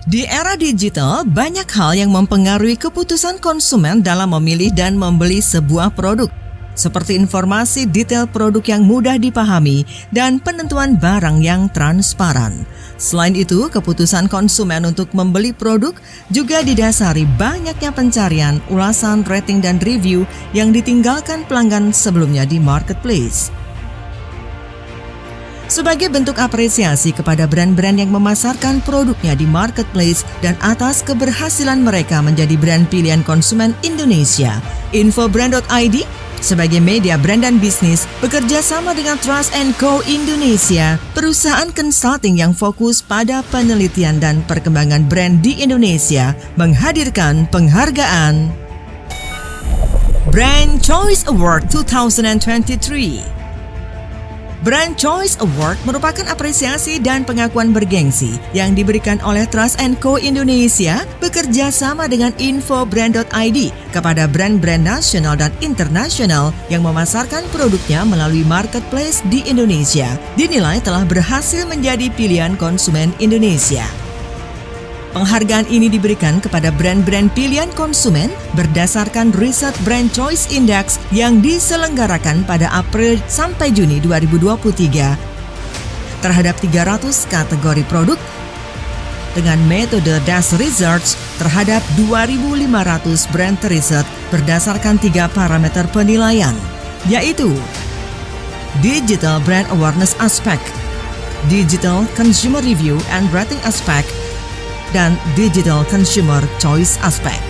Di era digital, banyak hal yang mempengaruhi keputusan konsumen dalam memilih dan membeli sebuah produk, seperti informasi detail produk yang mudah dipahami dan penentuan barang yang transparan. Selain itu, keputusan konsumen untuk membeli produk juga didasari banyaknya pencarian, ulasan, rating, dan review yang ditinggalkan pelanggan sebelumnya di marketplace. Sebagai bentuk apresiasi kepada brand-brand yang memasarkan produknya di marketplace dan atas keberhasilan mereka menjadi brand pilihan konsumen Indonesia, Infobrand.id sebagai media brand dan bisnis bekerja sama dengan Trust & Co Indonesia, perusahaan consulting yang fokus pada penelitian dan perkembangan brand di Indonesia, menghadirkan penghargaan Brand Choice Award 2023. Brand Choice Award merupakan apresiasi dan pengakuan bergengsi yang diberikan oleh Trust & Co Indonesia bekerja sama dengan Infobrand.id kepada brand-brand nasional dan internasional yang memasarkan produknya melalui marketplace di Indonesia, dinilai telah berhasil menjadi pilihan konsumen Indonesia. Penghargaan ini diberikan kepada brand-brand pilihan konsumen berdasarkan riset Brand Choice Index yang diselenggarakan pada April sampai Juni 2023 terhadap 300 kategori produk dengan metode Dash Research terhadap 2.500 brand riset berdasarkan 3 parameter penilaian, yaitu Digital Brand Awareness Aspect, Digital Consumer Review and Rating Aspect, dan Digital Consumer Choice Aspect.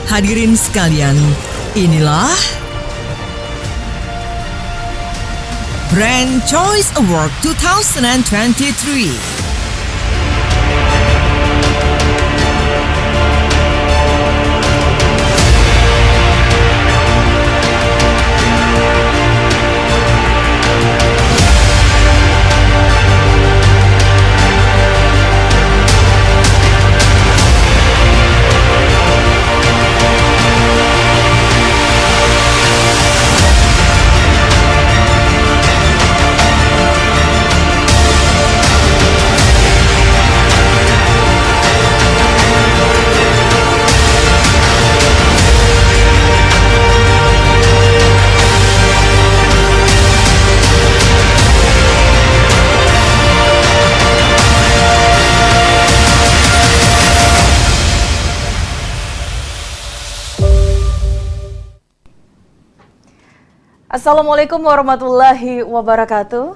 Hadirin sekalian, inilah Brand Choice Award 2023. Assalamualaikum warahmatullahi wabarakatuh.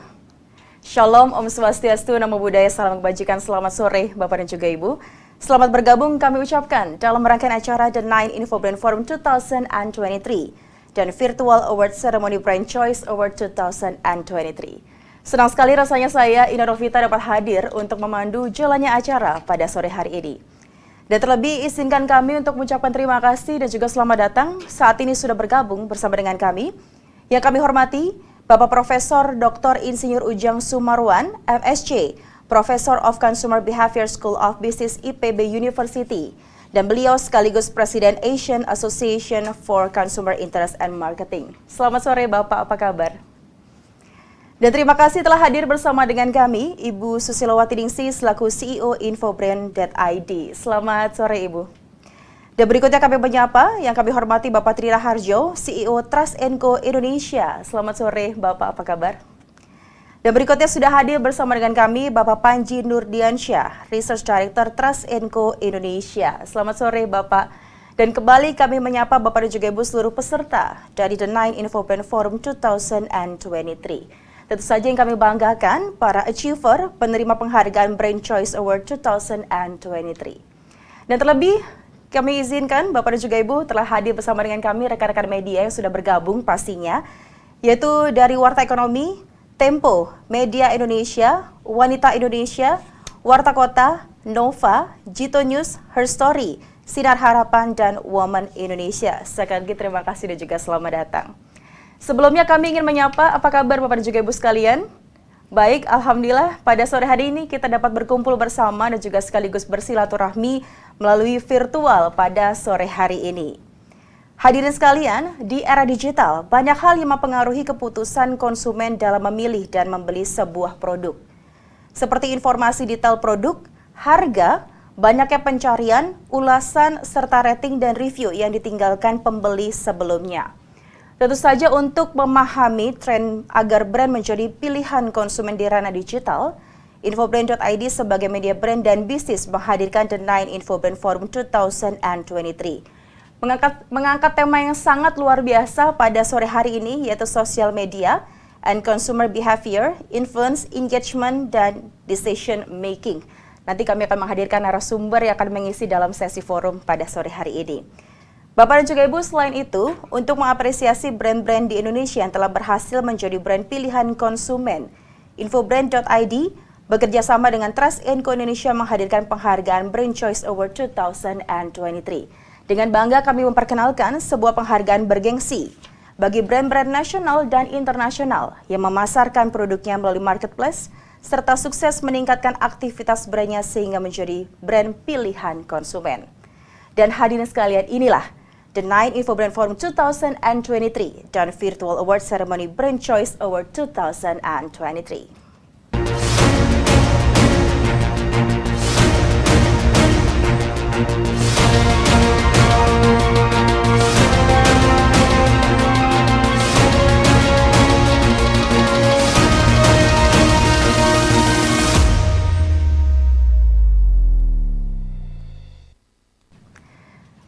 Shalom, Om Swastiastu, Namo Buddhaya, salam kebajikan, selamat sore Bapak dan juga Ibu. Selamat bergabung kami ucapkan dalam rangkaian acara The 9 Infobrand Forum 2023 dan Virtual Award Ceremony Brand Choice Award 2023. Senang sekali rasanya saya, Ina Novita, dapat hadir untuk memandu jalannya acara pada sore hari ini. Dan terlebih izinkan kami untuk mengucapkan terima kasih dan juga selamat datang saat ini sudah bergabung bersama dengan kami. Yang kami hormati, Bapak Profesor Dr. Insinyur Ujang Sumarwan, MSc, Professor of Consumer Behavior School of Business IPB University, dan beliau sekaligus Presiden Asian Association for Consumer Interest and Marketing. Selamat sore Bapak, apa kabar? Dan terima kasih telah hadir bersama dengan kami, Ibu Susilowati Ningsih selaku CEO Infobrand.id. Selamat sore Ibu. Dan berikutnya kami menyapa yang kami hormati Bapak Tri Raharjo, CEO Trust & Co Indonesia. Selamat sore Bapak, apa kabar? Dan berikutnya sudah hadir bersama dengan kami Bapak Panji Nurdiansyah, Research Director Trust & Co Indonesia. Selamat sore Bapak. Dan kembali kami menyapa Bapak dan juga Ibu seluruh peserta dari The 9 Infobrand Forum 2023. Tentu saja yang kami banggakan para achiever penerima penghargaan Brand Choice Award 2023. Dan terlebih kami izinkan Bapak dan juga Ibu telah hadir bersama dengan kami rekan-rekan media yang sudah bergabung pastinya, yaitu dari Warta Ekonomi, Tempo, Media Indonesia, Wanita Indonesia, Warta Kota, Nova, Jito News, Her Story, Sinar Harapan, dan Woman Indonesia. Sekali lagi terima kasih dan juga selamat datang. Sebelumnya kami ingin menyapa apa kabar Bapak dan juga Ibu sekalian. Baik, Alhamdulillah pada sore hari ini kita dapat berkumpul bersama dan juga sekaligus bersilaturahmi melalui virtual pada sore hari ini. Hadirin sekalian, di era digital, banyak hal yang mempengaruhi keputusan konsumen dalam memilih dan membeli sebuah produk. Seperti informasi detail produk, harga, banyaknya pencarian, ulasan, serta rating dan review yang ditinggalkan pembeli sebelumnya. Tentu saja untuk memahami tren agar brand menjadi pilihan konsumen di ranah digital, Infobrand.id sebagai media brand dan bisnis menghadirkan The 9 Infobrand Forum 2023. Mengangkat tema yang sangat luar biasa pada sore hari ini, yaitu social media and consumer behavior, influence, engagement, dan decision making. Nanti kami akan menghadirkan narasumber yang akan mengisi dalam sesi forum pada sore hari ini. Bapak dan juga Ibu, selain itu, untuk mengapresiasi brand-brand di Indonesia yang telah berhasil menjadi brand pilihan konsumen, Infobrand.id bekerja sama dengan Trust & Co Indonesia menghadirkan penghargaan Brand Choice Award 2023. Dengan bangga kami memperkenalkan sebuah penghargaan bergengsi bagi brand-brand nasional dan internasional yang memasarkan produknya melalui marketplace, serta sukses meningkatkan aktivitas brandnya sehingga menjadi brand pilihan konsumen. Dan hadirin sekalian, inilah The 9 Infobrand Forum 2023 dan Virtual Award Ceremony Brand Choice Award 2023.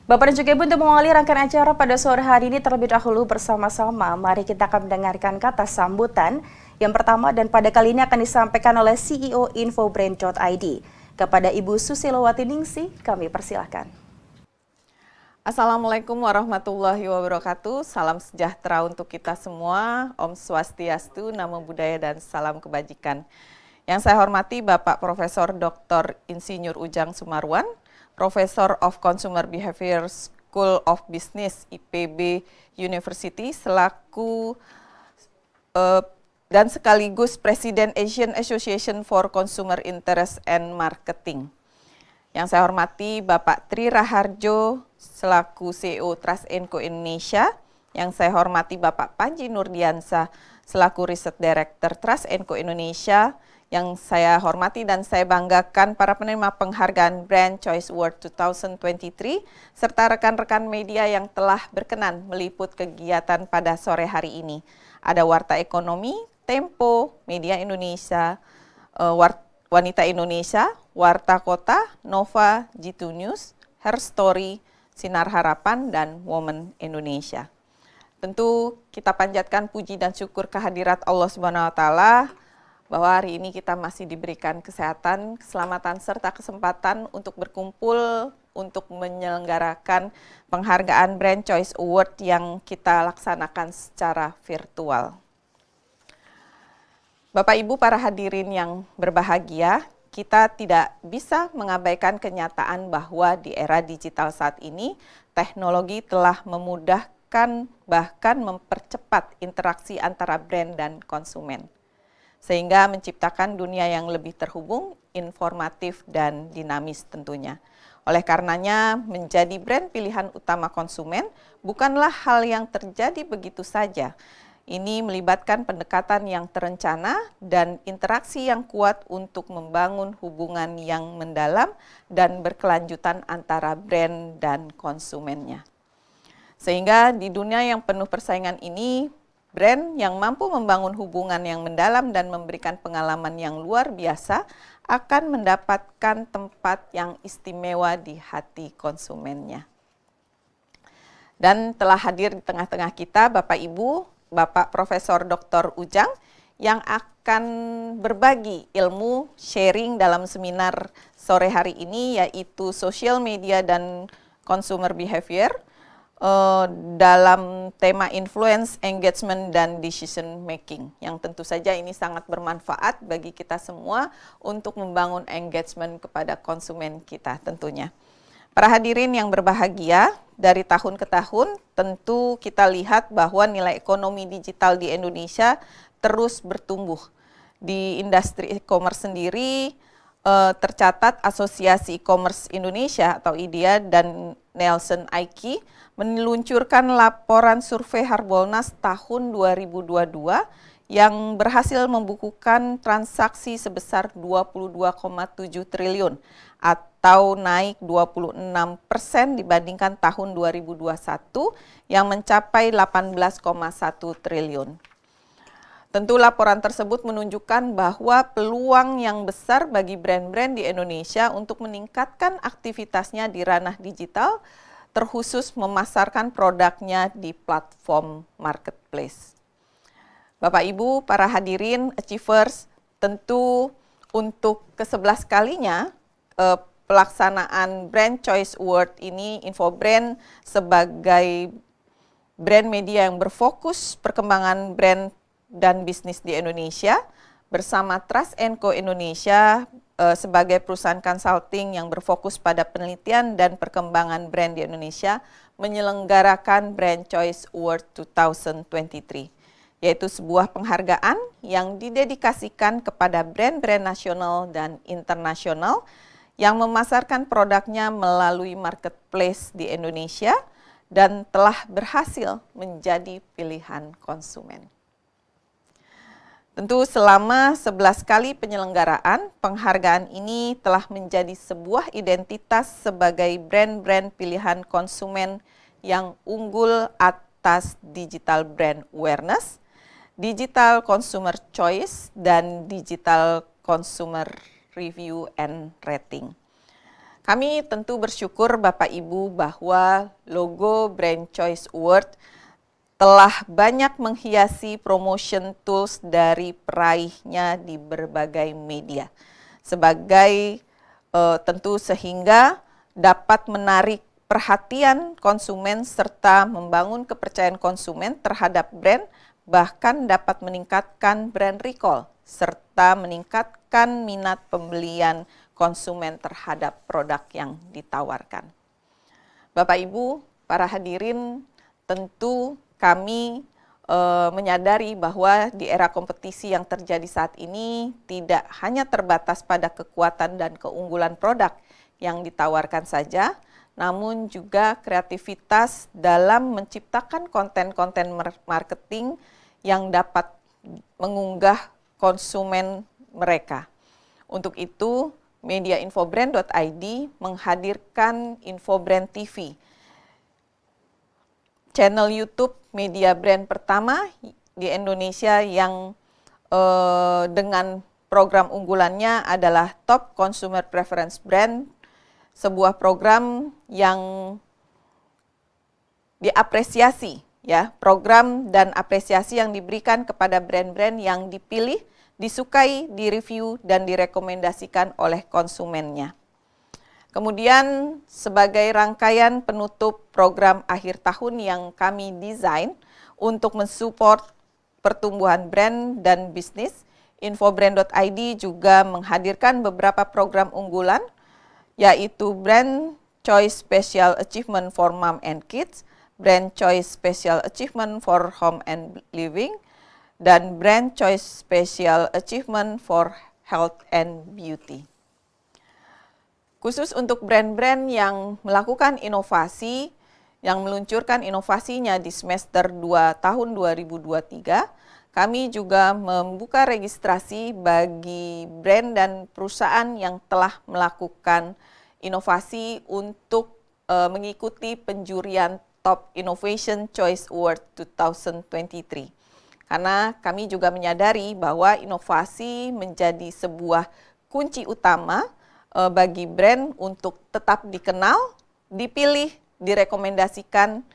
Bapak dan juga Ibu, untuk mengawali rangkaian acara pada sore hari ini terlebih dahulu bersama-sama, mari kita akan mendengarkan kata sambutan yang pertama dan pada kali ini akan disampaikan oleh CEO Infobrand.id. Kepada Ibu Susilowati Ningsih, kami persilahkan. Assalamualaikum warahmatullahi wabarakatuh. Salam sejahtera untuk kita semua. Om Swastiastu, Namo Buddhaya, dan salam kebajikan. Yang saya hormati Bapak Profesor Dr. Insinyur Ujang Sumarwan, Professor of Consumer Behavior School of Business IPB University selaku dan sekaligus Presiden Asian Association for Consumer Interest and Marketing. Yang saya hormati Bapak Tri Raharjo selaku CEO Trust & Co Indonesia. Yang saya hormati Bapak Panji Nurdiansah selaku Research Director Trust & Co Indonesia. Yang saya hormati dan saya banggakan para penerima penghargaan Brand Choice Award 2023 serta rekan-rekan media yang telah berkenan meliput kegiatan pada sore hari ini. Ada Warta Ekonomi, Tempo, Media Indonesia, Wanita Indonesia, Warta Kota, Nova, G2 News, Her Story, Sinar Harapan, dan Women Indonesia. Tentu kita panjatkan puji dan syukur kehadirat Allah Subhanahu wa Ta'ala bahwa hari ini kita masih diberikan kesehatan, keselamatan, serta kesempatan untuk berkumpul untuk menyelenggarakan penghargaan Brand Choice Award yang kita laksanakan secara virtual. Bapak Ibu para hadirin yang berbahagia, kita tidak bisa mengabaikan kenyataan bahwa di era digital saat ini, teknologi telah memudahkan bahkan mempercepat interaksi antara brand dan konsumen, sehingga menciptakan dunia yang lebih terhubung, informatif, dan dinamis tentunya. Oleh karenanya, menjadi brand pilihan utama konsumen bukanlah hal yang terjadi begitu saja. Ini melibatkan pendekatan yang terencana dan interaksi yang kuat untuk membangun hubungan yang mendalam dan berkelanjutan antara brand dan konsumennya. Sehingga di dunia yang penuh persaingan ini, brand yang mampu membangun hubungan yang mendalam dan memberikan pengalaman yang luar biasa akan mendapatkan tempat yang istimewa di hati konsumennya. Dan telah hadir di tengah-tengah kita Bapak Ibu, Bapak Profesor Dr. Ujang yang akan berbagi ilmu sharing dalam seminar sore hari ini, yaitu Social Media dan Consumer Behavior dalam tema influence, engagement, dan decision making, yang tentu saja ini sangat bermanfaat bagi kita semua untuk membangun engagement kepada konsumen kita tentunya. Para hadirin yang berbahagia, dari tahun ke tahun tentu kita lihat bahwa nilai ekonomi digital di Indonesia terus bertumbuh. Di industri e-commerce sendiri tercatat Asosiasi E-commerce Indonesia atau IDEA dan Nielsen IQ meluncurkan laporan survei Harbolnas tahun 2022 yang berhasil membukukan transaksi sebesar 22,7 triliun atau naik 26% dibandingkan tahun 2021 yang mencapai 18,1 triliun. Tentu laporan tersebut menunjukkan bahwa peluang yang besar bagi brand-brand di Indonesia untuk meningkatkan aktivitasnya di ranah digital, terkhusus memasarkan produknya di platform marketplace. Bapak Ibu, para hadirin Achievers, tentu untuk ke-11 kalinya pelaksanaan Brand Choice Award ini Infobrand sebagai brand media yang berfokus perkembangan brand dan bisnis di Indonesia bersama Trust & Co Indonesia sebagai perusahaan consulting yang berfokus pada penelitian dan perkembangan brand di Indonesia menyelenggarakan Brand Choice Award 2023, yaitu sebuah penghargaan yang didedikasikan kepada brand-brand nasional dan internasional yang memasarkan produknya melalui marketplace di Indonesia dan telah berhasil menjadi pilihan konsumen. Tentu selama 11 kali penyelenggaraan, penghargaan ini telah menjadi sebuah identitas sebagai brand-brand pilihan konsumen yang unggul atas digital brand awareness, digital consumer choice, dan digital consumer review and rating. Kami tentu bersyukur Bapak Ibu bahwa logo Brand Choice Award telah banyak menghiasi promotion tools dari peraihnya di berbagai media. Sebagai tentu sehingga dapat menarik perhatian konsumen serta membangun kepercayaan konsumen terhadap brand, bahkan dapat meningkatkan brand recall serta meningkatkan minat pembelian konsumen terhadap produk yang ditawarkan. Bapak Ibu, para hadirin, tentu kami menyadari bahwa di era kompetisi yang terjadi saat ini tidak hanya terbatas pada kekuatan dan keunggulan produk yang ditawarkan saja, namun juga kreativitas dalam menciptakan konten-konten marketing yang dapat mengunggah konsumen mereka. Untuk itu, media infobrand.id menghadirkan Infobrand TV, channel YouTube media brand pertama di Indonesia yang dengan program unggulannya adalah Top Consumer Preference Brand, sebuah program yang diapresiasi, ya, program dan apresiasi yang diberikan kepada brand-brand yang dipilih, disukai, direview, dan direkomendasikan oleh konsumennya. Kemudian sebagai rangkaian penutup program akhir tahun yang kami desain untuk mensupport pertumbuhan brand dan bisnis, Infobrand.id juga menghadirkan beberapa program unggulan, yaitu Brand Choice Special Achievement for Mom and Kids, Brand Choice Special Achievement for Home and Living, dan Brand Choice Special Achievement for Health and Beauty. Khusus untuk brand-brand yang melakukan inovasi, yang meluncurkan inovasinya di semester 2 tahun 2023, kami juga membuka registrasi bagi brand dan perusahaan yang telah melakukan inovasi untuk mengikuti penjurian Top Innovation Choice Award 2023. Karena kami juga menyadari bahwa inovasi menjadi sebuah kunci utama bagi brand untuk tetap dikenal, dipilih, direkomendasikan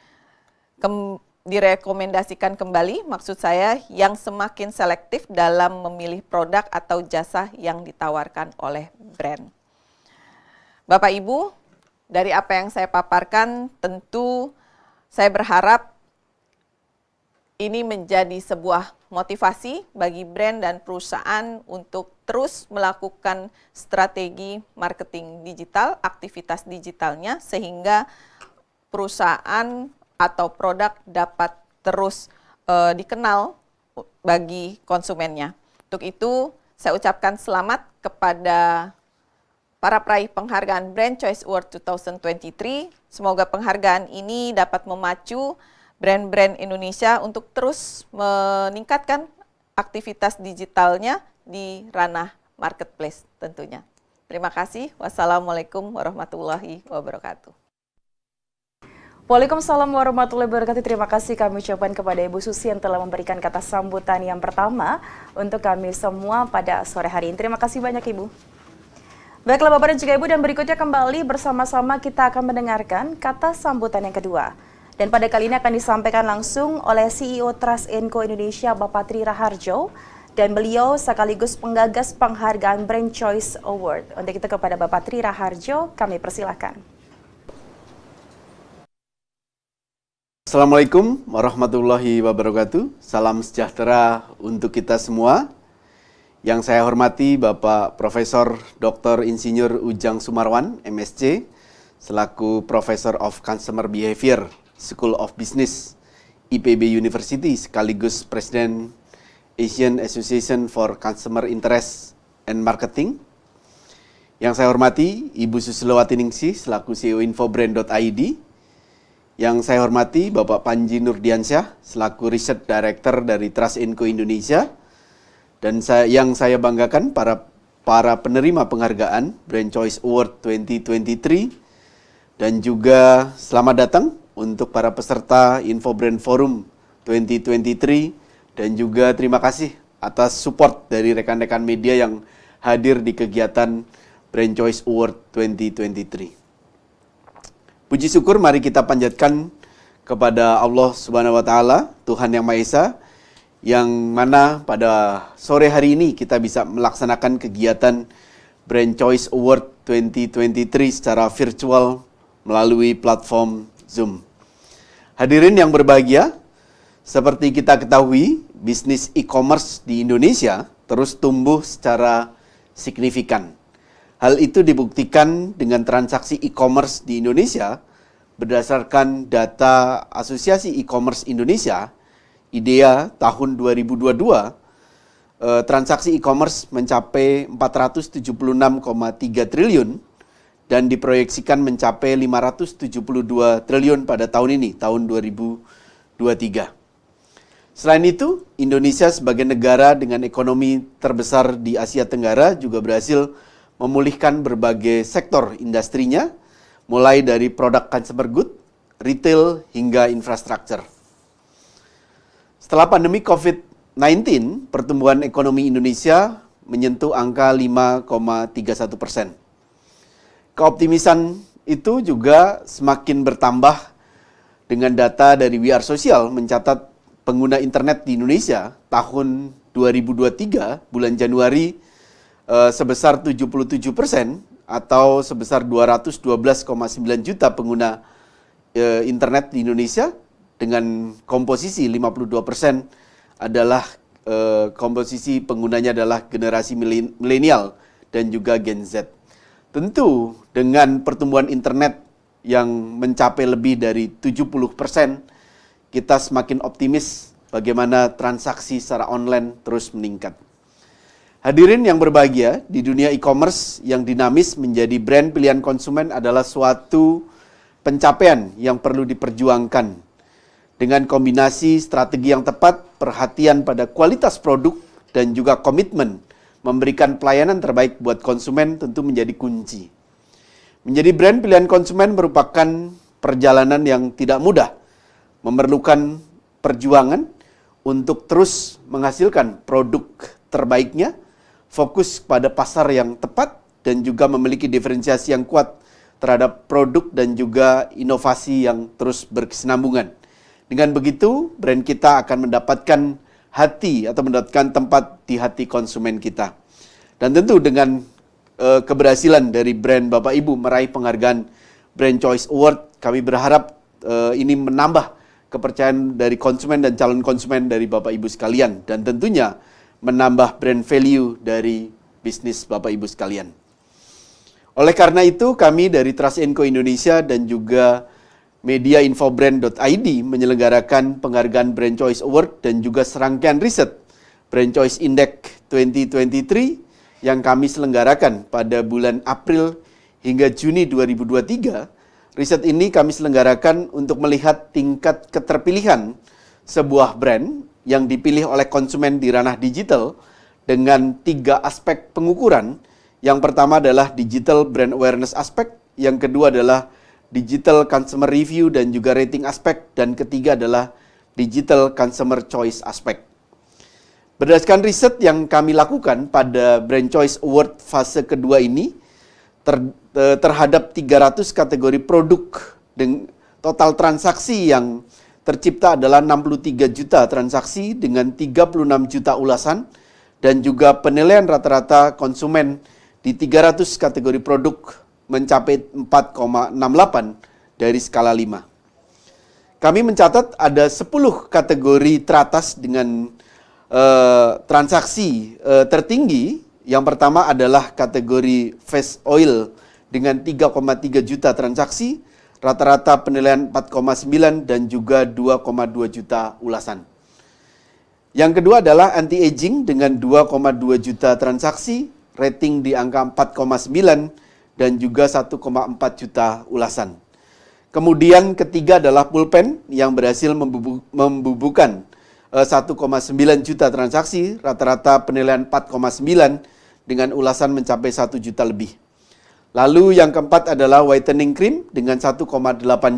kembali, maksud saya yang semakin selektif dalam memilih produk atau jasa yang ditawarkan oleh brand. Bapak Ibu, dari apa yang saya paparkan, tentu saya berharap ini menjadi sebuah motivasi bagi brand dan perusahaan untuk terus melakukan strategi marketing digital, aktivitas digitalnya, sehingga perusahaan atau produk dapat terus dikenal bagi konsumennya. Untuk itu, saya ucapkan selamat kepada para peraih penghargaan Brand Choice Award 2023. Semoga penghargaan ini dapat memacu brand-brand Indonesia untuk terus meningkatkan aktivitas digitalnya di ranah marketplace tentunya. Terima kasih. Wassalamualaikum warahmatullahi wabarakatuh. Waalaikumsalam warahmatullahi wabarakatuh. Terima kasih kami ucapkan kepada Ibu Susi yang telah memberikan kata sambutan yang pertama untuk kami semua pada sore hari ini. Terima kasih banyak Ibu. Baiklah Bapak dan juga Ibu, dan berikutnya kembali bersama-sama kita akan mendengarkan kata sambutan yang kedua. Dan pada kali ini akan disampaikan langsung oleh CEO Trust Co Indonesia Bapak Tri Raharjo, dan beliau sekaligus penggagas penghargaan Brand Choice Award. Untuk itu kepada Bapak Tri Raharjo kami persilahkan. Assalamualaikum warahmatullahi wabarakatuh. Salam sejahtera untuk kita semua. Yang saya hormati Bapak Profesor Dr. Insinyur Ujang Sumarwan, MSc, selaku Professor of Consumer Behavior, School of Business, IPB University, sekaligus Presiden Asian Association for Consumer Interest and Marketing. Yang saya hormati Ibu Susilowati Ningsih, selaku CEO Infobrand.id. Yang saya hormati Bapak Panji Nurdiansyah selaku Research Director dari Trust Co Indonesia, dan yang saya banggakan para penerima penghargaan Brand Choice Award 2023, dan juga selamat datang untuk para peserta Infobrand Forum 2023, dan juga terima kasih atas support dari rekan-rekan media yang hadir di kegiatan Brand Choice Award 2023. Puji syukur mari kita panjatkan kepada Allah Subhanahu wa Ta'ala, Tuhan Yang Maha Esa, yang mana pada sore hari ini kita bisa melaksanakan kegiatan Brand Choice Award 2023 secara virtual melalui platform Zoom. Hadirin yang berbahagia, seperti kita ketahui, bisnis e-commerce di Indonesia terus tumbuh secara signifikan. Hal itu dibuktikan dengan transaksi e-commerce di Indonesia berdasarkan data Asosiasi E-commerce Indonesia, IDEA tahun 2022, transaksi e-commerce mencapai 476,3 triliun dan diproyeksikan mencapai 572 triliun pada tahun ini, tahun 2023. Selain itu, Indonesia sebagai negara dengan ekonomi terbesar di Asia Tenggara juga berhasil memulihkan berbagai sektor industrinya, mulai dari produk consumer good, retail, hingga infrastruktur. Setelah pandemi COVID-19, pertumbuhan ekonomi Indonesia menyentuh angka 5,31%. Keoptimisan itu juga semakin bertambah dengan data dari We Are Social mencatat pengguna internet di Indonesia tahun 2023 bulan Januari sebesar 77% atau sebesar 212,9 juta pengguna internet di Indonesia, dengan komposisi 52% adalah komposisi penggunanya adalah generasi milenial dan juga Gen Z. Tentu dengan pertumbuhan internet yang mencapai lebih dari 70%, kita semakin optimis bagaimana transaksi secara online terus meningkat. Hadirin yang berbahagia, di dunia e-commerce yang dinamis menjadi brand pilihan konsumen adalah suatu pencapaian yang perlu diperjuangkan. Dengan kombinasi strategi yang tepat, perhatian pada kualitas produk, dan juga komitmen memberikan pelayanan terbaik buat konsumen tentu menjadi kunci. Menjadi brand pilihan konsumen merupakan perjalanan yang tidak mudah, memerlukan perjuangan untuk terus menghasilkan produk terbaiknya, fokus pada pasar yang tepat, dan juga memiliki diferensiasi yang kuat terhadap produk dan juga inovasi yang terus berkesinambungan. Dengan begitu, brand kita akan mendapatkan hati atau mendapatkan tempat di hati konsumen kita. Dan tentu dengan keberhasilan dari brand Bapak Ibu meraih penghargaan Brand Choice Award, kami berharap ini menambah kepercayaan dari konsumen dan calon konsumen dari Bapak Ibu sekalian, dan tentunya menambah brand value dari bisnis Bapak Ibu sekalian. Oleh karena itu, kami dari Trust Co Indonesia dan juga media Infobrand.id menyelenggarakan penghargaan Brand Choice Award dan juga serangkaian riset Brand Choice Index 2023 yang kami selenggarakan pada bulan April hingga Juni 2023. Riset ini kami selenggarakan untuk melihat tingkat keterpilihan sebuah brand yang dipilih oleh konsumen di ranah digital dengan 3 aspek pengukuran. Yang pertama adalah digital brand awareness aspek, yang kedua adalah digital consumer review dan juga rating aspek, dan ketiga adalah digital consumer choice aspek. Berdasarkan riset yang kami lakukan pada Brand Choice Award fase kedua ini, terhadap 300 kategori produk dengan total transaksi yang tercipta adalah 63 juta transaksi dengan 36 juta ulasan, dan juga penilaian rata-rata konsumen di 300 kategori produk mencapai 4,68 dari skala 5. Kami mencatat ada 10 kategori teratas dengan transaksi tertinggi. Yang pertama adalah kategori face oil dengan 3,3 juta transaksi, rata-rata penilaian 4,9 dan juga 2,2 juta ulasan. Yang kedua adalah anti-aging dengan 2,2 juta transaksi, rating di angka 4,9 dan juga 1,4 juta ulasan. Kemudian ketiga adalah pulpen yang berhasil membubuhkan 1,9 juta transaksi, rata-rata penilaian 4,9 dengan ulasan mencapai 1 juta lebih. Lalu yang keempat adalah whitening cream dengan 1,8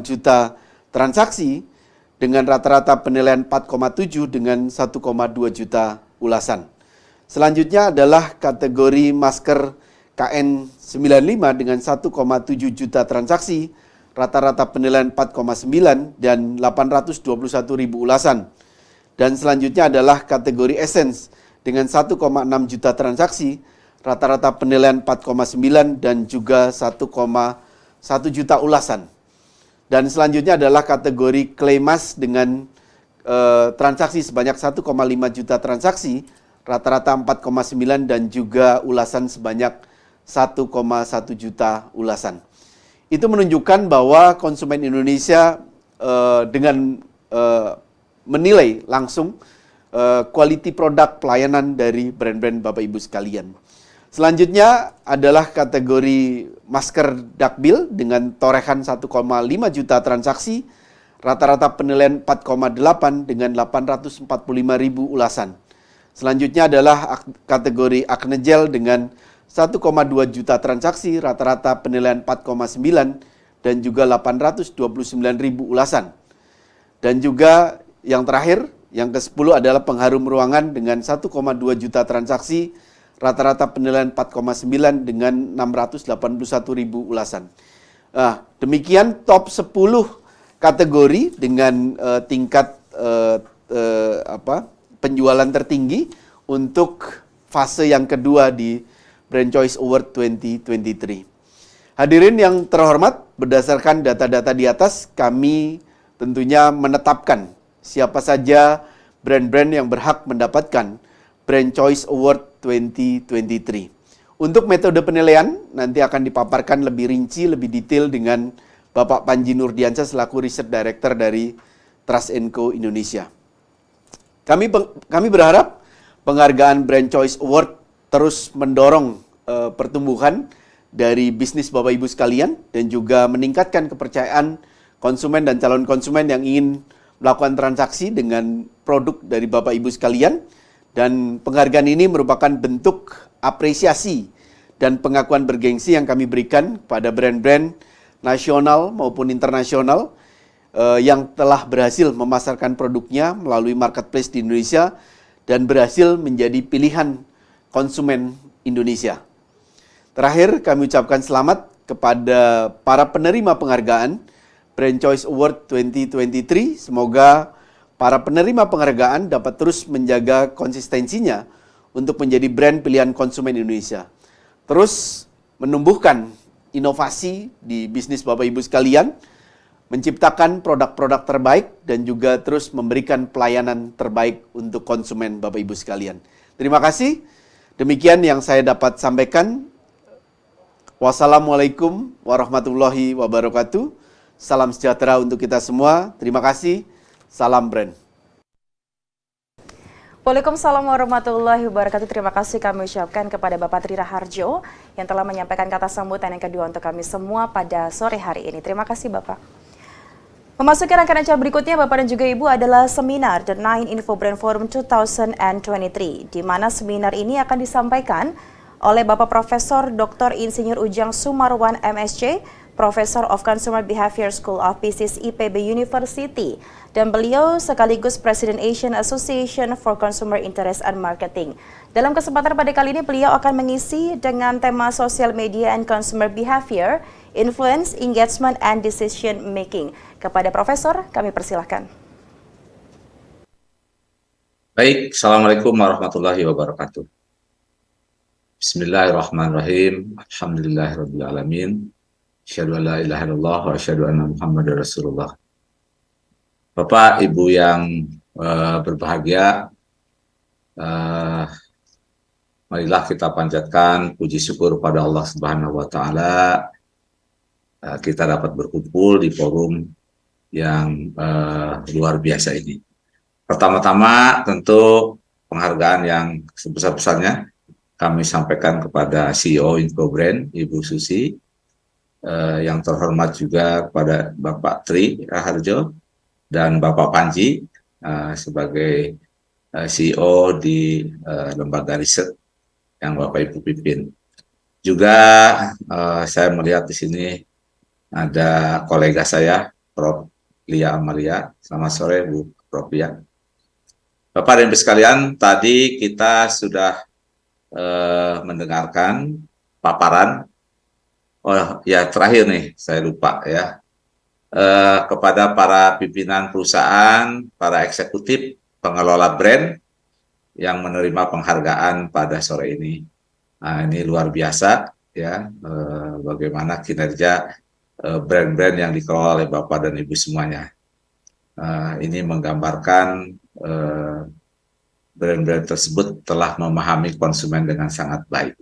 juta transaksi dengan rata-rata penilaian 4,7 dengan 1,2 juta ulasan. Selanjutnya adalah kategori masker KN95 dengan 1,7 juta transaksi, rata-rata penilaian 4,9 dan 821 ribu ulasan. Dan selanjutnya adalah kategori essence dengan 1,6 juta transaksi, rata-rata penilaian 4,9 dan juga 1,1 juta ulasan. Dan selanjutnya adalah kategori clay mask dengan transaksi sebanyak 1,5 juta transaksi, rata-rata 4,9 dan juga ulasan sebanyak 1,1 juta ulasan. Itu menunjukkan bahwa konsumen Indonesia dengan menilai langsung quality produk pelayanan dari brand-brand Bapak Ibu sekalian. Selanjutnya adalah kategori masker Dakbil dengan torehan 1,5 juta transaksi, rata-rata penilaian 4,8 dengan 845 ribu ulasan. Selanjutnya adalah kategori acne gel dengan 1,2 juta transaksi, rata-rata penilaian 4,9 dan juga 829 ribu ulasan. Dan juga yang terakhir, yang ke-10 adalah pengharum ruangan dengan 1,2 juta transaksi, rata-rata penilaian 4,9 dengan 681 ribu ulasan. Demikian top 10 kategori dengan tingkat penjualan tertinggi untuk fase yang kedua di Brand Choice Award 2023. Hadirin yang terhormat, berdasarkan data-data di atas, kami tentunya menetapkan siapa saja brand-brand yang berhak mendapatkan Brand Choice Award 2023. Untuk metode penilaian, nanti akan dipaparkan lebih rinci, lebih detail dengan Bapak Panji Nurdiansyah selaku Research Director dari Trust & Co Indonesia. Kami berharap penghargaan Brand Choice Award terus mendorong pertumbuhan dari bisnis Bapak Ibu sekalian dan juga meningkatkan kepercayaan konsumen dan calon konsumen yang ingin melakukan transaksi dengan produk dari Bapak Ibu sekalian. Dan penghargaan ini merupakan bentuk apresiasi dan pengakuan bergengsi yang kami berikan pada brand-brand nasional maupun internasional yang telah berhasil memasarkan produknya melalui marketplace di Indonesia dan berhasil menjadi pilihan konsumen Indonesia. Terakhir, kami ucapkan selamat kepada para penerima penghargaan Brand Choice Award 2023. Semoga para penerima penghargaan dapat terus menjaga konsistensinya untuk menjadi brand pilihan konsumen Indonesia. Terus menumbuhkan inovasi di bisnis Bapak Ibu sekalian, menciptakan produk-produk terbaik, dan juga terus memberikan pelayanan terbaik untuk konsumen Bapak Ibu sekalian. Terima kasih. Demikian yang saya dapat sampaikan. Wassalamualaikum warahmatullahi wabarakatuh. Salam sejahtera untuk kita semua. Terima kasih. Salam brand. Waalaikumsalam warahmatullahi wabarakatuh. Terima kasih kami ucapkan kepada Bapak Tri Raharjo yang telah menyampaikan kata sambutan yang kedua untuk kami semua pada sore hari ini. Terima kasih Bapak. Memasuki rangkaian acara berikutnya, Bapak dan juga Ibu, adalah seminar The Nine Info Brand Forum 2023, di mana seminar ini akan disampaikan oleh Bapak Profesor Dr. Insinyur Ujang Sumarwan MSc, Professor of Consumer Behavior School of Business IPB University, dan beliau sekaligus Presiden Asian Association for Consumer Interest and Marketing. Dalam kesempatan pada kali ini, beliau akan mengisi dengan tema Social Media and Consumer Behavior, Influence, Engagement, and Decision Making. Kepada Profesor, kami persilahkan. Baik, Assalamualaikum warahmatullahi wabarakatuh. Bismillahirrahmanirrahim. Alhamdulillahirrabbilalamin. Asyhadu an la ilaha illallah wa asyhadu anna Muhammadar Rasulullah. Bapak, Ibu yang berbahagia, marilah kita panjatkan puji syukur pada Allah Subhanahu wa Ta'ala. Kita dapat berkumpul di forum yang luar biasa ini. Pertama-tama tentu penghargaan yang sebesar-besarnya kami sampaikan kepada CEO Infobrand, Ibu Susi, yang terhormat juga kepada Bapak Tri Raharjo dan Bapak Panji sebagai CEO di lembaga riset yang Bapak Ibu pimpin. Juga saya melihat di sini ada kolega saya, Prof. Lia Amalia. Selamat sore, Bu Prof. Lia. Bapak dan Ibu sekalian, tadi kita sudah mendengarkan paparan, terakhir nih, saya lupa ya, kepada para pimpinan perusahaan, para eksekutif, pengelola brand yang menerima penghargaan pada sore ini. Nah, ini luar biasa ya, bagaimana kinerja brand-brand yang dikelola oleh Bapak dan Ibu semuanya. Ini menggambarkan brand-brand tersebut telah memahami konsumen dengan sangat baik.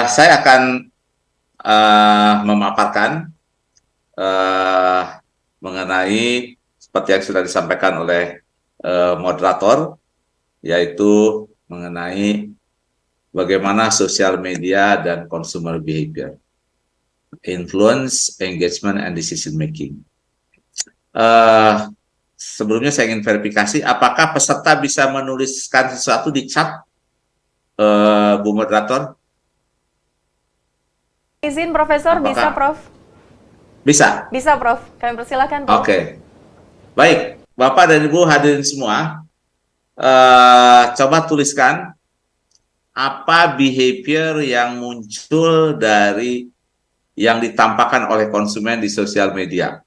Saya akan memaparkan mengenai seperti yang sudah disampaikan oleh moderator, yaitu mengenai bagaimana sosial media dan consumer behavior, influence, engagement, and decision making. Sebelumnya saya ingin verifikasi, apakah peserta bisa menuliskan sesuatu di chat, Bu Moderator? Izin Profesor, Apakah? bisa Prof? Bisa? Bisa Prof, kami persilahkan Prof. Oke. Baik, Bapak dan Ibu hadirin semua, coba tuliskan apa behavior yang muncul dari yang ditampakkan oleh konsumen di sosial media.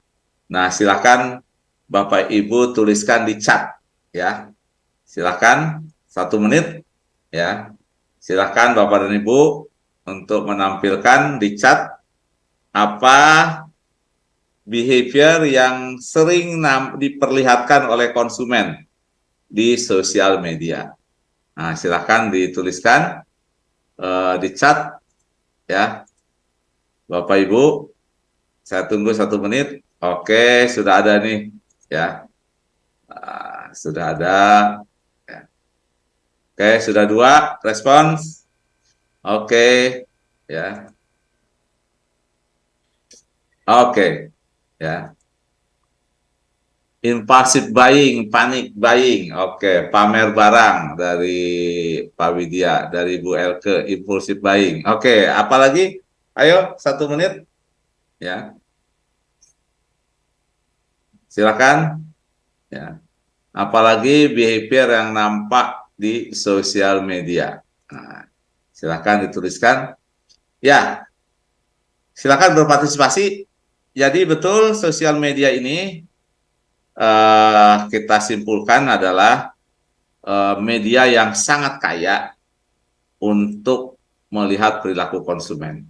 Nah, silakan Bapak Ibu tuliskan di chat ya. Silakan 1 menit ya. Silakan Bapak dan Ibu untuk menampilkan di chat apa behavior yang sering diperlihatkan oleh konsumen di sosial media. Nah, silakan dituliskan di chat ya. Bapak Ibu, saya tunggu 1 menit. Oke, sudah ada nih ya. Sudah ada ya. Oke, sudah 2 respons. Oke ya. Oke ya. Impulsive buying, panic buying. Oke, pamer barang dari Pak Widya, dari Bu Elke, impulsive buying. Oke, apalagi? Ayo, 1 menit ya. Silakan ya. Apalagi behavior yang nampak di sosial media. Nah, silakan dituliskan. Ya, silakan berpartisipasi. Jadi betul sosial media ini kita simpulkan adalah media yang sangat kaya untuk melihat perilaku konsumen.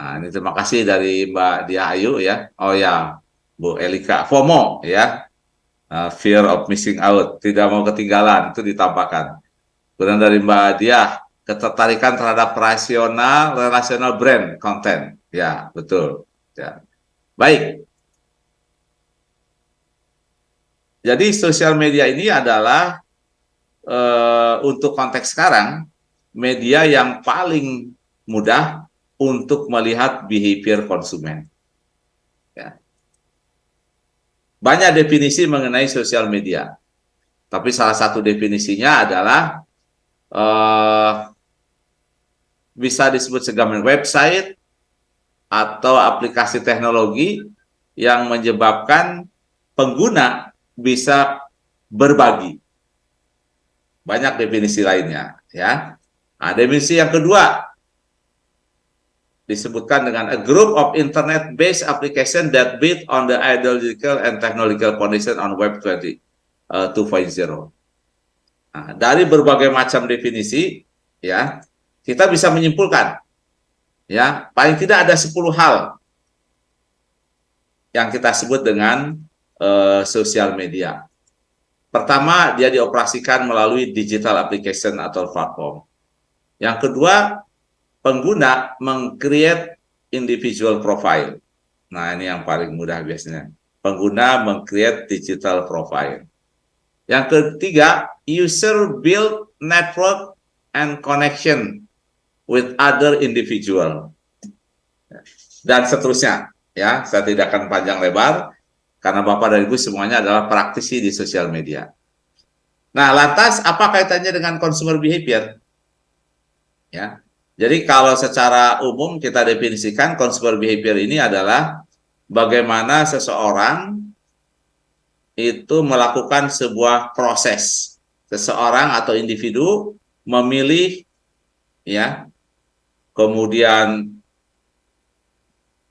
Nah, ini terima kasih dari Mbak Dia Ayu ya. Oh ya, Bu Elika, FOMO ya, fear of missing out, tidak mau ketinggalan, itu ditambahkan. Kemudian dari Mbak Dia, ketertarikan terhadap relational brand content, ya betul. Ya. Baik. Jadi sosial media ini adalah untuk konteks sekarang media yang paling mudah untuk melihat behavior konsumen. Ya. Banyak definisi mengenai sosial media, tapi salah satu definisinya adalah bisa disebut sebagai website atau aplikasi teknologi yang menyebabkan pengguna bisa berbagi. Banyak definisi lainnya, ya. Nah, definisi yang kedua disebutkan dengan a group of internet-based application that build on the ideological and technological foundation on Web 2.0. Nah, dari berbagai macam definisi, ya, kita bisa menyimpulkan, ya, paling tidak ada 10 hal yang kita sebut dengan sosial media. Pertama, dia dioperasikan melalui digital application atau platform. Yang kedua, pengguna meng-create individual profile. Nah, ini yang paling mudah biasanya. Pengguna meng-create digital profile. Yang ketiga, user build network and connection with other individual. Dan seterusnya. Ya, saya tidak akan panjang lebar, karena Bapak dan Ibu semuanya adalah praktisi di sosial media. Nah, lantas apa kaitannya dengan consumer behavior? Ya, jadi kalau secara umum kita definisikan consumer behavior ini adalah bagaimana seseorang itu melakukan sebuah proses. Seseorang atau individu memilih, ya, kemudian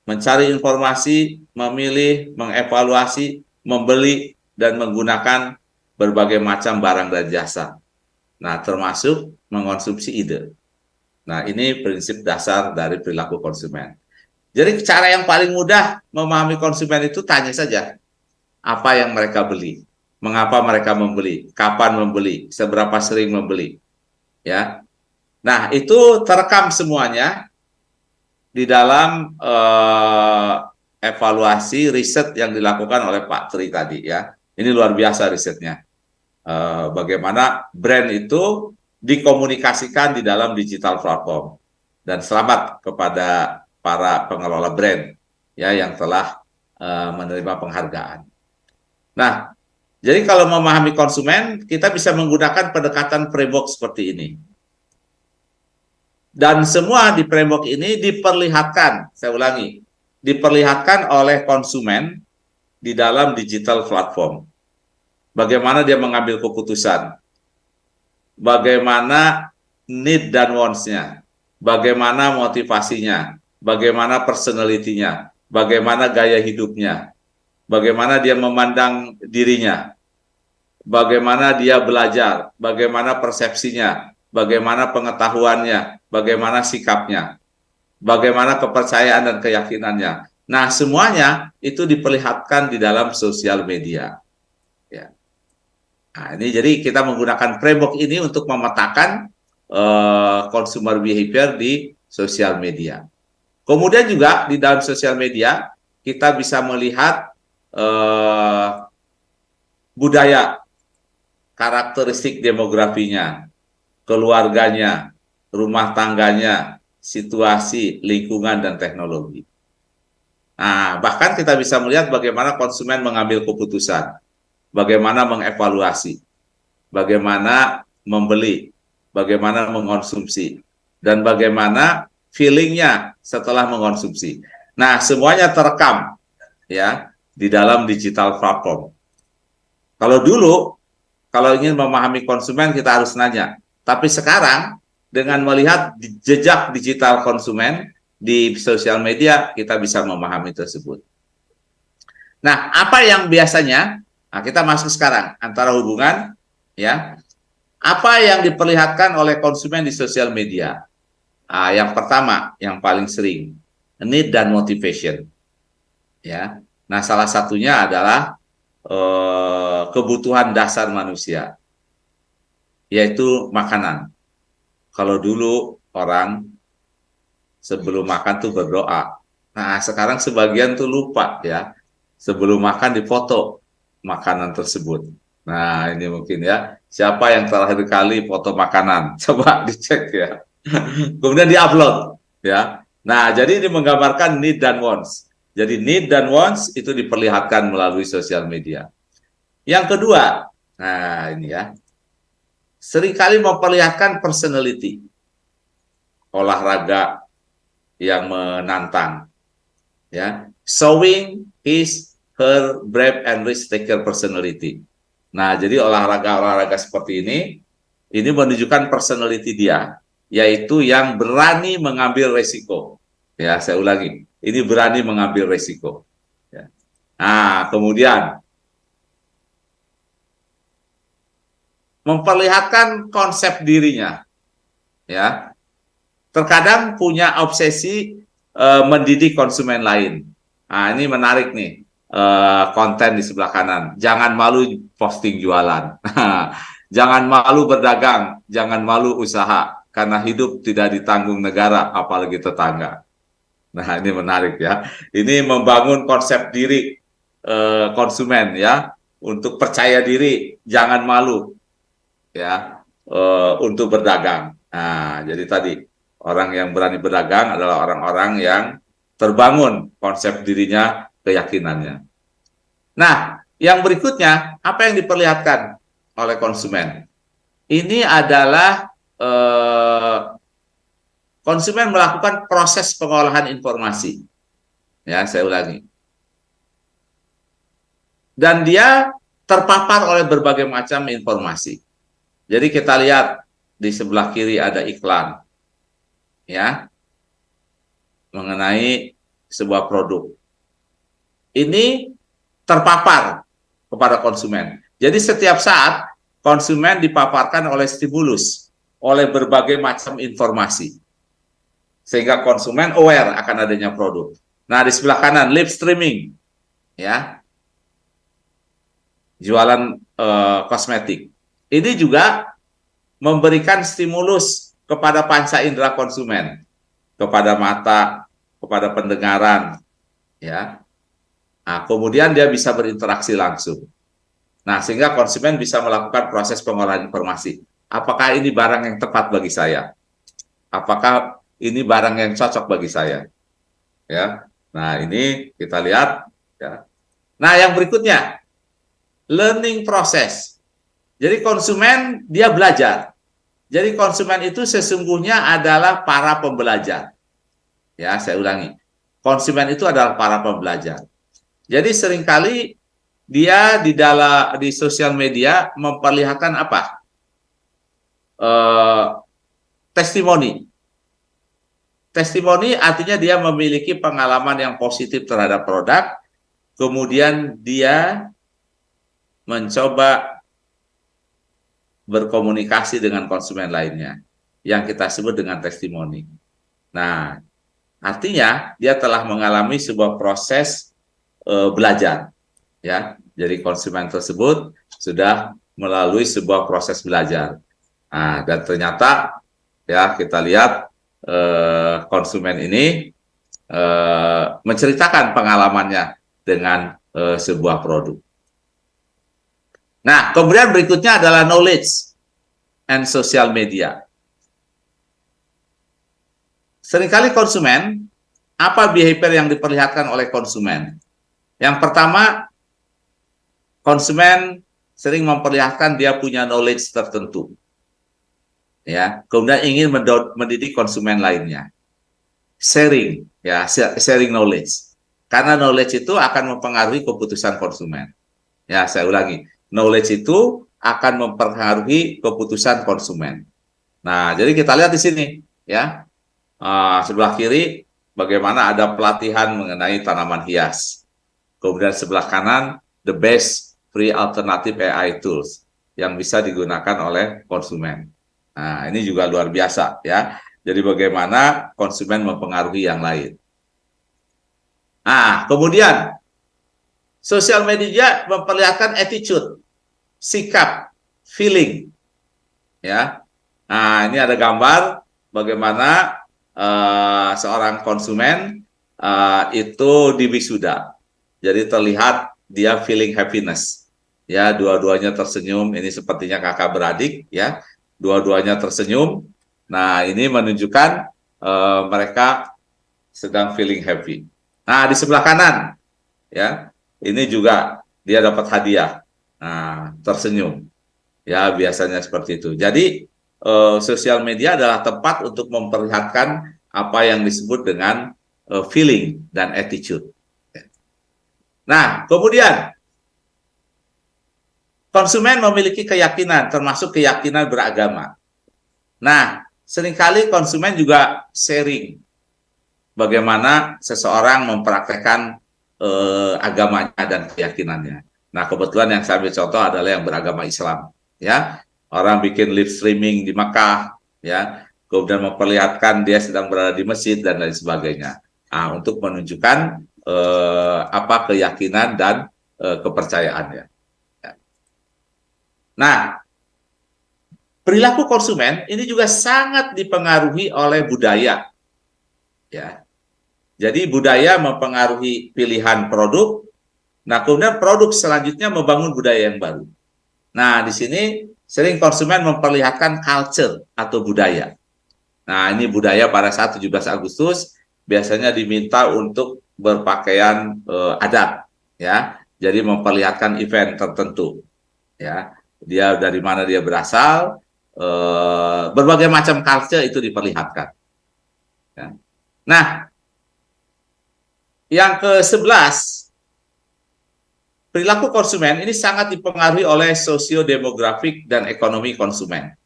mencari informasi, memilih, mengevaluasi, membeli, dan menggunakan berbagai macam barang dan jasa. Nah, termasuk mengonsumsi ide. Nah, ini prinsip dasar dari perilaku konsumen. Jadi cara yang paling mudah memahami konsumen itu tanya saja apa yang mereka beli, mengapa mereka membeli, kapan membeli, seberapa sering membeli. Ya. Nah, itu terekam semuanya di dalam evaluasi riset yang dilakukan oleh Pak Tri tadi, ya. Ini luar biasa risetnya. Bagaimana brand itu dikomunikasikan di dalam digital platform. Dan selamat kepada para pengelola brand, ya, yang telah menerima penghargaan. Nah, jadi kalau memahami konsumen, kita bisa menggunakan pendekatan framework seperti ini. Dan semua di framework ini diperlihatkan, saya ulangi, diperlihatkan oleh konsumen di dalam digital platform. Bagaimana dia mengambil keputusan, bagaimana need dan wants-nya, bagaimana motivasinya, bagaimana personality-nya, bagaimana gaya hidupnya, bagaimana dia memandang dirinya, bagaimana dia belajar, bagaimana persepsinya, bagaimana pengetahuannya, bagaimana sikapnya, bagaimana kepercayaan dan keyakinannya. Nah, semuanya itu diperlihatkan di dalam sosial media. Ya. Nah, ini jadi kita menggunakan framework ini untuk memetakan consumer behavior di sosial media. Kemudian juga di dalam sosial media kita bisa melihat budaya, karakteristik demografinya, keluarganya, rumah tangganya, situasi, lingkungan, dan teknologi. Nah, bahkan kita bisa melihat bagaimana konsumen mengambil keputusan, bagaimana mengevaluasi, bagaimana membeli, bagaimana mengonsumsi, dan bagaimana feelingnya setelah mengonsumsi. Nah, semuanya terekam, ya, di dalam digital platform. Kalau dulu, kalau ingin memahami konsumen kita harus nanya. Tapi sekarang dengan melihat jejak digital konsumen di sosial media, kita bisa memahami tersebut. Nah, apa yang biasanya, nah kita masuk sekarang antara hubungan, ya, apa yang diperlihatkan oleh konsumen di sosial media? Nah, yang pertama, yang paling sering, need dan motivation. Ya, nah salah satunya adalah kebutuhan dasar manusia, yaitu makanan. Kalau dulu orang sebelum makan tuh berdoa. Nah, sekarang sebagian tuh lupa, ya. Sebelum makan difoto makanan tersebut. Nah, ini mungkin, ya. Siapa yang terakhir kali foto makanan? Coba dicek, ya. Kemudian diupload, ya. Nah, jadi ini menggambarkan need dan wants. Jadi need dan wants itu diperlihatkan melalui sosial media. Yang kedua, nah ini ya, seringkali memperlihatkan personality, olahraga yang menantang, ya, showing his, her, brave and risk taker personality. Nah, jadi olahraga seperti ini menunjukkan personality dia, yaitu yang berani mengambil resiko. Ya, saya ulangi, ini berani mengambil resiko. Ya. Nah, kemudian memperlihatkan konsep dirinya, ya. Terkadang punya obsesi mendidik konsumen lain. Nah, ini menarik nih, konten di sebelah kanan. Jangan malu posting jualan. Jangan malu berdagang, jangan malu usaha, karena hidup tidak ditanggung negara, apalagi tetangga. Nah, ini menarik ya. Ini membangun konsep diri konsumen ya, untuk percaya diri, jangan malu ya, untuk berdagang. Nah, jadi tadi orang yang berani berdagang adalah orang-orang yang terbangun konsep dirinya, keyakinannya. Nah, yang berikutnya, apa yang diperlihatkan oleh konsumen? Ini adalah konsumen melakukan proses pengolahan informasi. Ya, saya ulangi. Dan dia terpapar oleh berbagai macam informasi. Jadi kita lihat di sebelah kiri ada iklan, ya, mengenai sebuah produk. Ini terpapar kepada konsumen. Jadi setiap saat konsumen dipaparkan oleh stimulus, oleh berbagai macam informasi, sehingga konsumen aware akan adanya produk. Nah, di sebelah kanan live streaming, ya, jualan kosmetik. Ini juga memberikan stimulus kepada panca indera konsumen, kepada mata, kepada pendengaran, ya. Nah, kemudian dia bisa berinteraksi langsung. Nah, sehingga konsumen bisa melakukan proses pengolahan informasi. Apakah ini barang yang tepat bagi saya? Apakah ini barang yang cocok bagi saya? Ya. Nah, ini kita lihat, ya. Nah, yang berikutnya, learning process. Jadi konsumen dia belajar. Jadi konsumen itu sesungguhnya adalah para pembelajar. Ya, saya ulangi. Konsumen itu adalah para pembelajar. Jadi seringkali dia di sosial media memperlihatkan apa? Testimoni. Testimoni artinya dia memiliki pengalaman yang positif terhadap produk, kemudian dia mencoba berkomunikasi dengan konsumen lainnya, yang kita sebut dengan testimoni. Nah, artinya dia telah mengalami sebuah proses belajar, ya. Jadi konsumen tersebut sudah melalui sebuah proses belajar. Nah, dan ternyata ya kita lihat konsumen ini menceritakan pengalamannya dengan sebuah produk. Nah, kemudian berikutnya adalah knowledge and social media. Seringkali konsumen, apa behavior yang diperlihatkan oleh konsumen? Yang pertama, konsumen sering memperlihatkan dia punya knowledge tertentu. Ya, kemudian ingin mendidik konsumen lainnya. Sharing, ya, sharing knowledge. Karena knowledge itu akan mempengaruhi keputusan konsumen. Ya, saya ulangi. Knowledge itu akan mempengaruhi keputusan konsumen. Nah, jadi kita lihat di sini, ya, sebelah kiri bagaimana ada pelatihan mengenai tanaman hias. Kemudian sebelah kanan the best free alternative AI tools yang bisa digunakan oleh konsumen. Nah, ini juga luar biasa, ya. Jadi bagaimana konsumen mempengaruhi yang lain. Nah, kemudian sosial media memperlihatkan attitude, sikap, feeling, ya. Nah, ini ada gambar bagaimana seorang konsumen itu di wisuda. Jadi terlihat dia feeling happiness, ya. Dua-duanya tersenyum. Ini sepertinya kakak beradik, ya. Dua-duanya tersenyum. Nah, ini menunjukkan mereka sedang feeling happy. Nah, di sebelah kanan, ya, ini juga dia dapat hadiah. Nah, tersenyum. Ya, biasanya seperti itu. Jadi, sosial media adalah tempat untuk memperlihatkan apa yang disebut dengan feeling dan attitude. Nah, kemudian konsumen memiliki keyakinan, termasuk keyakinan beragama. Nah, seringkali konsumen juga sharing bagaimana seseorang mempraktekkan agamanya dan keyakinannya. Nah, kebetulan yang saya ambil contoh adalah yang beragama Islam. Ya, orang bikin live streaming di Makkah, ya, kemudian memperlihatkan dia sedang berada di masjid dan lain sebagainya. Nah, untuk menunjukkan apa keyakinan dan kepercayaannya. Ya. Nah, perilaku konsumen ini juga sangat dipengaruhi oleh budaya. Ya. Jadi budaya mempengaruhi pilihan produk. Nah, kemudian produk selanjutnya membangun budaya yang baru. Nah, di sini sering konsumen memperlihatkan culture atau budaya. Nah, ini budaya pada saat 17 Agustus biasanya diminta untuk berpakaian adat, ya. Jadi memperlihatkan event tertentu, ya. Dia dari mana dia berasal, berbagai macam culture itu diperlihatkan. Ya. Nah, yang ke-11, perilaku konsumen ini sangat dipengaruhi oleh sosiodemografik dan ekonomi konsumen.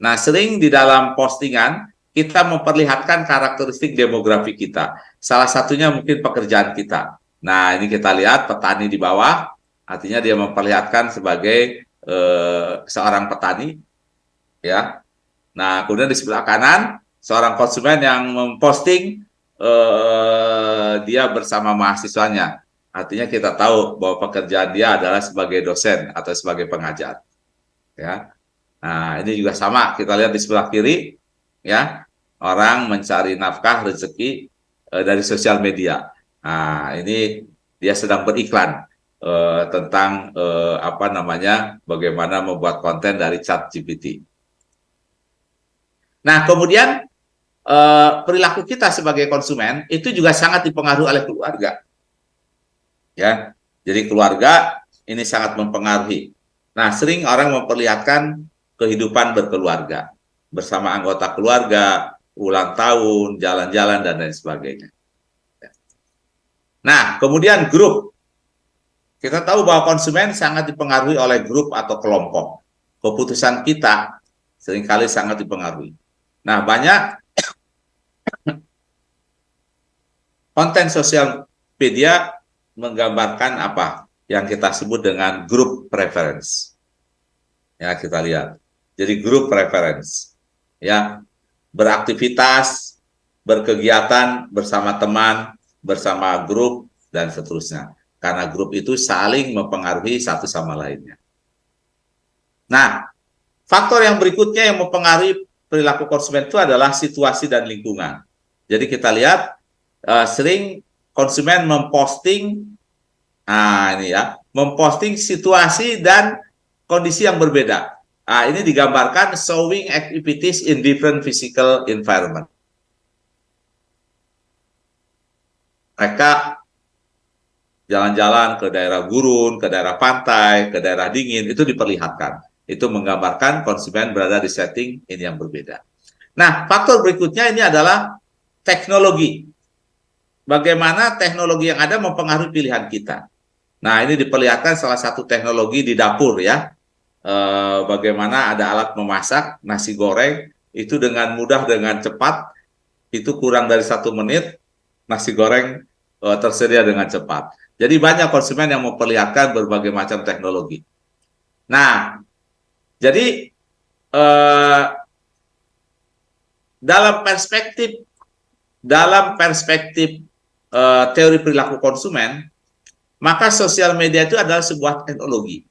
Nah, sering di dalam postingan kita memperlihatkan karakteristik demografi kita. Salah satunya mungkin pekerjaan kita. Nah, ini kita lihat petani di bawah, artinya dia memperlihatkan sebagai seorang petani, ya. Nah, kemudian di sebelah kanan seorang konsumen yang memposting dia bersama mahasiswanya. Artinya kita tahu bahwa pekerjaan dia adalah sebagai dosen atau sebagai pengajar. Ya. Nah, ini juga sama, kita lihat di sebelah kiri, ya, orang mencari nafkah rezeki dari sosial media. Nah, ini dia sedang beriklan tentang apa namanya, bagaimana membuat konten dari ChatGPT. Nah, kemudian perilaku kita sebagai konsumen itu juga sangat dipengaruhi oleh keluarga. Ya, jadi keluarga ini sangat mempengaruhi. Nah, sering orang memperlihatkan kehidupan berkeluarga bersama anggota keluarga, ulang tahun, jalan-jalan dan lain sebagainya. Nah, kemudian grup. Kita tahu bahwa konsumen sangat dipengaruhi oleh grup atau kelompok. Keputusan kita seringkali sangat dipengaruhi. Nah, banyak konten sosial media menggambarkan apa yang kita sebut dengan group preference. Ya, kita lihat. Jadi group preference. Ya, beraktivitas, berkegiatan bersama teman, bersama grup dan seterusnya. Karena grup itu saling mempengaruhi satu sama lainnya. Nah, faktor yang berikutnya yang mempengaruhi perilaku konsumen itu adalah situasi dan lingkungan. Jadi kita lihat sering konsumen memposting, ini ya, memposting situasi dan kondisi yang berbeda. Ini digambarkan showing activities in different physical environment. Mereka jalan-jalan ke daerah gurun, ke daerah pantai, ke daerah dingin, itu diperlihatkan. Itu menggambarkan konsumen berada di setting ini yang berbeda. Nah, faktor berikutnya ini adalah teknologi. Bagaimana teknologi yang ada mempengaruhi pilihan kita. Nah, ini diperlihatkan salah satu teknologi di dapur ya. Bagaimana ada alat memasak nasi goreng itu dengan mudah, dengan cepat, itu kurang dari 1 menit nasi goreng tersedia dengan cepat. Jadi banyak konsumen yang memperlihatkan berbagai macam teknologi. Nah, jadi dalam perspektif teori perilaku konsumen, maka sosial media itu adalah sebuah teknologi.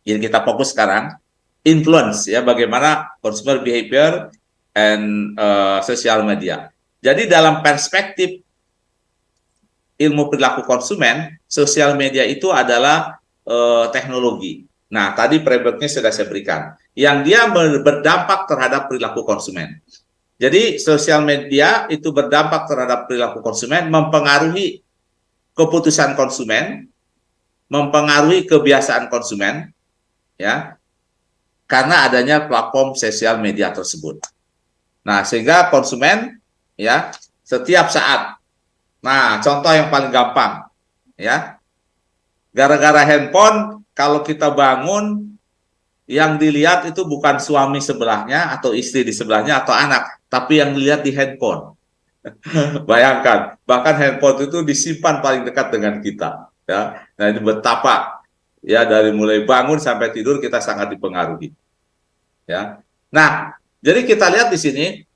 Jadi kita fokus sekarang influence ya, bagaimana consumer behavior and social media. Jadi dalam perspektif ilmu perilaku konsumen, sosial media itu adalah teknologi. Nah, tadi framework-nya sudah saya berikan. Yang dia berdampak terhadap perilaku konsumen. Jadi sosial media itu berdampak terhadap perilaku konsumen, mempengaruhi keputusan konsumen, mempengaruhi kebiasaan konsumen, ya, karena adanya platform sosial media tersebut. Nah, sehingga konsumen, ya, setiap saat, nah, contoh yang paling gampang, ya, gara-gara handphone, kalau kita bangun, yang dilihat itu bukan suami sebelahnya atau istri di sebelahnya atau anak, tapi yang dilihat di handphone. Bayangkan, bahkan handphone itu disimpan paling dekat dengan kita. Ya, nah ini betapa ya dari mulai bangun sampai tidur kita sangat dipengaruhi. Ya, nah jadi kita lihat di sini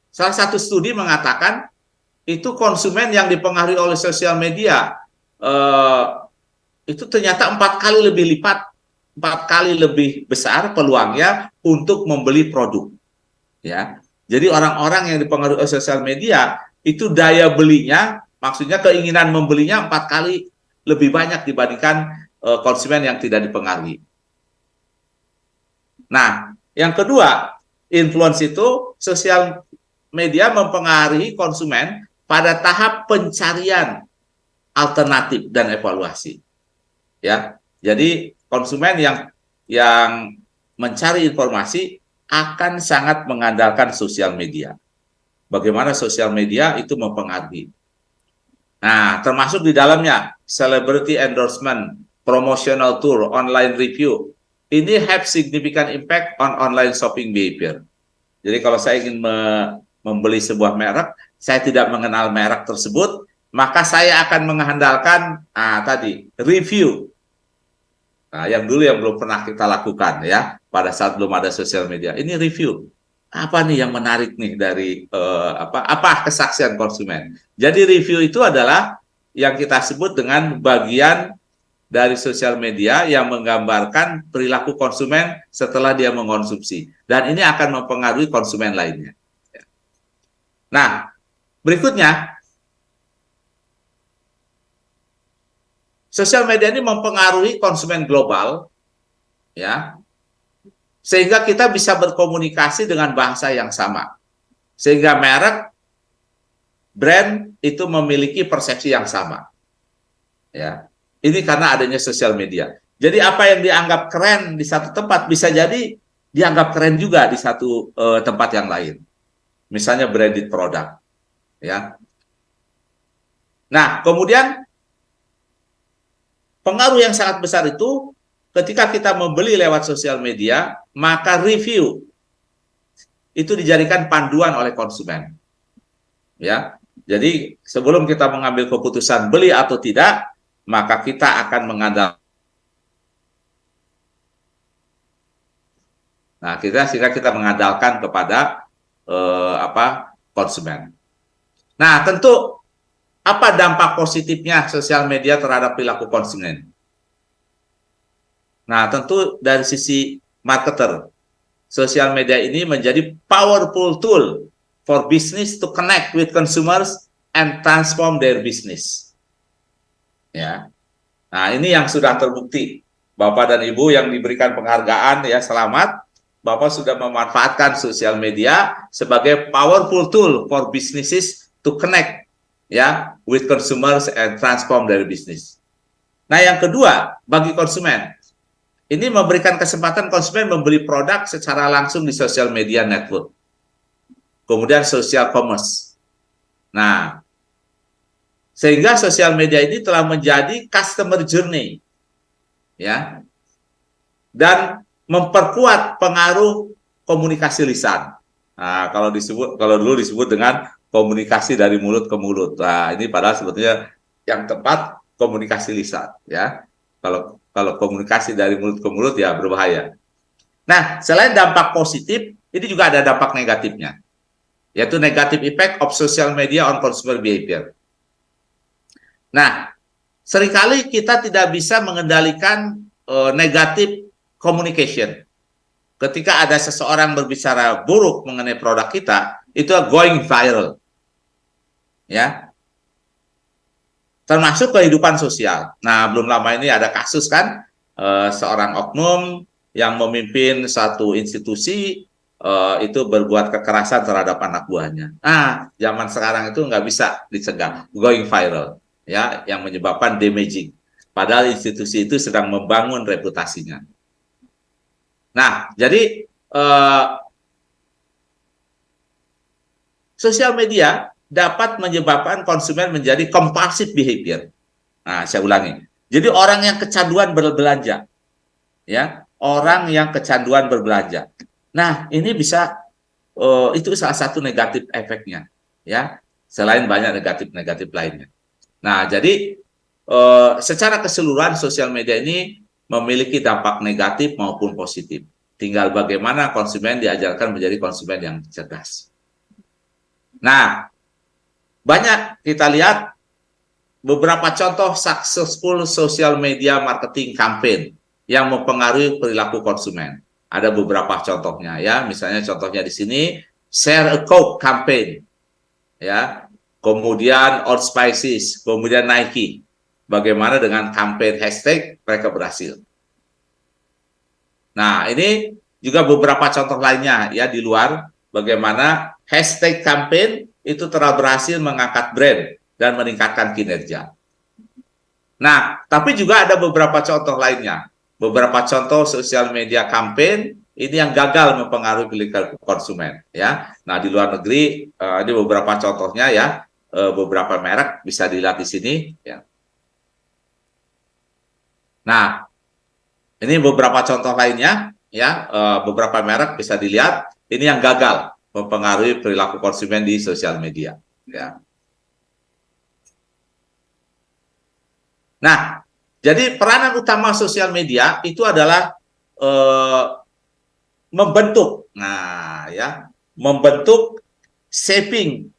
salah satu studi mengatakan itu konsumen yang dipengaruhi oleh sosial media itu ternyata 4 kali lebih besar peluangnya untuk membeli produk. Ya, jadi orang-orang yang dipengaruhi oleh sosial media itu daya belinya, maksudnya keinginan membelinya 4 kali lebih banyak dibandingkan konsumen yang tidak dipengaruhi. Nah, yang kedua, influence itu sosial media mempengaruhi konsumen pada tahap pencarian alternatif dan evaluasi. Ya, jadi konsumen yang mencari informasi akan sangat mengandalkan sosial media. Bagaimana sosial media itu mempengaruhi. Nah, termasuk di dalamnya celebrity endorsement, promotional tour, online review. Ini have significant impact on online shopping behavior. Jadi kalau saya ingin membeli sebuah merek, saya tidak mengenal merek tersebut, maka saya akan mengandalkan tadi review. Nah, yang belum pernah kita lakukan ya pada saat belum ada sosial media. Ini review. Apa nih yang menarik nih dari apa kesaksian konsumen. Jadi review itu adalah yang kita sebut dengan bagian dari sosial media yang menggambarkan perilaku konsumen setelah dia mengkonsumsi. Dan ini akan mempengaruhi konsumen lainnya. Nah, berikutnya sosial media ini mempengaruhi konsumen global, ya, sehingga kita bisa berkomunikasi dengan bahasa yang sama. Sehingga merek, brand itu memiliki persepsi yang sama. Ya, ini karena adanya sosial media. Jadi apa yang dianggap keren di satu tempat bisa jadi dianggap keren juga di satu tempat yang lain. Misalnya branded product, ya. Nah, kemudian pengaruh yang sangat besar itu ketika kita membeli lewat sosial media, maka review itu dijadikan panduan oleh konsumen. Ya. Jadi sebelum kita mengambil keputusan beli atau tidak, maka kita akan mengandalkan. Nah, sehingga kita mengandalkan kepada konsumen. Nah, tentu apa dampak positifnya sosial media terhadap perilaku konsumen? Nah, tentu dari sisi marketer, sosial media ini menjadi powerful tool for business to connect with consumers and transform their business. Ya. Nah, ini yang sudah terbukti. Bapak dan Ibu yang diberikan penghargaan, ya, selamat. Bapak sudah memanfaatkan sosial media sebagai powerful tool for businesses to connect, ya, with consumers and transform their business. Nah, yang kedua, bagi konsumen, ini memberikan kesempatan konsumen membeli produk secara langsung di social media network. Kemudian social commerce. Nah, sehingga sosial media ini telah menjadi customer journey, ya, dan memperkuat pengaruh komunikasi lisan. Nah, kalau dulu disebut dengan komunikasi dari mulut ke mulut. Nah, ini padahal sebetulnya yang tepat komunikasi lisan, ya. Kalau komunikasi dari mulut ke mulut ya berbahaya. Nah, selain dampak positif, ini juga ada dampak negatifnya, yaitu negative effect of social media on consumer behavior. Nah, seringkali kita tidak bisa mengendalikan negatif communication. Ketika ada seseorang berbicara buruk mengenai produk kita, itu going viral. Ya. Termasuk kehidupan sosial. Nah, belum lama ini ada kasus kan, seorang oknum yang memimpin satu institusi itu berbuat kekerasan terhadap anak buahnya. Nah, zaman sekarang itu nggak bisa dicegah, going viral, ya, yang menyebabkan damaging. Padahal institusi itu sedang membangun reputasinya. Nah, jadi sosial media dapat menyebabkan konsumen menjadi compulsive behavior. Nah, saya ulangi. Jadi orang yang kecanduan berbelanja, ya, orang yang kecanduan berbelanja. Nah, ini bisa itu salah satu negatif efeknya, ya, selain banyak negatif lainnya. Nah, jadi secara keseluruhan sosial media ini memiliki dampak negatif maupun positif. Tinggal bagaimana konsumen diajarkan menjadi konsumen yang cerdas. Nah, banyak kita lihat beberapa contoh successful social media marketing campaign yang mempengaruhi perilaku konsumen. Ada beberapa contohnya, ya. Misalnya contohnya di sini, Share a Coke campaign, ya. Kemudian Old Spices, kemudian Nike. Bagaimana dengan campaign hashtag mereka berhasil. Nah, ini juga beberapa contoh lainnya, ya, di luar bagaimana hashtag campaign itu telah berhasil mengangkat brand dan meningkatkan kinerja. Nah, tapi juga ada beberapa contoh lainnya. Beberapa contoh sosial media campaign ini yang gagal mempengaruhi perilaku konsumen, ya. Nah, di luar negeri ini beberapa contohnya, ya. Beberapa merek bisa dilihat di sini, ya. Nah, ini beberapa contoh lainnya, ya. Beberapa merek bisa dilihat. Ini yang gagal mempengaruhi perilaku konsumen di sosial media, ya. Nah, jadi peranan utama sosial media itu adalah membentuk, nah, ya, membentuk shaping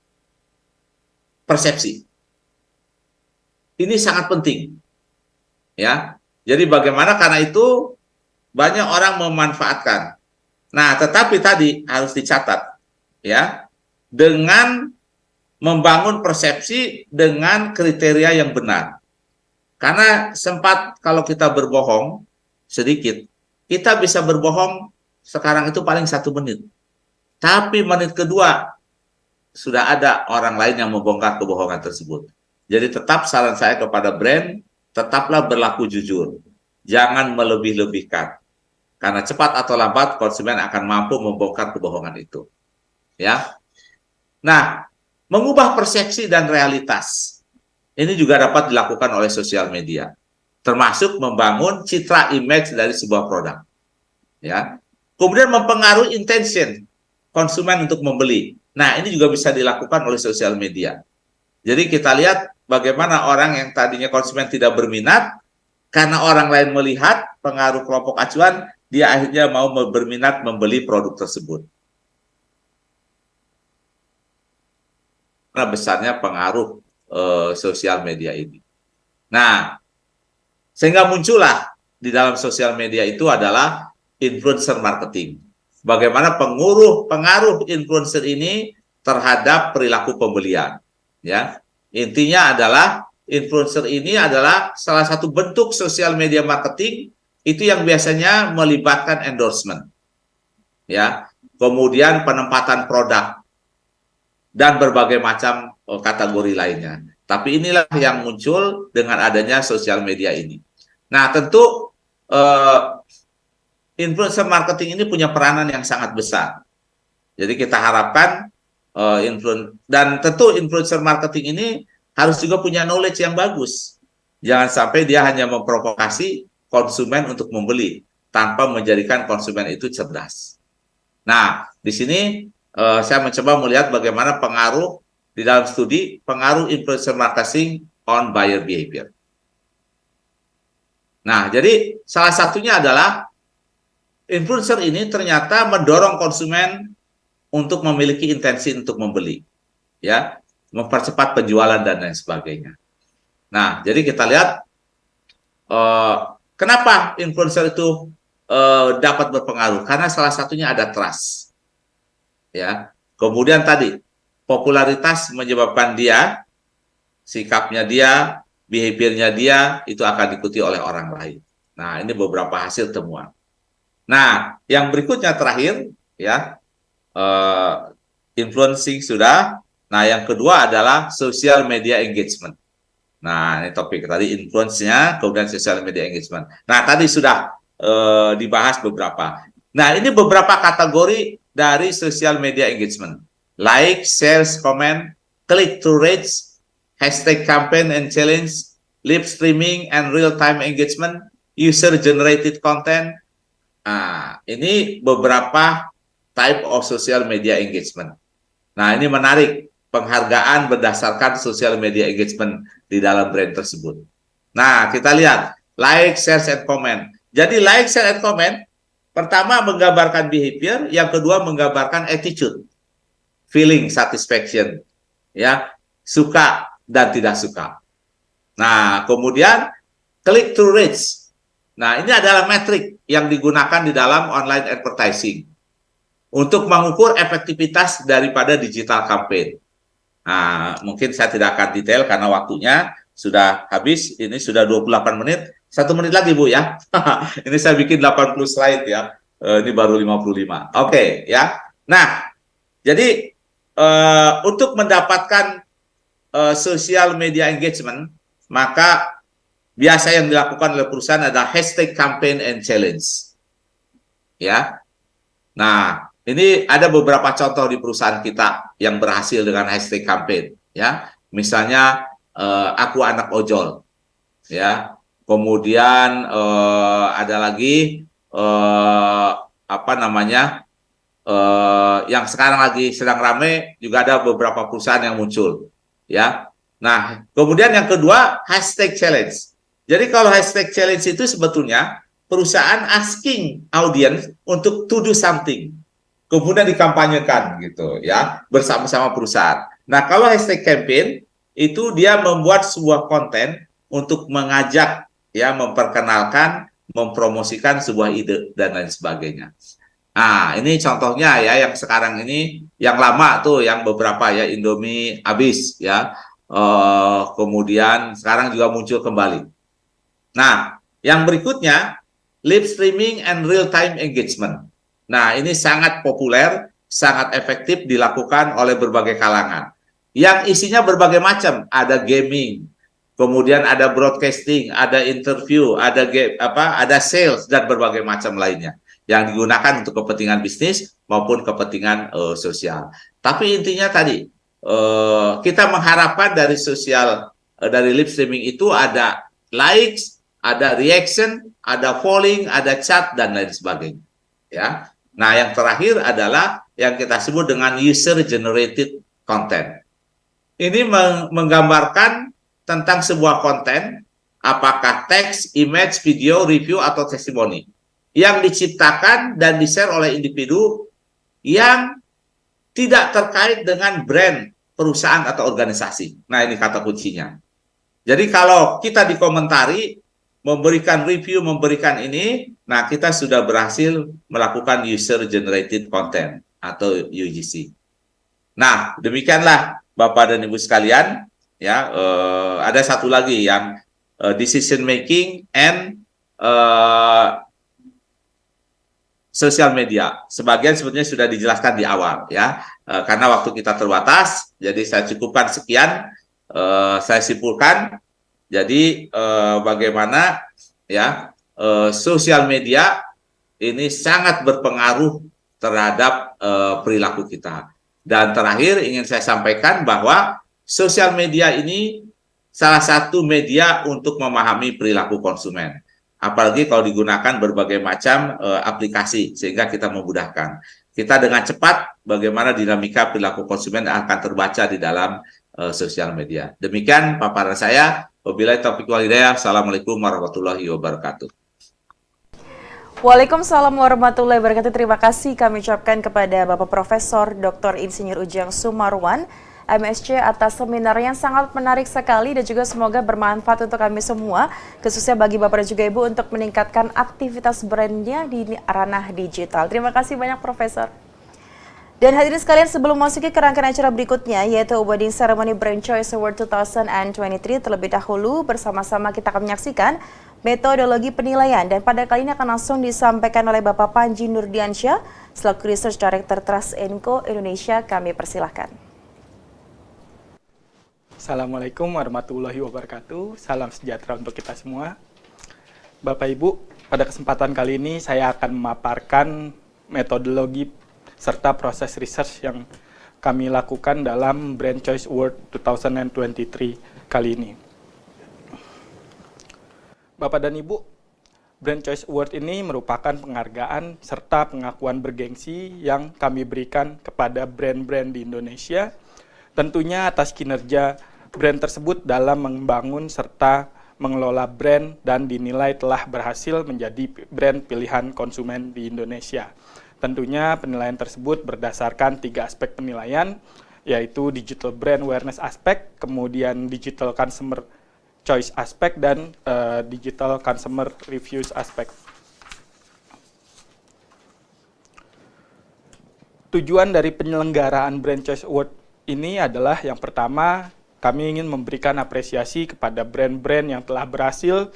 persepsi. Ini sangat penting, ya. Jadi bagaimana, karena itu banyak orang memanfaatkan. Nah, tetapi tadi harus dicatat, ya, dengan membangun persepsi dengan kriteria yang benar. Karena sempat kalau kita berbohong sedikit, kita bisa berbohong sekarang itu paling 1 menit. Tapi menit kedua sudah ada orang lain yang membongkar kebohongan tersebut. Jadi tetap saran saya kepada brand, tetaplah berlaku jujur. Jangan melebih-lebihkan. Karena cepat atau lambat konsumen akan mampu membongkar kebohongan itu. Ya. Nah, mengubah persepsi dan realitas. Ini juga dapat dilakukan oleh sosial media, termasuk membangun citra image dari sebuah produk, ya. Kemudian mempengaruhi intention konsumen untuk membeli. Nah, ini juga bisa dilakukan oleh sosial media. Jadi kita lihat bagaimana orang yang tadinya konsumen tidak berminat, karena orang lain melihat pengaruh kelompok acuan, dia akhirnya mau berminat membeli produk tersebut. Karena besarnya pengaruh sosial media ini. Nah, sehingga muncullah di dalam sosial media itu adalah influencer marketing. Bagaimana pengaruh influencer ini terhadap perilaku pembelian, ya. Intinya adalah influencer ini adalah salah satu bentuk sosial media marketing itu yang biasanya melibatkan endorsement, ya. Kemudian penempatan produk dan berbagai macam kategori lainnya. Tapi inilah yang muncul dengan adanya sosial media ini. Nah, tentu influencer marketing ini punya peranan yang sangat besar. Jadi kita harapkan dan tentu influencer marketing ini harus juga punya knowledge yang bagus. Jangan sampai dia hanya memprovokasi konsumen untuk membeli tanpa menjadikan konsumen itu cerdas. Nah, di sini saya mencoba melihat bagaimana pengaruh di dalam studi pengaruh influencer marketing on buyer behavior. Nah, jadi salah satunya adalah influencer ini ternyata mendorong konsumen untuk memiliki intensi untuk membeli, ya, mempercepat penjualan dan lain sebagainya. Nah, jadi kita lihat kenapa influencer itu dapat berpengaruh, karena salah satunya ada trust. Ya, kemudian tadi popularitas menyebabkan dia, sikapnya dia, behaviornya dia itu akan diikuti oleh orang lain. Nah, ini beberapa hasil temuan. Nah, yang berikutnya terakhir ya, eh, influencing sudah. Nah, yang kedua adalah social media engagement. Nah, ini topik tadi influence-nya, kemudian social media engagement. Nah, tadi sudah dibahas beberapa. Nah, ini beberapa kategori dari social media engagement. Like, shares, comment, click-through rates, hashtag campaign and challenge, live streaming and real-time engagement, user-generated content. Nah, ini beberapa type of social media engagement. Nah, ini menarik, penghargaan berdasarkan social media engagement di dalam brand tersebut. Nah, kita lihat like, share, and comment. Jadi like, share, and comment, pertama menggambarkan behavior, yang kedua menggambarkan attitude, feeling, satisfaction, ya, suka dan tidak suka. Nah, kemudian click through rates. Nah, ini adalah metrik yang digunakan di dalam online advertising untuk mengukur efektivitas daripada digital campaign. Nah, mungkin saya tidak akan detail karena waktunya sudah habis. Ini sudah 28 menit. 1 menit lagi, Bu, ya. Ini saya bikin 80 slide, ya. Ini baru 55. Oke, ya. Nah, jadi untuk mendapatkan social media engagement, maka biasa yang dilakukan oleh perusahaan adalah hashtag campaign and challenge. Ya. Nah, ini ada beberapa contoh di perusahaan kita yang berhasil dengan hashtag campaign, ya. Misalnya aku anak ojol, ya. Kemudian ada lagi apa namanya yang sekarang lagi sedang rame juga ada beberapa perusahaan yang muncul, ya. Nah, kemudian yang kedua hashtag challenge. Jadi kalau hashtag challenge itu sebetulnya perusahaan asking audience untuk to do something. Kemudian dikampanyekan gitu ya bersama-sama perusahaan. Nah, kalau hashtag campaign itu dia membuat sebuah konten untuk mengajak ya, memperkenalkan, mempromosikan sebuah ide dan lain sebagainya. Nah, ini contohnya ya yang sekarang ini, yang lama tuh yang beberapa ya Indomie habis ya. Kemudian sekarang juga muncul kembali. Nah, yang berikutnya live streaming and real time engagement. Nah, ini sangat populer, sangat efektif dilakukan oleh berbagai kalangan. Yang isinya berbagai macam, ada gaming, kemudian ada broadcasting, ada interview, ada ada sales dan berbagai macam lainnya yang digunakan untuk kepentingan bisnis maupun kepentingan sosial. Tapi intinya tadi kita mengharapkan dari dari live streaming itu ada likes, ada reaction, ada polling, ada chat dan lain sebagainya. Ya. Nah, yang terakhir adalah yang kita sebut dengan user-generated content. Ini menggambarkan tentang sebuah konten, apakah teks, image, video, review, atau testimoni, yang diciptakan dan di-share oleh individu yang tidak terkait dengan brand, perusahaan, atau organisasi. Nah, ini kata kuncinya. Jadi kalau kita dikomentari, memberikan review, memberikan ini, nah kita sudah berhasil melakukan user-generated content atau UGC. Nah, demikianlah Bapak dan Ibu sekalian, ya ada satu lagi yang decision making and social media. Sebagian sebetulnya sudah dijelaskan di awal, ya, karena waktu kita terbatas, jadi saya cukupkan sekian. Saya simpulkan. Jadi bagaimana ya sosial media ini sangat berpengaruh terhadap perilaku kita. Dan terakhir ingin saya sampaikan bahwa sosial media ini salah satu media untuk memahami perilaku konsumen. Apalagi kalau digunakan berbagai macam aplikasi sehingga kita memudahkan. Kita dengan cepat bagaimana dinamika perilaku konsumen akan terbaca di dalam sosial media. Demikian paparan saya. Wabillahi taufiq wal hidayah. Assalamualaikum warahmatullahi wabarakatuh. Waalaikumsalam warahmatullahi wabarakatuh. Terima kasih kami ucapkan kepada Bapak Profesor Dr. Insinyur Ujang Sumarwan, MSc, atas seminar yang sangat menarik sekali dan juga semoga bermanfaat untuk kami semua, khususnya bagi Bapak dan juga Ibu untuk meningkatkan aktivitas brandnya di ranah digital. Terima kasih banyak Profesor. Dan hadirin sekalian, sebelum memasuki ke rangkaian acara berikutnya, yaitu Awarding Ceremony Brand Choice Award 2023, terlebih dahulu bersama-sama kita akan menyaksikan metodologi penilaian. Dan pada kali ini akan langsung disampaikan oleh Bapak Panji Nurdiansyah, selaku Research Director Trust & Co Indonesia. Kami persilahkan. Assalamualaikum warahmatullahi wabarakatuh. Salam sejahtera untuk kita semua. Bapak Ibu, pada kesempatan kali ini saya akan memaparkan metodologi serta proses research yang kami lakukan dalam Brand Choice Award 2023 kali ini. Bapak dan Ibu, Brand Choice Award ini merupakan penghargaan serta pengakuan bergengsi yang kami berikan kepada brand-brand di Indonesia, tentunya atas kinerja brand tersebut dalam membangun serta mengelola brand dan dinilai telah berhasil menjadi brand pilihan konsumen di Indonesia. Tentunya penilaian tersebut berdasarkan 3 aspek penilaian, yaitu Digital Brand Awareness Aspect, kemudian Digital Consumer Choice Aspect, dan Digital Consumer Reviews Aspect. Tujuan dari penyelenggaraan Brand Choice Award ini adalah yang pertama, kami ingin memberikan apresiasi kepada brand-brand yang telah berhasil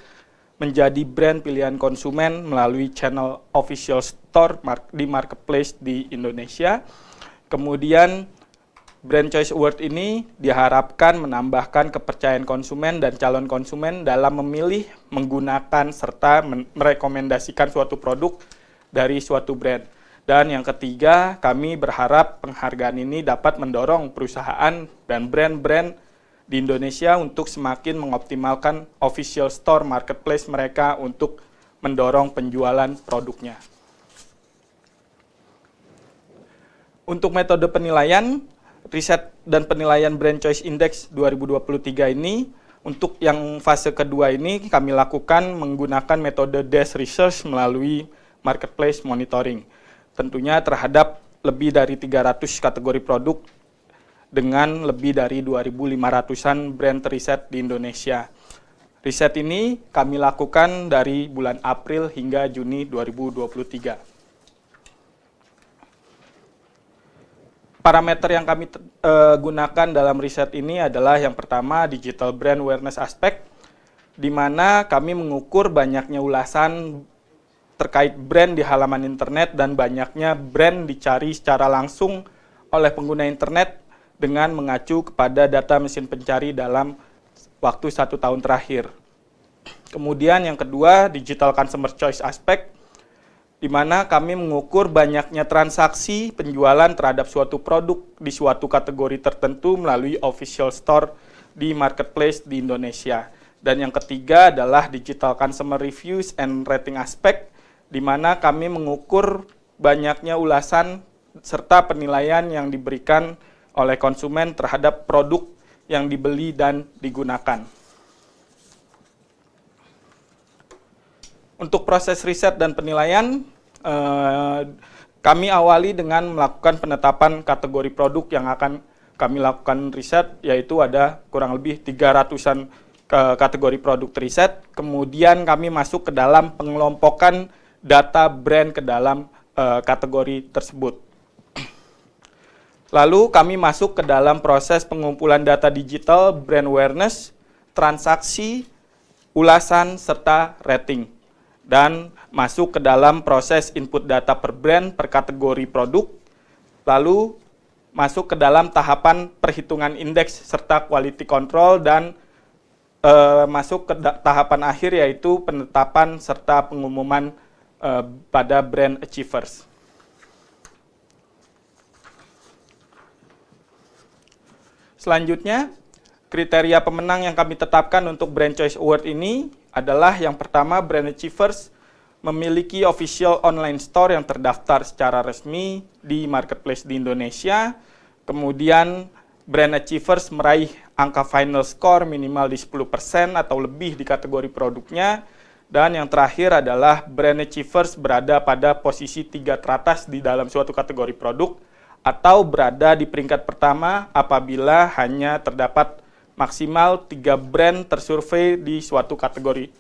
menjadi brand pilihan konsumen melalui channel official store di marketplace di Indonesia. Kemudian Brand Choice Award ini diharapkan menambahkan kepercayaan konsumen dan calon konsumen dalam memilih, menggunakan, serta merekomendasikan suatu produk dari suatu brand. Dan yang ketiga, kami berharap penghargaan ini dapat mendorong perusahaan dan brand-brand di Indonesia untuk semakin mengoptimalkan official store marketplace mereka untuk mendorong penjualan produknya. Untuk metode penilaian, riset dan penilaian Brand Choice Index 2023 ini, untuk yang fase kedua ini kami lakukan menggunakan metode desk research melalui marketplace monitoring. Tentunya terhadap lebih dari 300 kategori produk dengan lebih dari 2.500-an brand riset di Indonesia. Riset ini kami lakukan dari bulan April hingga Juni 2023. Parameter yang kami gunakan dalam riset ini adalah yang pertama Digital Brand Awareness Aspect, di mana kami mengukur banyaknya ulasan terkait brand di halaman internet dan banyaknya brand dicari secara langsung oleh pengguna internet dengan mengacu kepada data mesin pencari dalam waktu 1 tahun terakhir. Kemudian yang kedua, Digital Consumer Choice Aspect, di mana kami mengukur banyaknya transaksi penjualan terhadap suatu produk di suatu kategori tertentu melalui official store di marketplace di Indonesia. Dan yang ketiga adalah Digital Consumer Reviews and Rating Aspect, di mana kami mengukur banyaknya ulasan serta penilaian yang diberikan oleh konsumen terhadap produk yang dibeli dan digunakan. Untuk proses riset dan penilaian, kami awali dengan melakukan penetapan kategori produk yang akan kami lakukan riset, yaitu ada kurang lebih 300-an kategori produk riset. Kemudian kami masuk ke dalam pengelompokan data brand ke dalam kategori tersebut. Lalu kami masuk ke dalam proses pengumpulan data digital, brand awareness, transaksi, ulasan, serta rating. Dan masuk ke dalam proses input data per brand per kategori produk. Lalu masuk ke dalam tahapan perhitungan indeks serta quality control dan masuk ke tahapan akhir yaitu penetapan serta pengumuman pada brand achievers. Selanjutnya, kriteria pemenang yang kami tetapkan untuk Brand Choice Award ini adalah yang pertama, Brand Achievers memiliki official online store yang terdaftar secara resmi di marketplace di Indonesia. Kemudian, Brand Achievers meraih angka final score minimal di 10% atau lebih di kategori produknya. Dan yang terakhir adalah Brand Achievers berada pada posisi 3 teratas di dalam suatu kategori produk atau berada di peringkat pertama apabila hanya terdapat maksimal 3 brand tersurvei di suatu kategori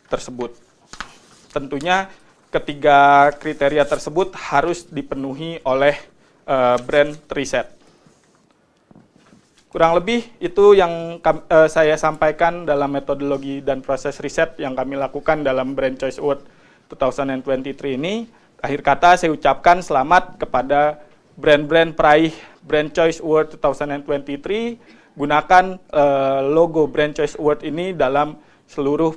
tersebut. Tentunya ketiga kriteria tersebut harus dipenuhi oleh brand riset. Kurang lebih itu yang saya sampaikan dalam metodologi dan proses riset yang kami lakukan dalam Brand Choice Award 2023 ini. Akhir kata saya ucapkan selamat kepada brand-brand peraih Brand Choice Award 2023. Gunakan logo Brand Choice Award ini dalam seluruh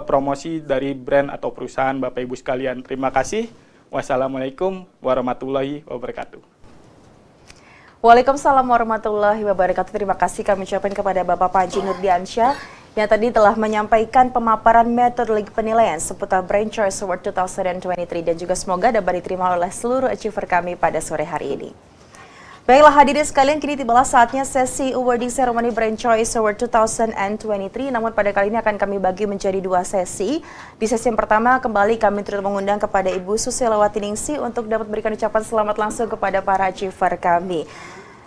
promosi dari brand atau perusahaan Bapak Ibu sekalian. Terima kasih. Wassalamualaikum warahmatullahi wabarakatuh. Waalaikumsalam warahmatullahi wabarakatuh. Terima kasih kami ucapkan kepada Bapak Panji Nurdiansyah yang tadi telah menyampaikan pemaparan metodologi penilaian seputar Brand Choice Award 2023 dan juga semoga dapat diterima oleh seluruh achiever kami pada sore hari ini. Baiklah hadirin sekalian, kini tibalah saatnya sesi awarding ceremony Brand Choice Award 2023. Namun pada kali ini akan kami bagi menjadi dua sesi. Di sesi yang pertama kembali kami turut mengundang kepada Ibu Susilawati Ningsih untuk dapat berikan ucapan selamat langsung kepada para achiever kami.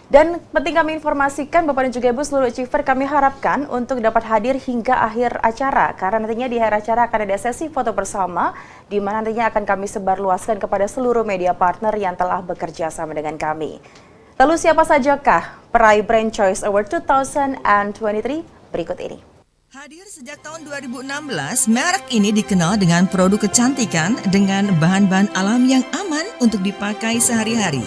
Dan penting kami informasikan Bapak dan juga Ibu seluruh achiever kami harapkan untuk dapat hadir hingga akhir acara. Karena nantinya di akhir acara akan ada sesi foto bersama di mana nantinya akan kami sebarluaskan kepada seluruh media partner yang telah bekerja sama dengan kami. Lalu siapa sajakah peraih Brand Choice Award 2023 berikut ini? Hadir sejak tahun 2016, merek ini dikenal dengan produk kecantikan dengan bahan-bahan alam yang aman untuk dipakai sehari-hari.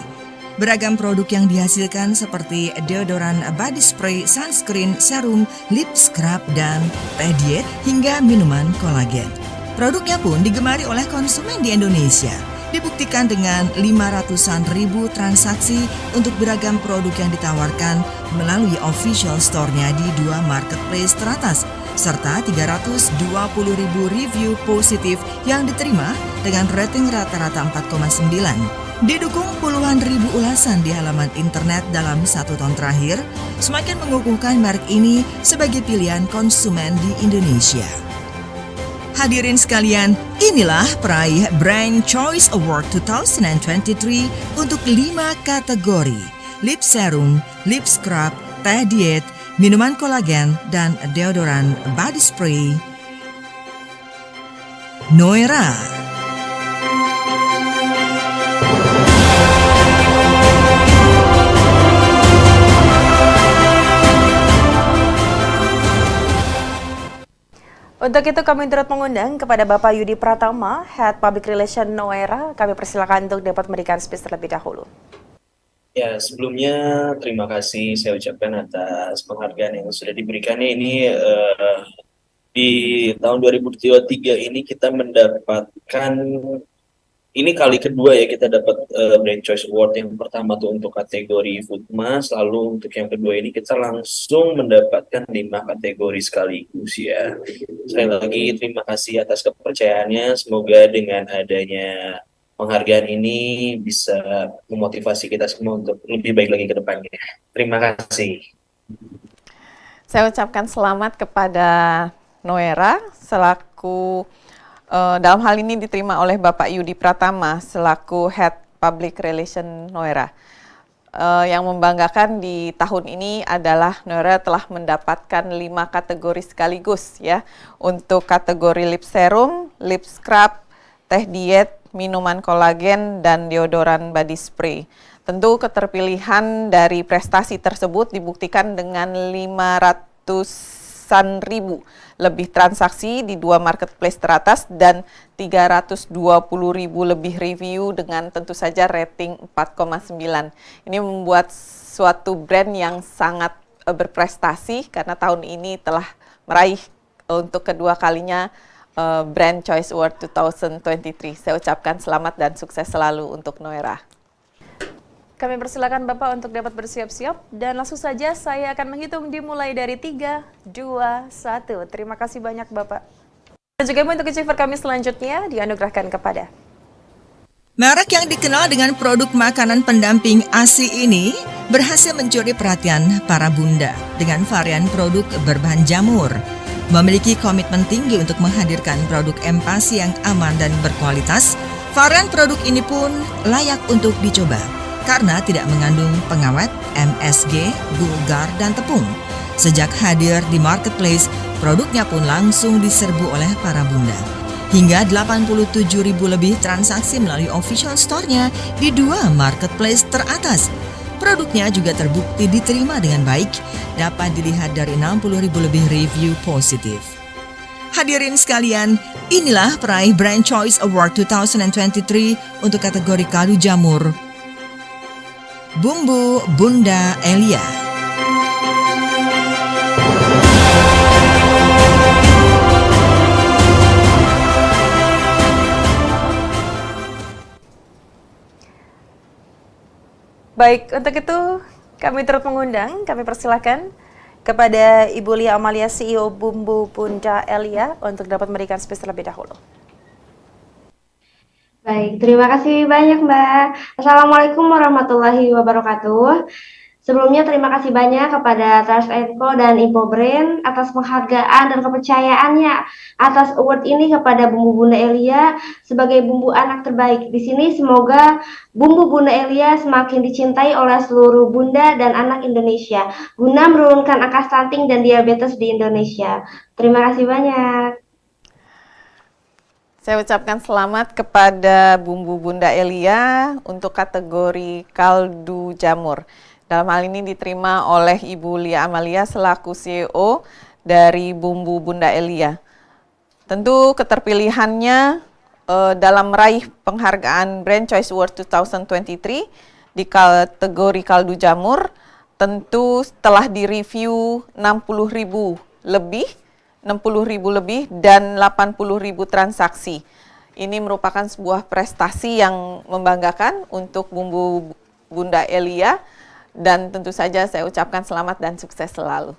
Beragam produk yang dihasilkan seperti deodoran, body spray, sunscreen, serum, lip scrub, dan teh diet hingga minuman kolagen. Produknya pun digemari oleh konsumen di Indonesia. Dibuktikan dengan 500-an ribu transaksi untuk beragam produk yang ditawarkan melalui official store-nya di 2 marketplace teratas, serta 320 ribu review positif yang diterima dengan rating rata-rata 4,9. Didukung puluhan ribu ulasan di halaman internet dalam 1 tahun terakhir, semakin mengukuhkan merek ini sebagai pilihan konsumen di Indonesia. Hadirin sekalian, inilah peraih Brand Choice Award 2023 untuk 5 kategori: lip serum, lip scrub, teh diet, minuman kolagen, dan deodoran body spray. Noera. Untuk itu kami turut mengundang kepada Bapak Yudi Pratama, Head Public Relation Noera. Kami persilakan untuk dapat memberikan speech terlebih dahulu. Ya, sebelumnya terima kasih saya ucapkan atas penghargaan yang sudah diberikannya ini di tahun 2023 ini kita mendapatkan ini kali kedua ya kita dapat Brand Choice Award. Yang pertama tuh untuk kategori Food Mass, lalu untuk yang kedua ini kita langsung mendapatkan 5 kategori sekaligus ya. Sekali lagi terima kasih atas kepercayaannya, semoga dengan adanya penghargaan ini bisa memotivasi kita semua untuk lebih baik lagi ke depannya. Terima kasih. Saya ucapkan selamat kepada Noera selaku dalam hal ini diterima oleh Bapak Yudi Pratama selaku Head Public Relation Noera. Yang membanggakan di tahun ini adalah Noera telah mendapatkan 5 kategori sekaligus ya, untuk kategori lip serum, lip scrub, teh diet, minuman kolagen, dan deodoran body spray. Tentu keterpilihan dari prestasi tersebut dibuktikan dengan 500-an ribu lebih transaksi di 2 marketplace teratas dan 320 ribu lebih review dengan tentu saja rating 4,9. Ini membuat suatu brand yang sangat berprestasi karena tahun ini telah meraih untuk kedua kalinya Brand Choice Award 2023. Saya ucapkan selamat dan sukses selalu untuk Noera. Kami persilakan Bapak untuk dapat bersiap-siap dan langsung saja saya akan menghitung dimulai dari 3, 2, 1. Terima kasih banyak Bapak. Dan juga untuk achiever kami selanjutnya dianugerahkan kepada Merek yang dikenal dengan produk makanan pendamping ASI ini berhasil mencuri perhatian para bunda dengan varian produk berbahan jamur. Memiliki komitmen tinggi untuk menghadirkan produk empasi yang aman dan berkualitas, varian produk ini pun layak untuk dicoba karena tidak mengandung pengawet, MSG, gulgar, dan tepung. Sejak hadir di marketplace, produknya pun langsung diserbu oleh para bunda. hingga 87.000 lebih transaksi melalui official store-nya di 2 marketplace teratas. Produknya juga terbukti diterima dengan baik, dapat dilihat dari 60.000 lebih review positif. Hadirin sekalian, inilah peraih Brand Choice Award 2023 untuk kategori kaldu jamur. Bumbu Bunda Elia. Baik, untuk itu kami turut mengundang, kami persilakan kepada Ibu Lia Amalia, CEO Bumbu Bunda Elia, untuk dapat memberikan space terlebih dahulu. Baik, terima kasih banyak Mbak. Assalamualaikum warahmatullahi wabarakatuh. Sebelumnya terima kasih banyak kepada Trans & Co dan Info Brand atas penghargaan dan kepercayaannya atas award ini kepada Bumbu Bunda Elia sebagai bumbu anak terbaik. Di sini semoga Bumbu Bunda Elia semakin dicintai oleh seluruh bunda dan anak Indonesia guna menurunkan angka stunting dan diabetes di Indonesia. Terima kasih banyak. Saya ucapkan selamat kepada Bumbu Bunda Elia untuk kategori kaldu jamur. Dalam hal ini diterima oleh Ibu Lia Amalia selaku CEO dari Bumbu Bunda Elia. Tentu keterpilihannya dalam meraih penghargaan Brand Choice Award 2023 di kategori kaldu jamur, tentu telah direview 60.000 lebih dan 80.000 transaksi. Ini merupakan sebuah prestasi yang membanggakan untuk Bumbu Bunda Elia. Dan tentu saja saya ucapkan selamat dan sukses selalu.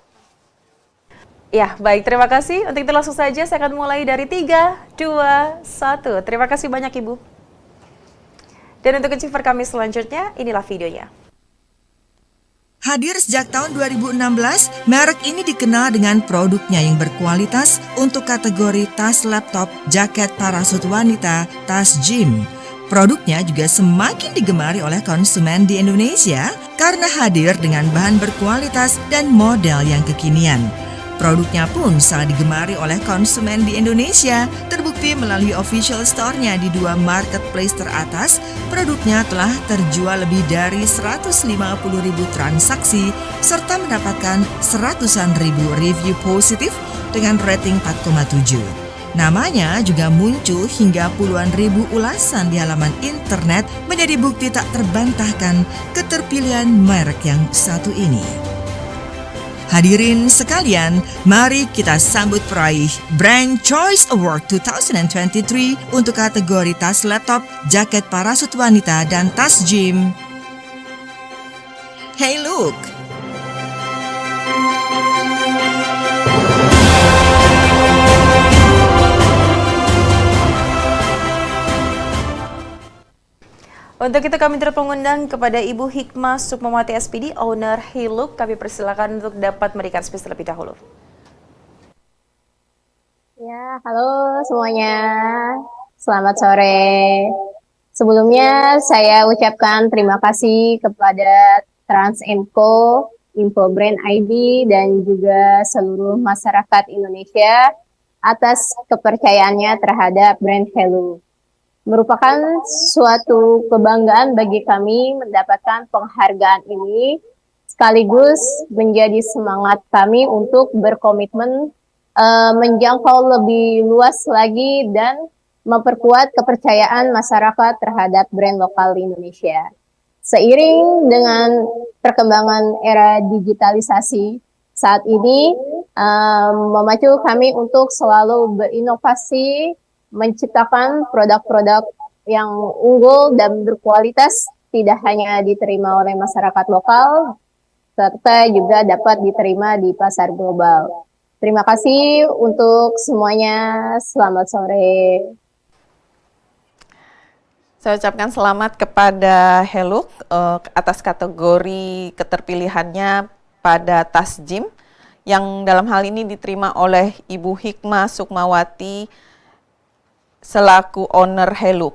Ya, baik, terima kasih. Untuk itu langsung saja saya akan mulai dari 3, 2, 1. Terima kasih banyak Ibu. Dan untuk achiever kami selanjutnya, inilah videonya. Hadir sejak tahun 2016, merek ini dikenal dengan produknya yang berkualitas untuk kategori tas laptop, jaket parasut wanita, tas gym. Produknya juga semakin digemari oleh konsumen di Indonesia karena hadir dengan bahan berkualitas dan model yang kekinian. Produknya pun sangat digemari oleh konsumen di Indonesia, terbukti melalui official store-nya di 2 marketplace teratas. Produknya telah terjual lebih dari 150.000 transaksi serta mendapatkan seratusan ribu review positif dengan rating 4,7. Namanya juga muncul hingga puluhan ribu ulasan di halaman internet, menjadi bukti tak terbantahkan keterpilihan merek yang satu ini. Hadirin sekalian, mari kita sambut peraih Brand Choice Award 2023 untuk kategori tas laptop, jaket parasut wanita, dan tas gym. Hey look! Untuk itu kami turut mengundang kepada Ibu Hikmah Sukmawati SPD, owner Hiluk. Kami persilakan untuk dapat memberikan space terlebih dahulu. Ya, halo semuanya. Selamat sore. Sebelumnya saya ucapkan terima kasih kepada Trans & Co, Info Brand ID, dan juga seluruh masyarakat Indonesia atas kepercayaannya terhadap brand Hiluk. Merupakan suatu kebanggaan bagi kami mendapatkan penghargaan ini, sekaligus menjadi semangat kami untuk berkomitmen menjangkau lebih luas lagi dan memperkuat kepercayaan masyarakat terhadap brand lokal di Indonesia. Seiring dengan perkembangan era digitalisasi saat ini, memacu kami untuk selalu berinovasi, menciptakan produk-produk yang unggul dan berkualitas, tidak hanya diterima oleh masyarakat lokal, serta juga dapat diterima di pasar global. Terima kasih untuk semuanya. Selamat sore. Saya ucapkan selamat kepada Hiluk atas kategori keterpilihannya pada tas gym, yang dalam hal ini diterima oleh Ibu Hikmah Sukmawati selaku owner Hiluk.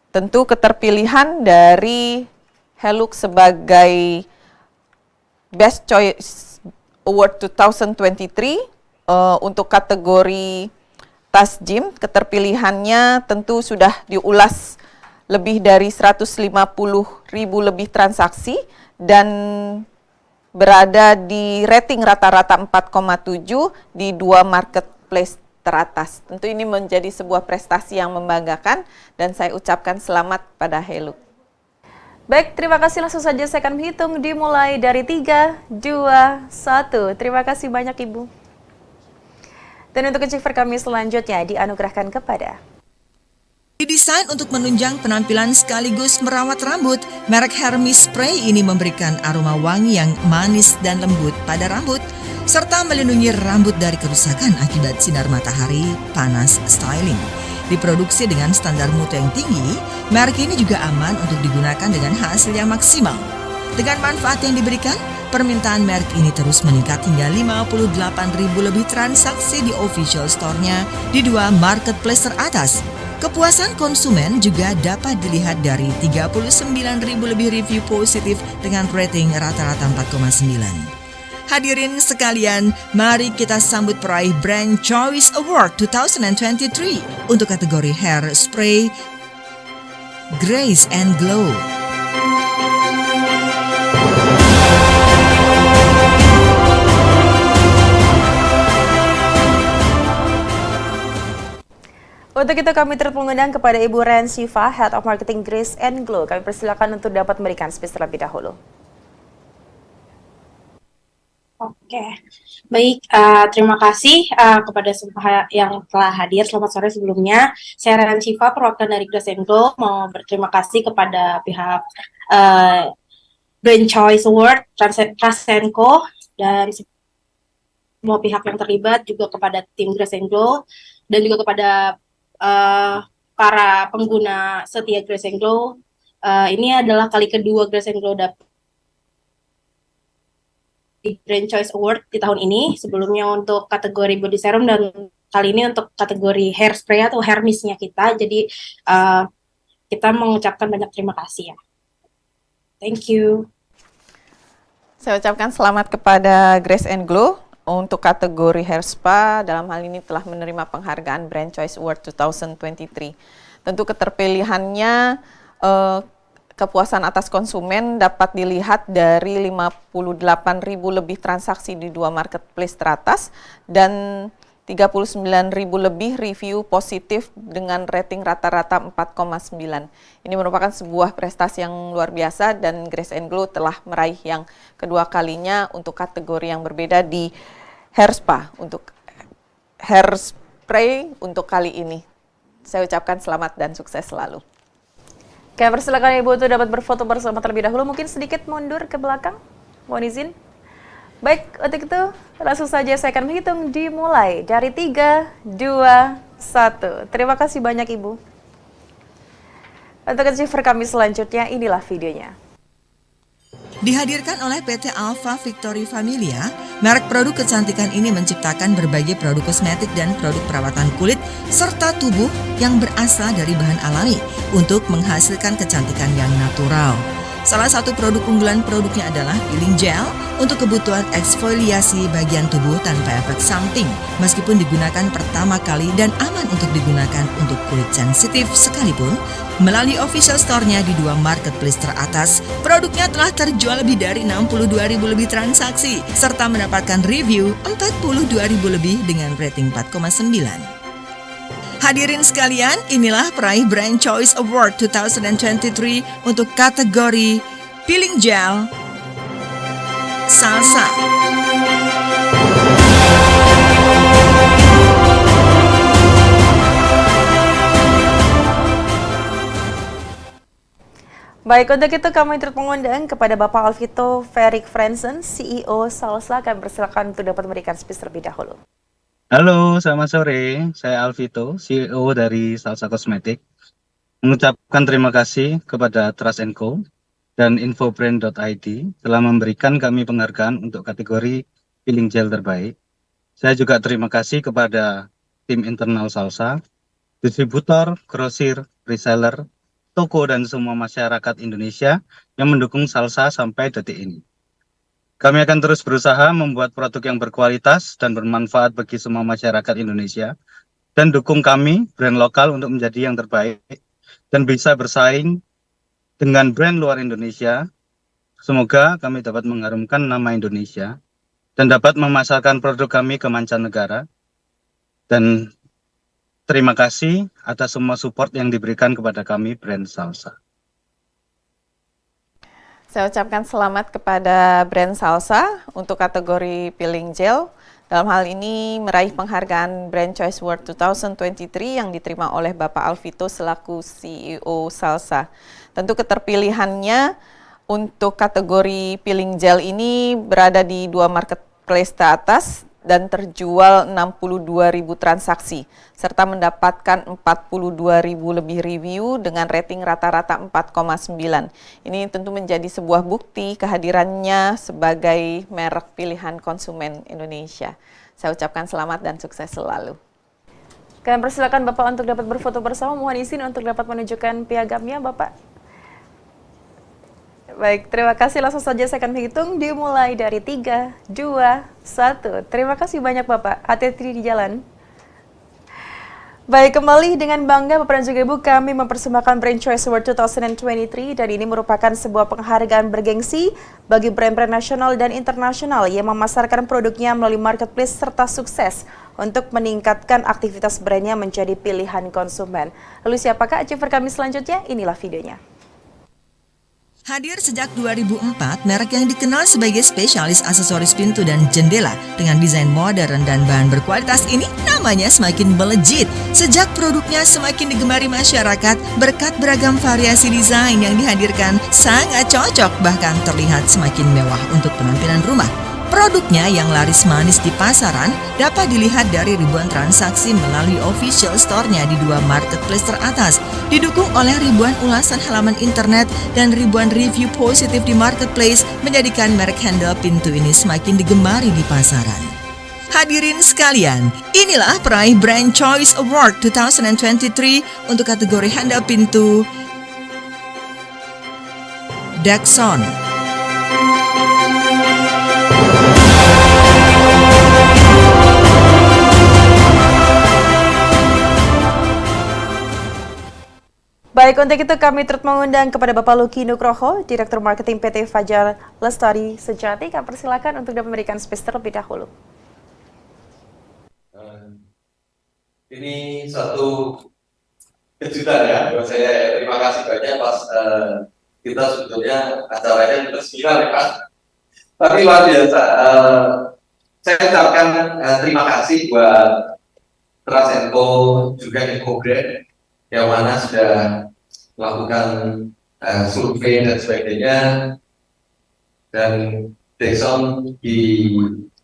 Tentu keterpilihan dari Hiluk sebagai Best Choice Award 2023 untuk kategori tas gym, keterpilihannya tentu sudah diulas lebih dari 150.000 lebih transaksi dan berada di rating rata-rata 4,7 di 2 marketplace teratas. Tentu ini menjadi sebuah prestasi yang membanggakan dan saya ucapkan selamat pada Hello. Baik, terima kasih. Langsung saja saya akan menghitung dimulai dari 3, 2, 1. Terima kasih banyak Ibu. Dan untuk achiever kami selanjutnya dianugerahkan kepada Didesain untuk menunjang penampilan sekaligus merawat rambut, merek Hermes Spray ini memberikan aroma wangi yang manis dan lembut pada rambut, serta melindungi rambut dari kerusakan akibat sinar matahari, panas, styling. Diproduksi dengan standar mutu yang tinggi, merek ini juga aman untuk digunakan dengan hasil yang maksimal. Dengan manfaat yang diberikan, permintaan merek ini terus meningkat hingga 58.000 lebih transaksi di official store-nya di 2 marketplace teratas. Kepuasan konsumen juga dapat dilihat dari 39.000 lebih review positif dengan rating rata-rata 4,9. Hadirin sekalian, mari kita sambut peraih Brand Choice Award 2023 untuk kategori Hair Spray Grace and Glow. Untuk itu kami turut mengundang kepada Ibu Ren Siva, Head of Marketing Grace and Glow. Kami persilakan untuk dapat memberikan speech terlebih dahulu. Oke, baik. Terima kasih kepada semua yang telah hadir. Selamat sore sebelumnya. Saya Ren Siva, perwakilan dari Grace and Glow. Mau berterima kasih kepada pihak Brand Choice Award, Trust & Co, dan semua pihak yang terlibat, juga kepada tim Grace and Glow, dan juga kepada para pengguna setia Grace and Glow. Ini adalah kali kedua Grace and Glow dapat Brand Choice Award di tahun ini. Sebelumnya untuk kategori body serum dan kali ini untuk kategori hair spray atau hair mist-nya kita. Jadi kita mengucapkan banyak terima kasih ya. Thank you. Saya ucapkan selamat kepada Grace and Glow untuk kategori hair spa, dalam hal ini telah menerima penghargaan Brand Choice Award 2023. Tentu keterpilihannya, kepuasan atas konsumen dapat dilihat dari 58.000 lebih transaksi di 2 marketplace teratas dan 39.000 lebih review positif dengan rating rata-rata 4,9. Ini merupakan sebuah prestasi yang luar biasa dan Grace and Glow telah meraih yang kedua kalinya untuk kategori yang berbeda di hair spa, untuk hair spray untuk kali ini. Saya ucapkan selamat dan sukses selalu. Kami persilakan Ibu untuk dapat berfoto bersama terlebih dahulu. Mungkin sedikit mundur ke belakang. Mohon izin. Baik, untuk itu langsung saja saya akan menghitung dimulai dari 3, 2, 1. Terima kasih banyak Ibu. Untuk achiever kami selanjutnya, inilah videonya. Dihadirkan oleh PT Alpha Victory Familia, merek produk kecantikan ini menciptakan berbagai produk kosmetik dan produk perawatan kulit serta tubuh yang berasal dari bahan alami untuk menghasilkan kecantikan yang natural. Salah satu produk unggulan produknya adalah peeling gel untuk kebutuhan eksfoliasi bagian tubuh tanpa efek samping, meskipun digunakan pertama kali dan aman untuk digunakan untuk kulit sensitif sekalipun. Melalui official store-nya di 2 marketplace teratas, produknya telah terjual lebih dari 62.000 lebih transaksi, serta mendapatkan review 42.000 lebih dengan rating 4,9. Hadirin sekalian, inilah peraih Brand Choice Award 2023 untuk kategori peeling gel Salsa. Baik, untuk itu kami turut mengundang kepada Bapak Alvito Ferik Frensen, CEO Salsa. Kami persilakan untuk dapat memberikan speech terlebih dahulu. Halo, selamat sore. Saya Alvito, CEO dari Salsa Cosmetic. Mengucapkan terima kasih kepada Trust & Co dan infobrand.id telah memberikan kami penghargaan untuk kategori peeling gel terbaik. Saya juga terima kasih kepada tim internal Salsa, distributor, grosir, reseller, toko, dan semua masyarakat Indonesia yang mendukung Salsa sampai detik ini. Kami akan terus berusaha membuat produk yang berkualitas dan bermanfaat bagi semua masyarakat Indonesia dan dukung kami, brand lokal, untuk menjadi yang terbaik dan bisa bersaing dengan brand luar Indonesia. Semoga kami dapat mengharumkan nama Indonesia dan dapat memasarkan produk kami ke mancanegara. Dan terima kasih atas semua support yang diberikan kepada kami, brand Salsa. Saya ucapkan selamat kepada brand Salsa untuk kategori peeling gel. Dalam hal ini meraih penghargaan Brand Choice Award 2023 yang diterima oleh Bapak Alvito selaku CEO Salsa. Tentu keterpilihannya untuk kategori peeling gel ini berada di 2 marketplace teratas dan terjual 62.000 transaksi, serta mendapatkan 42.000 lebih review dengan rating rata-rata 4,9. Ini tentu menjadi sebuah bukti kehadirannya sebagai merek pilihan konsumen Indonesia. Saya ucapkan selamat dan sukses selalu. Kami persilakan Bapak untuk dapat berfoto bersama. Mohon izin untuk dapat menunjukkan piagamnya, Bapak. Baik, terima kasih. Langsung saja saya akan menghitung dimulai dari 3, 2, 1. Terima kasih banyak Bapak. Hati-hati di jalan. Baik, kembali dengan bangga Bapak dan juga Ibu kami mempersembahkan Brand Choice Award 2023 dan ini merupakan sebuah penghargaan bergengsi bagi brand-brand nasional dan internasional yang memasarkan produknya melalui marketplace serta sukses untuk meningkatkan aktivitas brandnya menjadi pilihan konsumen. Lalu siapakah achiever kami selanjutnya? Inilah videonya. Hadir sejak 2004, merek yang dikenal sebagai spesialis aksesoris pintu dan jendela dengan desain modern dan bahan berkualitas ini namanya semakin melejit sejak produknya semakin digemari masyarakat berkat beragam variasi desain yang dihadirkan sangat cocok bahkan terlihat semakin mewah untuk penampilan rumah. Produknya yang laris manis di pasaran dapat dilihat dari ribuan transaksi melalui official store-nya di 2 marketplace teratas, didukung oleh ribuan ulasan halaman internet dan ribuan review positif di marketplace menjadikan merek handle pintu ini semakin digemari di pasaran. Hadirin sekalian, inilah peraih Brand Choice Award 2023 untuk kategori handle pintu Dexon. Baik, untuk itu kami turut mengundang kepada Bapak Luki Nugroho, Direktur Marketing PT Fajar Lestari Sejati. Kami persilakan untuk dapat memberikan space terlebih dahulu. Ini suatu kejutan ya buat saya. Terima kasih banyak pas kita sebetulnya acaranya resmikan ya Pak. Tapi luar biasa. Saya ucapkan terima kasih buat Trans & Co juga Infobrand yang mana sudah melakukan survei dan sebagainya, dan Dexon dipilih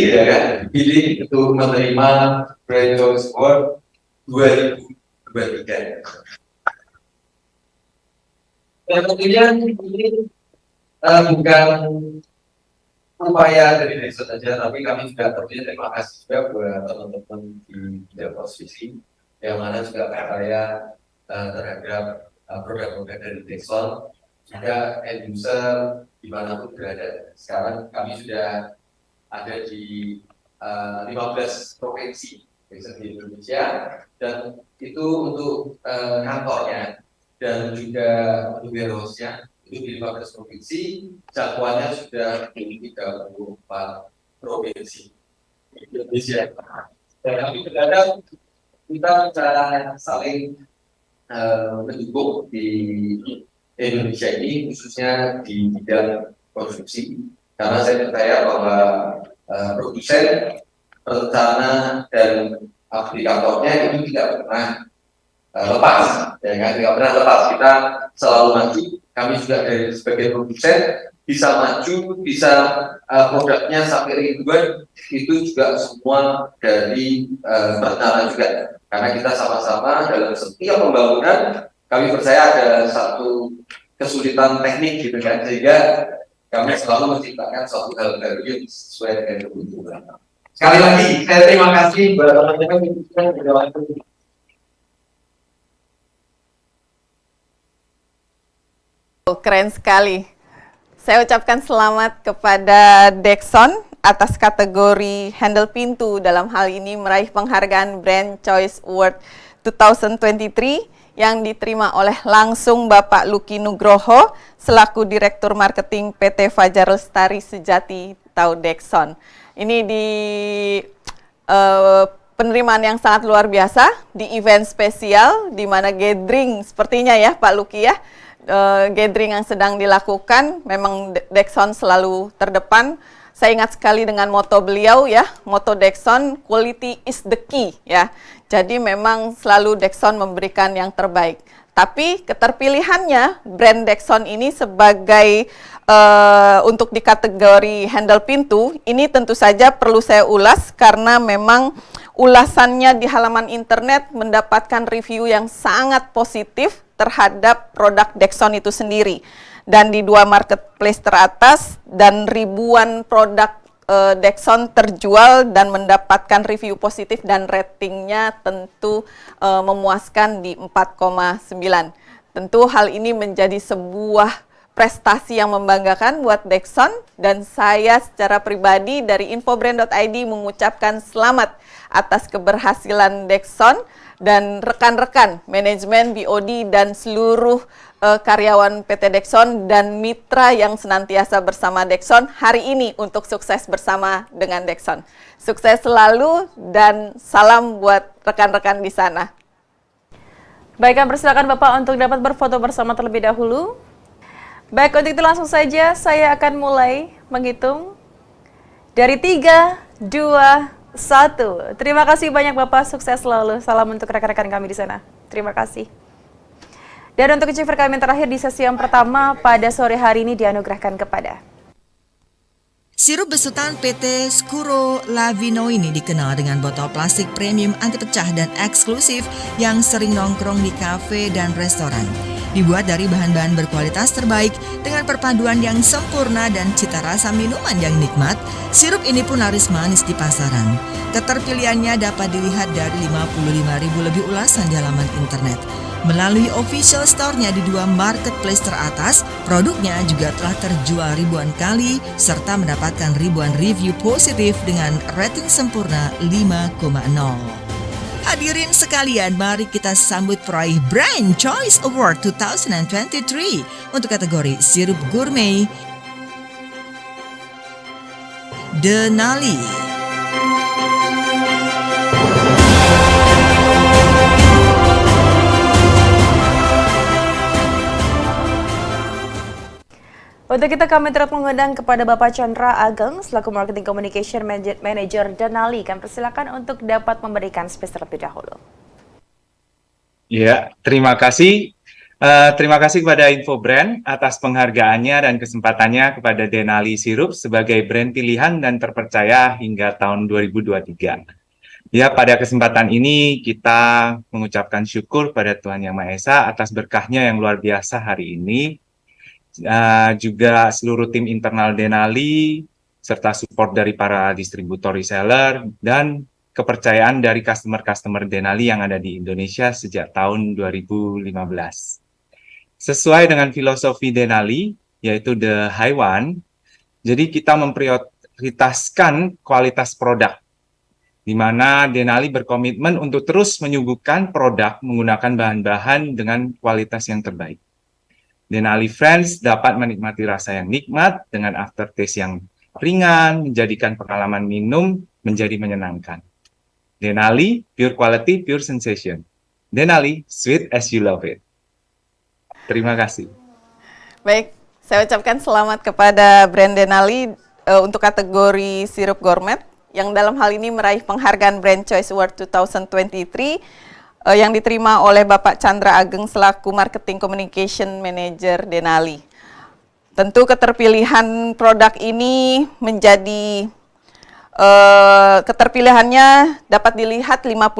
ya kan, dipilih untuk menerima Brand Choice Award 2023. Dan kemudian ini bukan upaya dari Dexon saja, tapi kami juga tentunya terima kasih juga buat teman-teman di bidang posisi yang mana juga percaya terhadap produk-produk dari Dexon, juga end user dimanapun berada. Sekarang kami sudah ada di 15 provinsi di Indonesia, dan itu untuk kantornya dan juga untuk warehouse-nya itu di 15 provinsi, jangkauannya sudah di 34 provinsi Indonesia. Dan kami berharap kita bisa saling mendukung di Indonesia ini, khususnya di bidang konsumsi, karena saya percaya bahwa produsen, perencana, dan aplikatornya itu tidak pernah lepas, ya kan? Tidak pernah lepas. Kita selalu maju. Kami juga dari sebagai produsen bisa maju, bisa produknya sampai ribuan, itu juga semua dari perencana juga. Karena kita sama-sama dalam setiap pembangunan, kami percaya ada satu kesulitan teknik gitu kan, sehingga kami selalu menciptakan suatu hal baru yang sesuai dengan kebutuhan. Sekali lagi, saya terima kasih buat teman-teman yang sudah menjalankan. Keren sekali. Saya ucapkan selamat kepada Dexon atas kategori handle pintu, dalam hal ini meraih penghargaan Brand Choice Award 2023 yang diterima oleh langsung Bapak Lucky Nugroho selaku Direktur Marketing PT Fajar Lestari Sejati atau Dexon. Ini di penerimaan yang sangat luar biasa di event spesial di mana gathering sepertinya ya Pak Lucky ya. Gathering yang sedang dilakukan, memang Dexon selalu terdepan. Saya ingat sekali dengan moto beliau ya, moto Dexon, quality is the key ya. Jadi memang selalu Dexon memberikan yang terbaik. Tapi keterpilihannya brand Dexon ini sebagai untuk di kategori handle pintu, ini tentu saja perlu saya ulas karena memang ulasannya di halaman internet mendapatkan review yang sangat positif terhadap produk Dexon itu sendiri. Dan di 2 marketplace teratas dan ribuan produk Dexon terjual dan mendapatkan review positif dan ratingnya tentu memuaskan di 4,9. Tentu hal ini menjadi sebuah prestasi yang membanggakan buat Dexon dan saya secara pribadi dari infobrand.id mengucapkan selamat atas keberhasilan Dexon dan rekan-rekan manajemen BOD dan seluruh karyawan PT Dexon dan mitra yang senantiasa bersama Dexon hari ini untuk sukses bersama dengan Dexon. Sukses selalu dan salam buat rekan-rekan di sana. Baik, kami persilakan Bapak untuk dapat berfoto bersama terlebih dahulu. Baik, untuk itu langsung saja saya akan mulai menghitung dari 3, 2, 1. Terima kasih banyak Bapak, sukses selalu. Salam untuk rekan-rekan kami di sana. Terima kasih. Dan untuk achiever kami yang terakhir di sesi yang pertama pada sore hari ini dianugerahkan kepada Sirup besutan PT Scuro Lavino ini dikenal dengan botol plastik premium anti pecah dan eksklusif yang sering nongkrong di kafe dan restoran. Dibuat dari bahan-bahan berkualitas terbaik dengan perpaduan yang sempurna dan cita rasa minuman yang nikmat, sirup ini pun laris manis di pasaran. Keterpilihannya dapat dilihat dari 55.000 lebih ulasan di halaman internet. Melalui official store-nya di 2 marketplace teratas, produknya juga telah terjual ribuan kali serta mendapatkan ribuan review positif dengan rating sempurna 5,0. Hadirin sekalian, mari kita sambut peraih Brand Choice Award 2023 untuk kategori sirup gourmet Denali. Untuk kita kami turut mengundang kepada Bapak Chandra Ageng selaku Marketing Communication Manager Denali. Kami persilakan untuk dapat memberikan space terlebih dahulu. Ya, terima kasih. Terima kasih kepada Infobrand atas penghargaannya dan kesempatannya kepada Denali Sirup sebagai brand pilihan dan terpercaya hingga tahun 2023. Ya, pada kesempatan ini kita mengucapkan syukur pada Tuhan Yang Maha Esa atas berkahnya yang luar biasa hari ini. Juga seluruh tim internal Denali, serta support dari para distributor reseller, dan kepercayaan dari customer-customer Denali yang ada di Indonesia sejak tahun 2015. Sesuai dengan filosofi Denali, yaitu The High One, jadi kita memprioritaskan kualitas produk, di mana Denali berkomitmen untuk terus menyuguhkan produk menggunakan bahan-bahan dengan kualitas yang terbaik. Denali Friends dapat menikmati rasa yang nikmat dengan aftertaste yang ringan, menjadikan pengalaman minum menjadi menyenangkan. Denali, pure quality, pure sensation. Denali, sweet as you love it. Terima kasih. Baik, saya ucapkan selamat kepada brand Denali untuk kategori sirup gourmet yang dalam hal ini meraih penghargaan Brand Choice Award 2023 yang diterima oleh Bapak Chandra Ageng selaku Marketing Communication Manager Denali. Tentu keterpilihan produk ini menjadi keterpilihannya dapat dilihat 55.000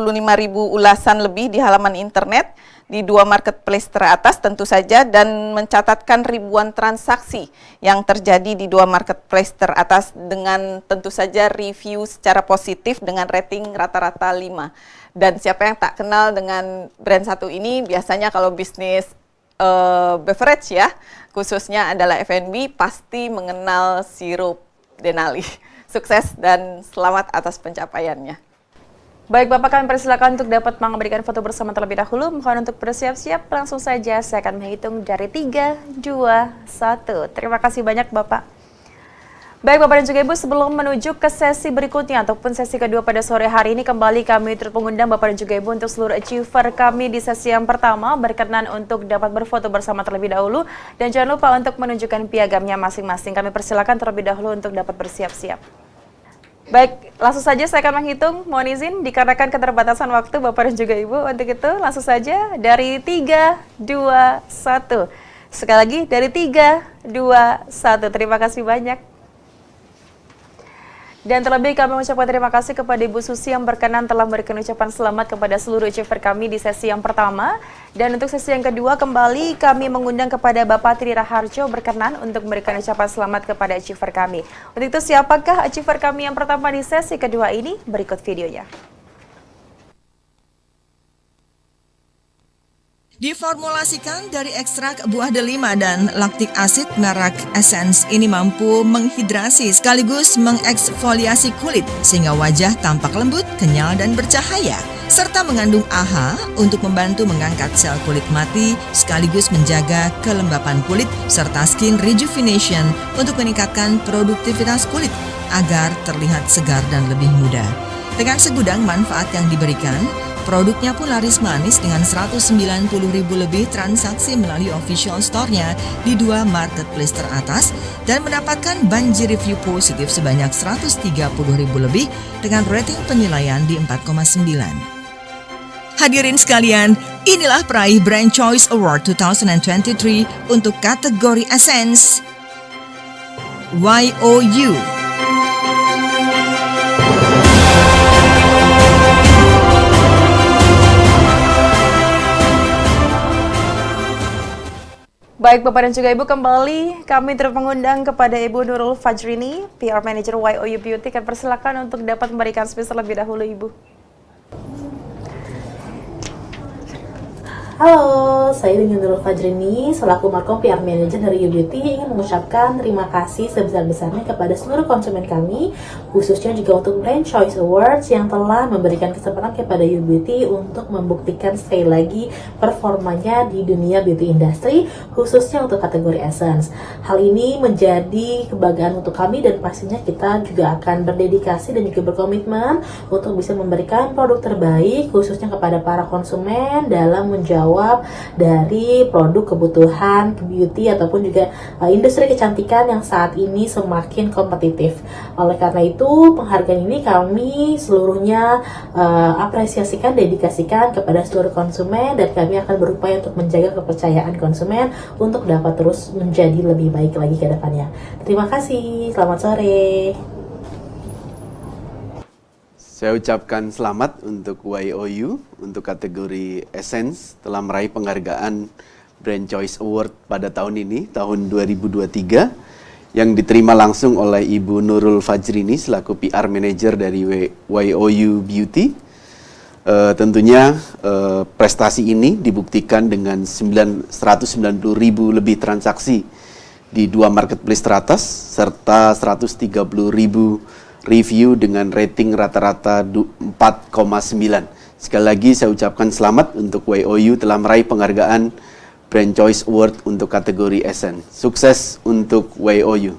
ulasan lebih di halaman internet di 2 marketplace teratas tentu saja dan mencatatkan ribuan transaksi yang terjadi di 2 marketplace teratas dengan tentu saja review secara positif dengan rating rata-rata 5. Dan siapa yang tak kenal dengan brand satu ini biasanya kalau bisnis beverage ya, khususnya adalah F&B, pasti mengenal sirup Denali. Sukses dan selamat atas pencapaiannya. Baik Bapak, kami persilakan untuk dapat memberikan foto bersama terlebih dahulu. Mohon untuk bersiap-siap, langsung saja saya akan menghitung dari 3, 2, 1. Terima kasih banyak Bapak. Baik Bapak dan juga Ibu, sebelum menuju ke sesi berikutnya ataupun sesi kedua pada sore hari ini, kembali kami turut mengundang Bapak dan juga Ibu untuk seluruh achiever kami di sesi yang pertama berkenan untuk dapat berfoto bersama terlebih dahulu. Dan jangan lupa untuk menunjukkan piagamnya masing-masing. Kami persilakan terlebih dahulu untuk dapat bersiap-siap. Baik, langsung saja saya akan menghitung. Mohon izin dikarenakan keterbatasan waktu Bapak dan juga Ibu. Untuk itu langsung saja dari 3, 2, 1. Sekali lagi dari 3, 2, 1. Terima kasih banyak. Dan terlebih kami mengucapkan terima kasih kepada Ibu Susi yang berkenan telah memberikan ucapan selamat kepada seluruh achiever kami di sesi yang pertama. Dan untuk sesi yang kedua kembali kami mengundang kepada Bapak Tri Raharjo berkenan untuk memberikan ucapan selamat kepada achiever kami. Untuk itu siapakah achiever kami yang pertama di sesi kedua ini? Berikut videonya. Diformulasikan dari ekstrak buah delima dan laktik asid, merek Essence ini mampu menghidrasi sekaligus mengeksfoliasi kulit sehingga wajah tampak lembut, kenyal, dan bercahaya. Serta mengandung AHA untuk membantu mengangkat sel kulit mati sekaligus menjaga kelembapan kulit serta skin rejuvenation untuk meningkatkan produktivitas kulit agar terlihat segar dan lebih muda. Dengan segudang manfaat yang diberikan, produknya pun laris manis dengan 190.000 lebih transaksi melalui official store-nya di 2 marketplace teratas dan mendapatkan banjir review positif sebanyak 130.000 lebih dengan rating penilaian di 4,9. Hadirin sekalian, inilah peraih Brand Choice Award 2023 untuk kategori Essence YOU. Baik Bapak dan juga Ibu, kembali kami turut mengundang kepada Ibu Nurul Fajrini, PR Manager YOU Beauty. Kami persilakan untuk dapat memberikan space terlebih dahulu Ibu. Halo, saya dengan Nurul Fajrini, selaku Markom PR Manager dari YOU Beauty ingin mengucapkan terima kasih sebesar-besarnya kepada seluruh konsumen kami, khususnya juga untuk Brand Choice Awards yang telah memberikan kesempatan kepada YOU Beauty untuk membuktikan sekali lagi performanya di dunia beauty industry, khususnya untuk kategori Essence. Hal ini menjadi kebanggaan untuk kami dan pastinya kita juga akan berdedikasi dan juga berkomitmen untuk bisa memberikan produk terbaik, khususnya kepada para konsumen dalam menjawab dari produk kebutuhan beauty ataupun juga industri kecantikan yang saat ini semakin kompetitif. Oleh karena itu, penghargaan ini kami seluruhnya apresiasikan, dedikasikan kepada seluruh konsumen dan kami akan berupaya untuk menjaga kepercayaan konsumen untuk dapat terus menjadi lebih baik lagi ke depannya. Terima kasih, selamat sore. Saya ucapkan selamat untuk YOU untuk kategori Essence telah meraih penghargaan Brand Choice Award pada tahun ini, tahun 2023, yang diterima langsung oleh Ibu Nurul Fajrini selaku PR Manager dari YOU Beauty. Tentunya prestasi ini dibuktikan dengan 190.000 lebih transaksi di 2 marketplace teratas serta 130.000 review dengan rating rata-rata 4,9. Sekali lagi saya ucapkan selamat untuk YOU telah meraih penghargaan Brand Choice Award untuk kategori Essence. Sukses untuk YOU.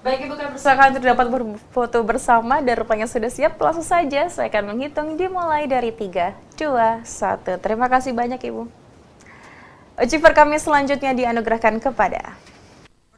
Baik Ibu, kami persilakan untuk dapat berfoto bersama dan rupanya sudah siap. Langsung saja saya akan menghitung dimulai dari 3, 2, 1. Terima kasih banyak Ibu. Achiever kami selanjutnya dianugerahkan kepada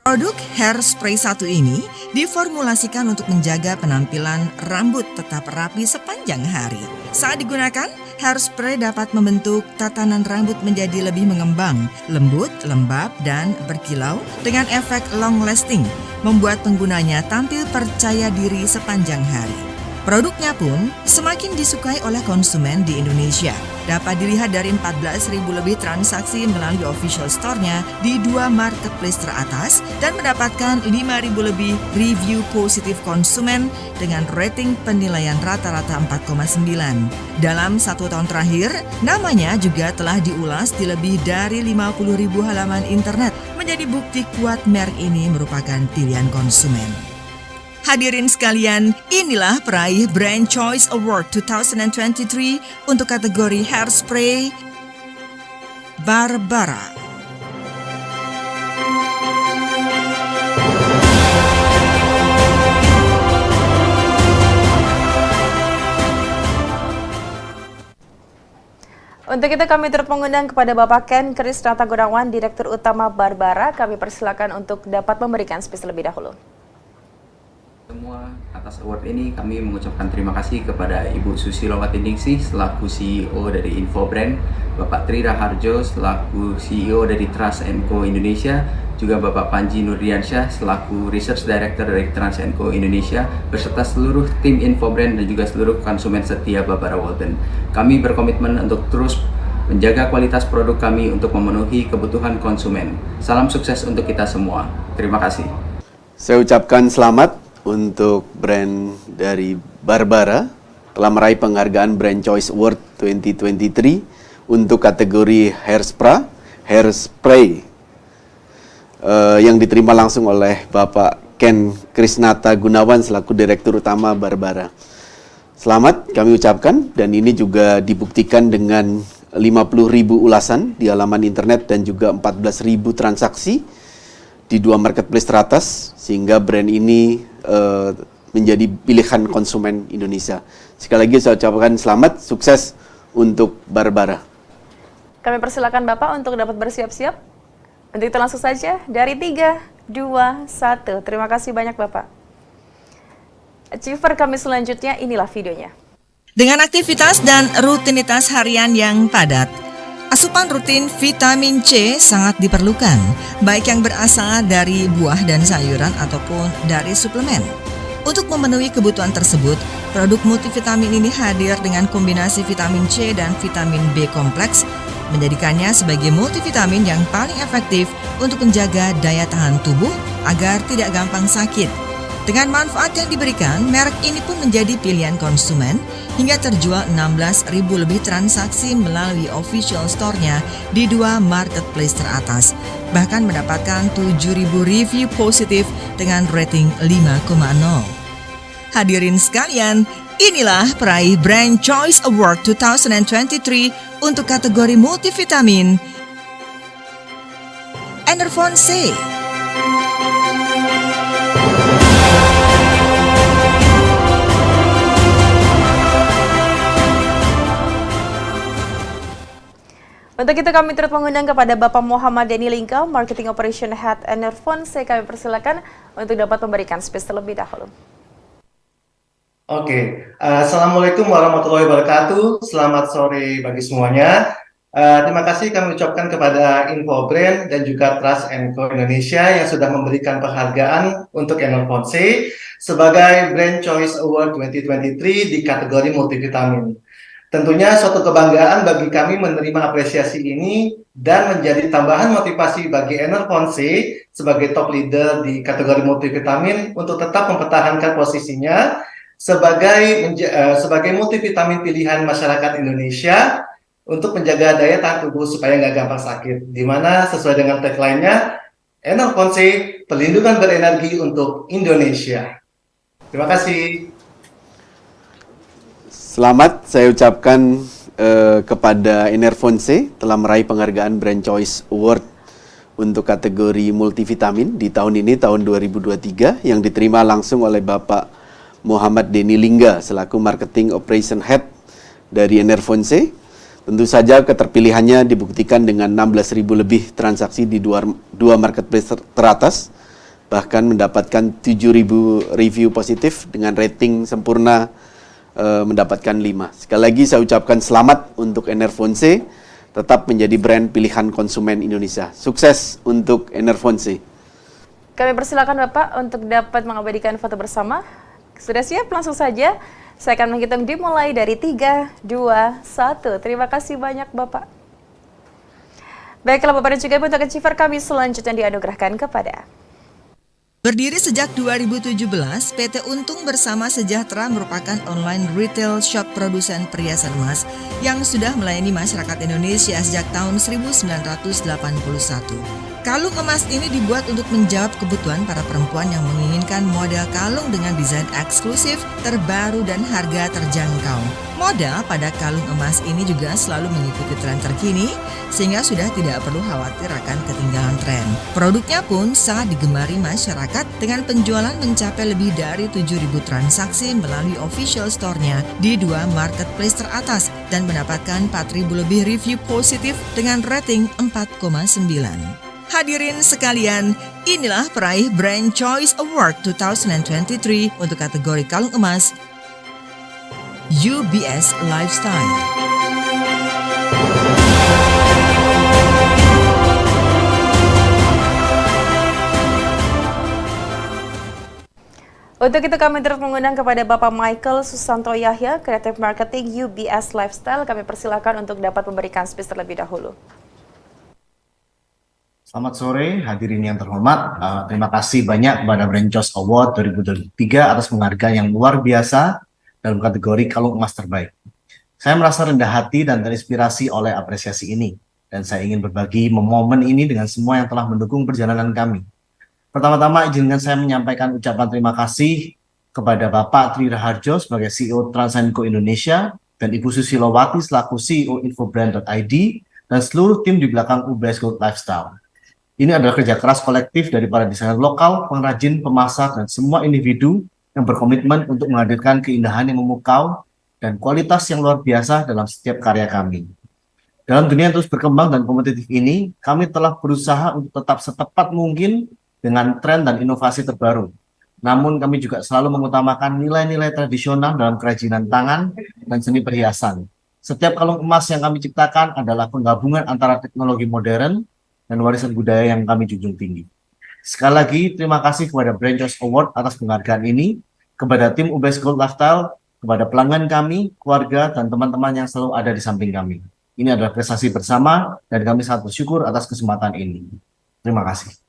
Produk hairspray satu ini diformulasikan untuk menjaga penampilan rambut tetap rapi sepanjang hari. Saat digunakan, hairspray dapat membentuk tatanan rambut menjadi lebih mengembang, lembut, lembab, dan berkilau dengan efek long lasting, membuat penggunanya tampil percaya diri sepanjang hari. Produknya pun semakin disukai oleh konsumen di Indonesia. Dapat dilihat dari 14.000 lebih transaksi melalui official store-nya di 2 marketplace teratas dan mendapatkan 5.000 lebih review positif konsumen dengan rating penilaian rata-rata 4,9. Dalam 1 tahun terakhir, namanya juga telah diulas di lebih dari 50.000 halaman internet, menjadi bukti kuat merek ini merupakan pilihan konsumen. Hadirin sekalian, inilah peraih Brand Choice Award 2023 untuk kategori Hairspray Barbara. Untuk itu kami turut mengundang kepada Bapak Ken Krisnata Gunawan, Direktur Utama Barbara. Kami persilakan untuk dapat memberikan speech lebih dahulu. Semua atas award ini kami mengucapkan terima kasih kepada Ibu Susilowati Ningsih selaku CEO dari Infobrand, Bapak Tri Raharjo selaku CEO dari Trust & Co Indonesia, juga Bapak Panji Nurdiansyah selaku Research Director dari Trust & Co Indonesia, beserta seluruh tim Infobrand dan juga seluruh konsumen setia Barbara Walton. Kami berkomitmen untuk terus menjaga kualitas produk kami untuk memenuhi kebutuhan konsumen. Salam sukses untuk kita semua. Terima kasih. Saya ucapkan selamat untuk brand dari Barbara telah meraih penghargaan Brand Choice Award 2023 untuk kategori Hairspray yang diterima langsung oleh Bapak Ken Krisnata Gunawan selaku Direktur Utama Barbara. Selamat kami ucapkan, dan ini juga dibuktikan dengan 50.000 ulasan di halaman internet dan juga 14.000 transaksi di 2 marketplace teratas, sehingga brand ini menjadi pilihan konsumen Indonesia. Sekali lagi saya ucapkan selamat, sukses untuk Barbara. Kami persilakan Bapak untuk dapat bersiap-siap. Untuk itu langsung saja dari 3, 2, 1. Terima kasih banyak Bapak. Achiever kami selanjutnya, inilah videonya. Dengan aktivitas dan rutinitas harian yang padat, asupan rutin vitamin C sangat diperlukan, baik yang berasal dari buah dan sayuran ataupun dari suplemen. Untuk memenuhi kebutuhan tersebut, produk multivitamin ini hadir dengan kombinasi vitamin C dan vitamin B kompleks, menjadikannya sebagai multivitamin yang paling efektif untuk menjaga daya tahan tubuh agar tidak gampang sakit. Dengan manfaat yang diberikan, merek ini pun menjadi pilihan konsumen hingga terjual 16.000 lebih transaksi melalui official store-nya di 2 marketplace teratas. Bahkan mendapatkan 7.000 review positif dengan rating 5,0. Hadirin sekalian, inilah peraih Brand Choice Award 2023 untuk kategori multivitamin Enervon C. Untuk itu kami turut mengundang kepada Bapak Muhammad Denny Lingga, Marketing Operation Head Enervon. Kami persilakan untuk dapat memberikan speech terlebih dahulu. Oke, Assalamualaikum warahmatullahi wabarakatuh. Selamat sore bagi semuanya. Terima kasih kami ucapkan kepada Infobrand dan juga Trust & Co Indonesia yang sudah memberikan penghargaan untuk Enervon C sebagai Brand Choice Award 2023 di kategori multivitamin. Tentunya suatu kebanggaan bagi kami menerima apresiasi ini dan menjadi tambahan motivasi bagi Enervon C sebagai top leader di kategori multivitamin untuk tetap mempertahankan posisinya sebagai multivitamin pilihan masyarakat Indonesia untuk menjaga daya tahan tubuh supaya nggak gampang sakit. Di mana sesuai dengan tagline-nya, Enervon C, perlindungan berenergi untuk Indonesia. Terima kasih. Selamat saya ucapkan kepada Enervon C telah meraih penghargaan Brand Choice Award untuk kategori multivitamin di tahun ini, tahun 2023, yang diterima langsung oleh Bapak Muhammad Denny Lingga selaku Marketing Operation Head dari Enervon C. Tentu saja keterpilihannya dibuktikan dengan 16.000 lebih transaksi di 2 marketplace teratas, bahkan mendapatkan 7.000 review positif dengan rating sempurna mendapatkan 5. Sekali lagi saya ucapkan selamat untuk Enervon C, tetap menjadi brand pilihan konsumen Indonesia. Sukses untuk Enervon C. Kami persilakan Bapak untuk dapat mengabadikan foto bersama. Sudah siap? Langsung saja. Saya akan menghitung dimulai dari 3, 2, 1. Terima kasih banyak Bapak. Baiklah Bapak dan juga Ibu, untuk achiever kami selanjutnya dianugerahkan kepada Berdiri sejak 2017, PT Untung Bersama Sejahtera merupakan online retail shop produsen perhiasan emas yang sudah melayani masyarakat Indonesia sejak tahun 1981. Kalung emas ini dibuat untuk menjawab kebutuhan para perempuan yang menginginkan model kalung dengan desain eksklusif, terbaru, dan harga terjangkau. Model pada kalung emas ini juga selalu mengikuti tren terkini, sehingga sudah tidak perlu khawatir akan ketinggalan tren. Produknya pun sangat digemari masyarakat dengan penjualan mencapai lebih dari 7.000 transaksi melalui official store-nya di 2 marketplace teratas dan mendapatkan 4.000 lebih review positif dengan rating 4,9. Hadirin sekalian, inilah peraih Brand Choice Award 2023 untuk kategori kalung emas UBS Lifestyle. Untuk itu kami terus mengundang kepada Bapak Michael Susanto Yahya, Creative Marketing UBS Lifestyle. Kami persilakan untuk dapat memberikan speech terlebih dahulu. Selamat sore, hadirin yang terhormat. Terima kasih banyak kepada Brand Choice Award 2023 atas penghargaan yang luar biasa dalam kategori kalung emas terbaik. Saya merasa rendah hati dan terinspirasi oleh apresiasi ini, dan saya ingin berbagi momen ini dengan semua yang telah mendukung perjalanan kami. Pertama-tama izinkan saya menyampaikan ucapan terima kasih kepada Bapak Tri Raharjo sebagai CEO Trans&Co Indonesia dan Ibu Susilowati selaku CEO Infobrand.id dan seluruh tim di belakang UBS Gold Lifestyle. Ini adalah kerja keras kolektif dari para desainer lokal, pengrajin, pemasar, dan semua individu yang berkomitmen untuk menghadirkan keindahan yang memukau dan kualitas yang luar biasa dalam setiap karya kami. Dalam dunia yang terus berkembang dan kompetitif ini, kami telah berusaha untuk tetap setepat mungkin dengan tren dan inovasi terbaru. Namun kami juga selalu mengutamakan nilai-nilai tradisional dalam kerajinan tangan dan seni perhiasan. Setiap kalung emas yang kami ciptakan adalah penggabungan antara teknologi modern dan warisan budaya yang kami junjung tinggi. Sekali lagi, terima kasih kepada Brand Choice Award atas penghargaan ini, kepada tim UBS Gold Lifestyle, kepada pelanggan kami, keluarga, dan teman-teman yang selalu ada di samping kami. Ini adalah prestasi bersama, dan kami sangat bersyukur atas kesempatan ini. Terima kasih.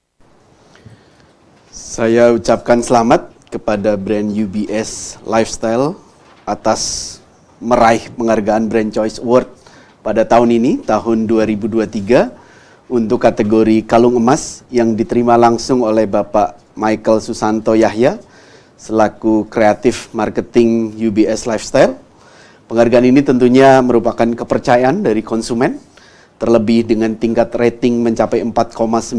Saya ucapkan selamat kepada brand UBS Lifestyle atas meraih penghargaan Brand Choice Award pada tahun ini, tahun 2023, untuk kategori kalung emas yang diterima langsung oleh Bapak Michael Susanto Yahya selaku Kreatif Marketing UBS Lifestyle. Penghargaan ini tentunya merupakan kepercayaan dari konsumen, terlebih dengan tingkat rating mencapai 4,9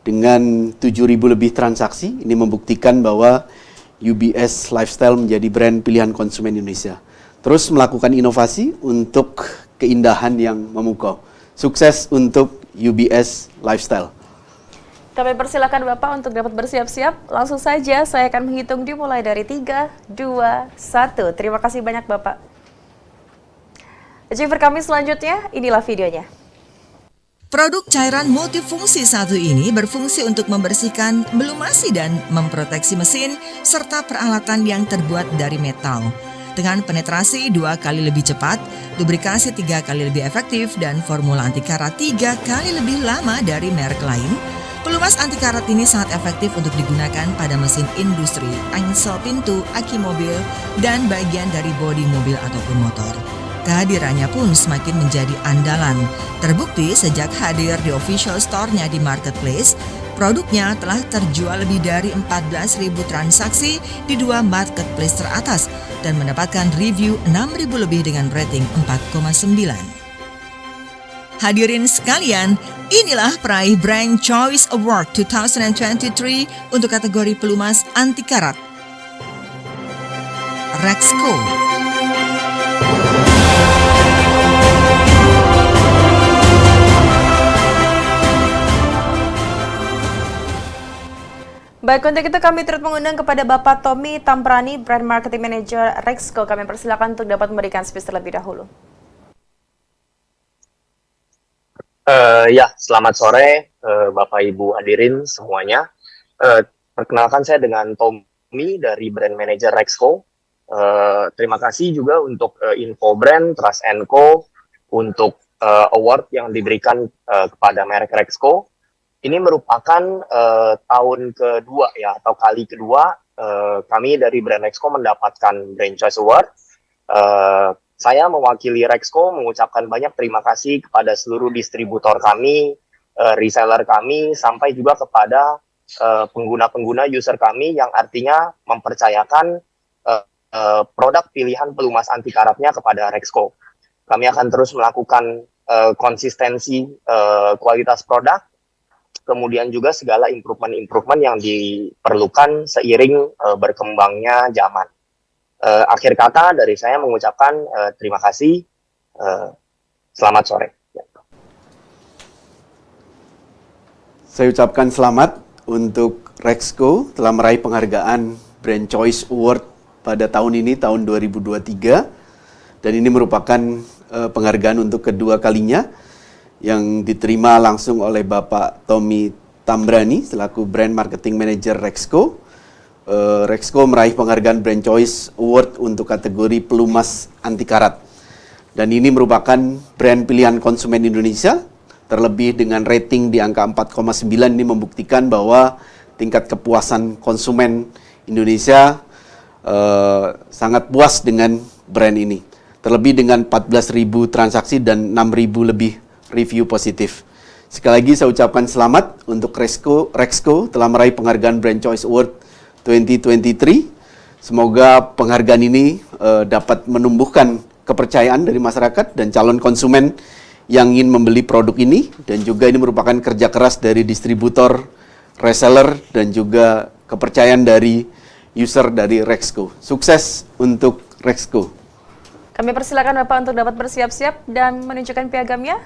dengan 7.000 lebih transaksi. Ini membuktikan bahwa UBS Lifestyle menjadi brand pilihan konsumen Indonesia. Terus melakukan inovasi untuk keindahan yang memukau. Sukses untuk UBS Lifestyle. Kami persilakan Bapak untuk dapat bersiap-siap. Langsung saja saya akan menghitung dimulai dari 3, 2, 1. Terima kasih banyak Bapak. Achiever kami selanjutnya, inilah videonya. Produk cairan multifungsi satu ini berfungsi untuk membersihkan, melumasi, dan memproteksi mesin serta peralatan yang terbuat dari metal. Dengan penetrasi 2 kali lebih cepat, lubrikasi 3 kali lebih efektif, dan formula anti karat 3 kali lebih lama dari merek lain, pelumas anti karat ini sangat efektif untuk digunakan pada mesin industri, engsel pintu, aki mobil, dan bagian dari bodi mobil ataupun motor. Kehadirannya pun semakin menjadi andalan. Terbukti sejak hadir di official store-nya di marketplace, produknya telah terjual lebih dari 14.000 transaksi di 2 marketplace teratas dan mendapatkan review 6.000 lebih dengan rating 4,9. Hadirin sekalian, inilah peraih Brand Choice Award 2023 untuk kategori pelumas anti karat. Rexco. Baik, untuk itu kami turut mengundang kepada Bapak Tommy Tamprani, Brand Marketing Manager Rexco. Kami persilakan untuk dapat memberikan speech terlebih dahulu. Ya, selamat sore Bapak Ibu hadirin semuanya. Perkenalkan saya dengan Tommy dari Brand Manager Rexco. Terima kasih juga untuk Infobrand, Trans&Co untuk award yang diberikan kepada merek Rexco. Ini merupakan tahun kedua ya, atau kali kedua kami dari Brand Rexco mendapatkan Brand Choice Award. Saya mewakili Rexco mengucapkan banyak terima kasih kepada seluruh distributor kami reseller kami sampai juga kepada pengguna-pengguna user kami yang artinya mempercayakan produk pilihan pelumas anti karatnya kepada Rexco. Kami akan terus melakukan konsistensi kualitas produk, kemudian juga segala improvement yang diperlukan seiring berkembangnya zaman. Akhir kata dari saya mengucapkan terima kasih. Selamat sore. Saya ucapkan selamat untuk Rexco telah meraih penghargaan Brand Choice Award pada tahun ini, tahun 2023. Dan ini merupakan penghargaan untuk kedua kalinya yang diterima langsung oleh Bapak Tommy Tambrani selaku Brand Marketing Manager Rexco. Rexco meraih penghargaan Brand Choice Award untuk kategori pelumas anti karat. Dan ini merupakan brand pilihan konsumen Indonesia. Terlebih dengan rating di angka 4,9 ini membuktikan bahwa tingkat kepuasan konsumen Indonesia sangat puas dengan brand ini. Terlebih dengan 14.000 transaksi dan 6.000 lebih review positif. Sekali lagi saya ucapkan selamat untuk Rexco telah meraih penghargaan Brand Choice Award 2023. Semoga penghargaan ini dapat menumbuhkan kepercayaan dari masyarakat dan calon konsumen yang ingin membeli produk ini, dan juga ini merupakan kerja keras dari distributor, reseller, dan juga kepercayaan dari user dari Rexco. Sukses untuk Rexco. Kami persilakan Bapak untuk dapat bersiap-siap dan menunjukkan piagamnya.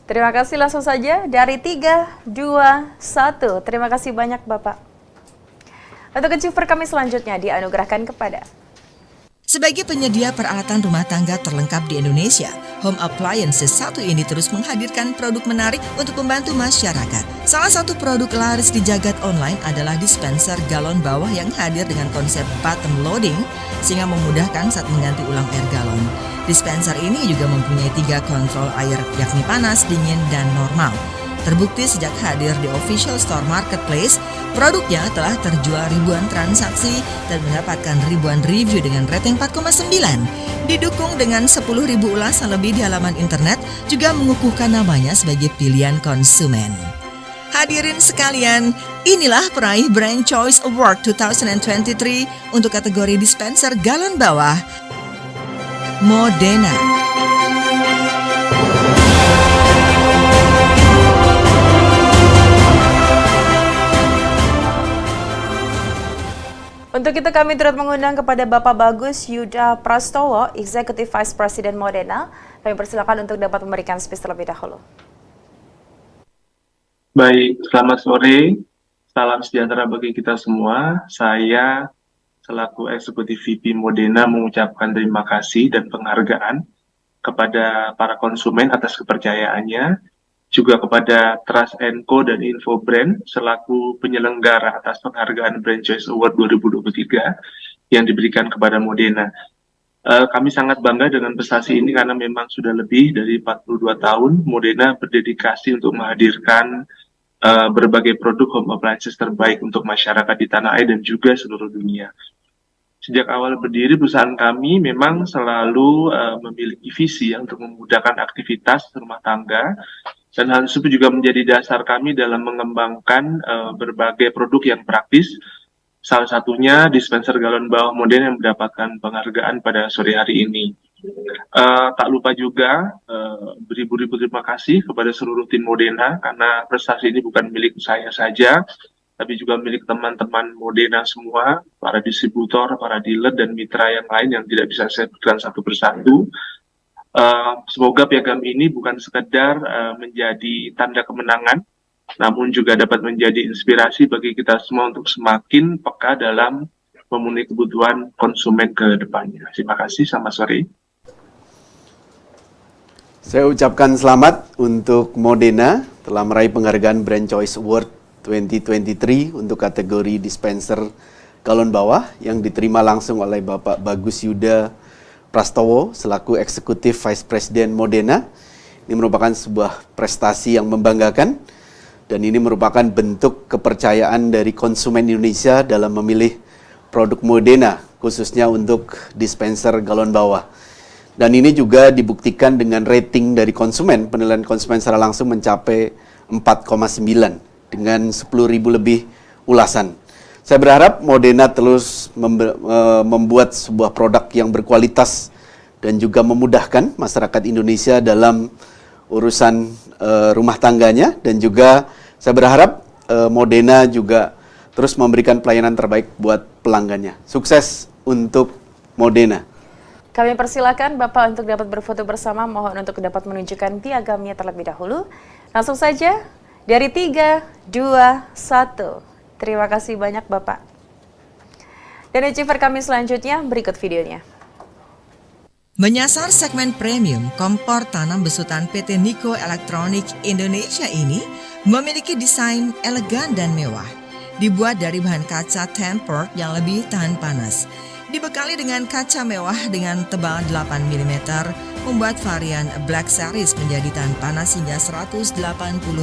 Terima kasih, langsung saja dari 3, 2, 1. Terima kasih banyak Bapak. Untuk achiever kami selanjutnya dianugerahkan kepada sebagai penyedia peralatan rumah tangga terlengkap di Indonesia, Home Appliances satu ini terus menghadirkan produk menarik untuk membantu masyarakat. Salah satu produk laris di jagat online adalah dispenser galon bawah yang hadir dengan konsep bottom loading sehingga memudahkan saat mengganti ulang air galon. Dispenser ini juga mempunyai 3 kontrol air yakni panas, dingin, dan normal. Terbukti sejak hadir di official store marketplace, produknya telah terjual ribuan transaksi dan mendapatkan ribuan review dengan rating 4,9. Didukung dengan 10.000 ulasan lebih di halaman internet, juga mengukuhkan namanya sebagai pilihan konsumen. Hadirin sekalian, inilah peraih Brand Choice Award 2023 untuk kategori dispenser galon bawah, Modena. Untuk itu kami turut mengundang kepada Bapak Bagus Yuda Prastowo, Executive Vice President Modena. Kami persilakan untuk dapat memberikan speech terlebih dahulu. Baik, selamat sore. Salam sejahtera bagi kita semua. Saya selaku Executive VP Modena mengucapkan terima kasih dan penghargaan kepada para konsumen atas kepercayaannya, juga kepada Trust & Co dan Info Brand selaku penyelenggara atas penghargaan Brand Choice Award 2023 yang diberikan kepada Modena. Kami sangat bangga dengan prestasi ini karena memang sudah lebih dari 42 tahun Modena berdedikasi untuk menghadirkan berbagai produk home appliances terbaik untuk masyarakat di tanah air dan juga seluruh dunia. Sejak awal berdiri, perusahaan kami memang selalu memiliki visi untuk memudahkan aktivitas rumah tangga, dan hal tersebut juga menjadi dasar kami dalam mengembangkan berbagai produk yang praktis. Salah satunya dispenser galon bawah Modena yang mendapatkan penghargaan pada sore hari ini. Tak lupa juga beribu-ribu terima kasih kepada seluruh tim Modena, karena prestasi ini bukan milik saya saja, tapi juga milik teman-teman Modena semua, para distributor, para dealer, dan mitra yang lain yang tidak bisa saya sebutkan satu persatu. Semoga piagam ini bukan sekedar menjadi tanda kemenangan, namun juga dapat menjadi inspirasi bagi kita semua untuk semakin peka dalam memenuhi kebutuhan konsumen ke depannya. Terima kasih, selamat sore. Saya ucapkan selamat untuk Modena telah meraih penghargaan Brand Choice Award 2023 untuk kategori dispenser galon bawah yang diterima langsung oleh Bapak Bagus Yuda Prastowo selaku Executive Vice President Modena. Ini merupakan sebuah prestasi yang membanggakan dan ini merupakan bentuk kepercayaan dari konsumen Indonesia dalam memilih produk Modena khususnya untuk dispenser galon bawah. Dan ini juga dibuktikan dengan rating dari konsumen, penilaian konsumen secara langsung mencapai 4,9 dengan 10.000 lebih ulasan. Saya berharap Modena terus membuat sebuah produk yang berkualitas dan juga memudahkan masyarakat Indonesia dalam urusan rumah tangganya, dan juga saya berharap Modena juga terus memberikan pelayanan terbaik buat pelanggannya. Sukses untuk Modena. Kami persilakan Bapak untuk dapat berfoto bersama, mohon untuk dapat menunjukkan piagamnya terlebih dahulu. Langsung saja, dari 3, 2, 1. Terima kasih banyak Bapak. Dan achiever kami selanjutnya, berikut videonya. Menyasar segmen premium, kompor tanam besutan PT Niko Elektronik Indonesia ini memiliki desain elegan dan mewah. Dibuat dari bahan kaca tempered yang lebih tahan panas. Dibekali dengan kaca mewah dengan tebal 8 mm, membuat varian Black Series menjadi tahan panas hingga 180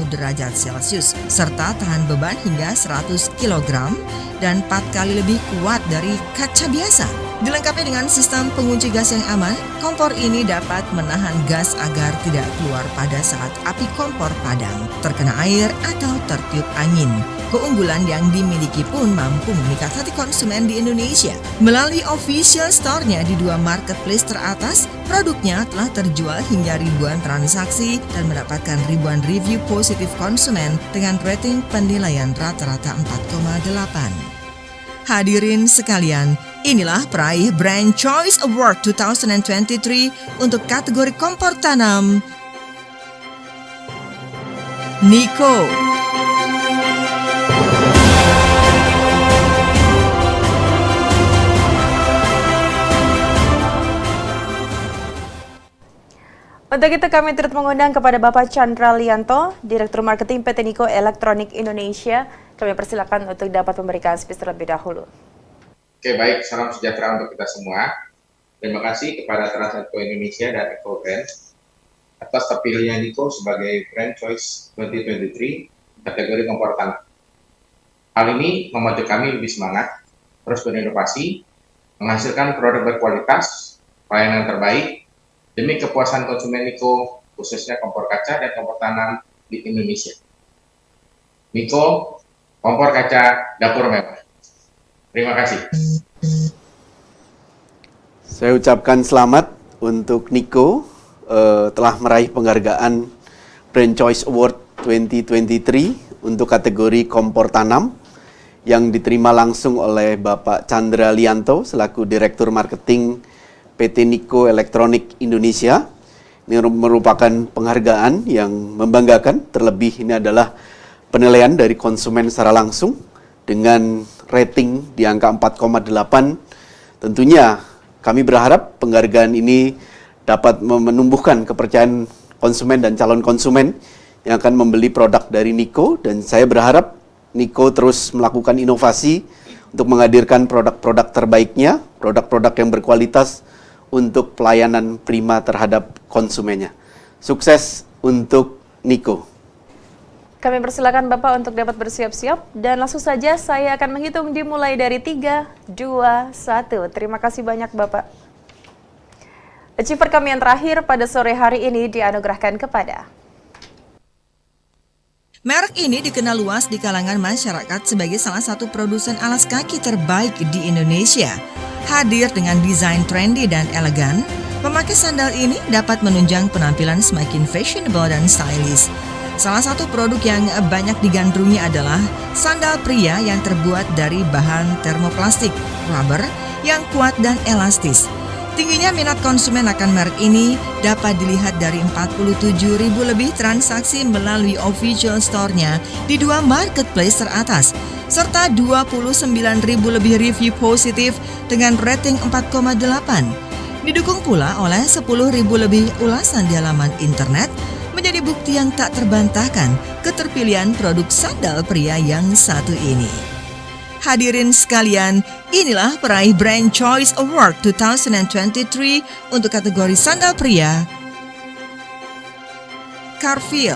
derajat Celcius, serta tahan beban hingga 100 kg dan 4 kali lebih kuat dari kaca biasa. Dilengkapi dengan sistem pengunci gas yang aman, kompor ini dapat menahan gas agar tidak keluar pada saat api kompor padam, terkena air atau tertiup angin. Keunggulan yang dimiliki pun mampu memikat hati konsumen di Indonesia. Melalui official store-nya di 2 marketplace teratas, produknya telah terjual hingga ribuan transaksi dan mendapatkan ribuan review positif konsumen dengan rating penilaian rata-rata 4,8. Hadirin sekalian, inilah peraih Brand Choice Award 2023 untuk kategori kompor tanam Niko. Untuk itu kami turut mengundang kepada Bapak Chandra Lianto, Direktur Marketing PT Niko Elektronik Indonesia. Kami persilakan untuk dapat memberikan speech terlebih dahulu. Oke, baik. Salam sejahtera untuk kita semua. Terima kasih kepada Trans&Co Indonesia dan Infobrand atas terpilihnya Niko sebagai Brand Choice 2023 kategori kompor tanam. Hal ini membuat kami lebih semangat, terus berinovasi, menghasilkan produk berkualitas, pelayanan terbaik, demi kepuasan konsumen Niko, khususnya kompor kaca dan kompor tanam di Indonesia. Niko, kompor kaca dapur mewah. Terima kasih. Saya ucapkan selamat untuk Niko telah meraih penghargaan Brand Choice Award 2023 untuk kategori kompor tanam yang diterima langsung oleh Bapak Chandra Lianto selaku Direktur Marketing PT Niko Elektronik Indonesia. Ini merupakan penghargaan yang membanggakan, terlebih ini adalah penilaian dari konsumen secara langsung dengan rating di angka 4,8. Tentunya kami berharap penghargaan ini dapat menumbuhkan kepercayaan konsumen dan calon konsumen yang akan membeli produk dari Niko, dan saya berharap Niko terus melakukan inovasi untuk menghadirkan produk-produk terbaiknya, produk-produk yang berkualitas untuk pelayanan prima terhadap konsumennya. Sukses untuk Niko. Kami persilakan Bapak untuk dapat bersiap-siap dan langsung saja saya akan menghitung dimulai dari 3, 2, 1. Terima kasih banyak Bapak. Achiever kami yang terakhir pada sore hari ini dianugerahkan kepada merek ini dikenal luas di kalangan masyarakat sebagai salah satu produsen alas kaki terbaik di Indonesia. Hadir dengan desain trendy dan elegan, memakai sandal ini dapat menunjang penampilan semakin fashionable dan stylish. Salah satu produk yang banyak digandrungi adalah sandal pria yang terbuat dari bahan termoplastik, rubber yang kuat dan elastis. Tingginya minat konsumen akan merek ini dapat dilihat dari 47.000 lebih transaksi melalui official store-nya di 2 marketplace teratas, serta 29.000 lebih review positif dengan rating 4,8. Didukung pula oleh 10.000 lebih ulasan di halaman internet, menjadi bukti yang tak terbantahkan keterpilihan produk sandal pria yang satu ini. Hadirin sekalian, inilah peraih Brand Choice Award 2023 untuk kategori sandal pria, Carfeel.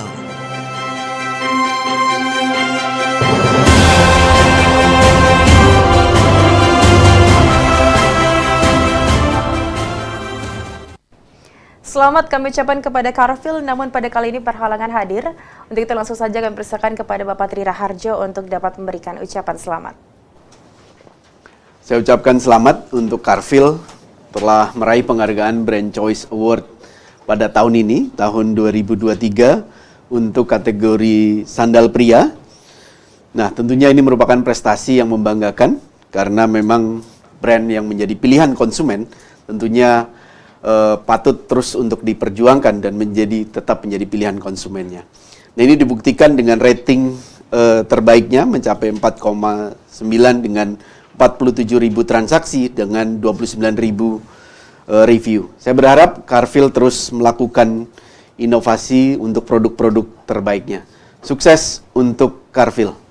Selamat kami ucapkan kepada Karfil, namun pada kali ini berhalangan hadir. Untuk itu langsung saja kami persilakan kepada Bapak Tri Raharjo untuk dapat memberikan ucapan selamat. Saya ucapkan selamat untuk Karfil telah meraih penghargaan Brand Choice Award pada tahun ini, tahun 2023, untuk kategori sandal pria. Nah, tentunya ini merupakan prestasi yang membanggakan karena memang brand yang menjadi pilihan konsumen tentunya patut terus untuk diperjuangkan dan tetap menjadi pilihan konsumennya. Nah, ini dibuktikan dengan rating terbaiknya mencapai 4,9 dengan 47.000 transaksi dengan 29.000 review. Saya berharap Karfil terus melakukan inovasi untuk produk-produk terbaiknya. Sukses untuk Karfil.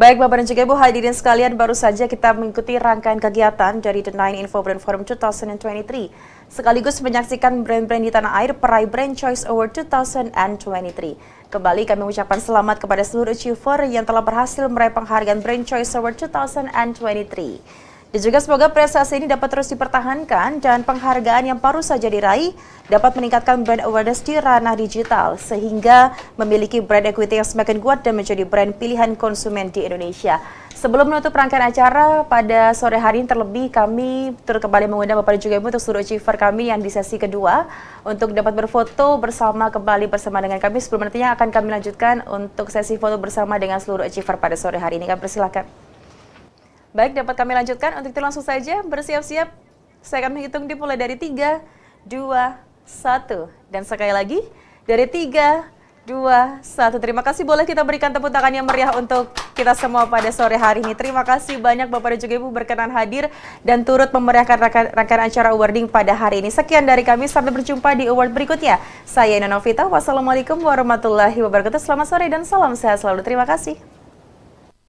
Baik Bapak dan juga Ibu hadirin sekalian, baru saja kita mengikuti rangkaian kegiatan dari The 9 Info Brand Forum 2023, sekaligus menyaksikan brand-brand di tanah air peraih Brand Choice Award 2023. Kembali kami mengucapkan selamat kepada seluruh achiever yang telah berhasil meraih penghargaan Brand Choice Award 2023. Dan juga semoga prestasi ini dapat terus dipertahankan dan penghargaan yang baru saja diraih dapat meningkatkan brand awareness di ranah digital sehingga memiliki brand equity yang semakin kuat dan menjadi brand pilihan konsumen di Indonesia. Sebelum menutup rangkaian acara pada sore hari ini, terlebih kami turut kembali mengundang Bapak dan juga Ibu untuk seluruh achiever kami yang di sesi kedua untuk dapat berfoto kembali bersama dengan kami sebelum nantinya akan kami lanjutkan untuk sesi foto bersama dengan seluruh achiever pada sore hari ini. Kami persilakan. Baik, dapat kami lanjutkan. Untuk itu langsung saja bersiap-siap. Saya akan menghitung dimulai dari 3, 2, 1. Dan sekali lagi, dari 3, 2, 1. Terima kasih, boleh kita berikan tepuk tangan yang meriah untuk kita semua pada sore hari ini. Terima kasih banyak Bapak dan juga Ibu berkenan hadir dan turut memeriahkan rangkaian acara awarding pada hari ini. Sekian dari kami, sampai berjumpa di award berikutnya. Saya Ina Novita, wassalamualaikum warahmatullahi wabarakatuh. Selamat sore dan salam sehat selalu. Terima kasih.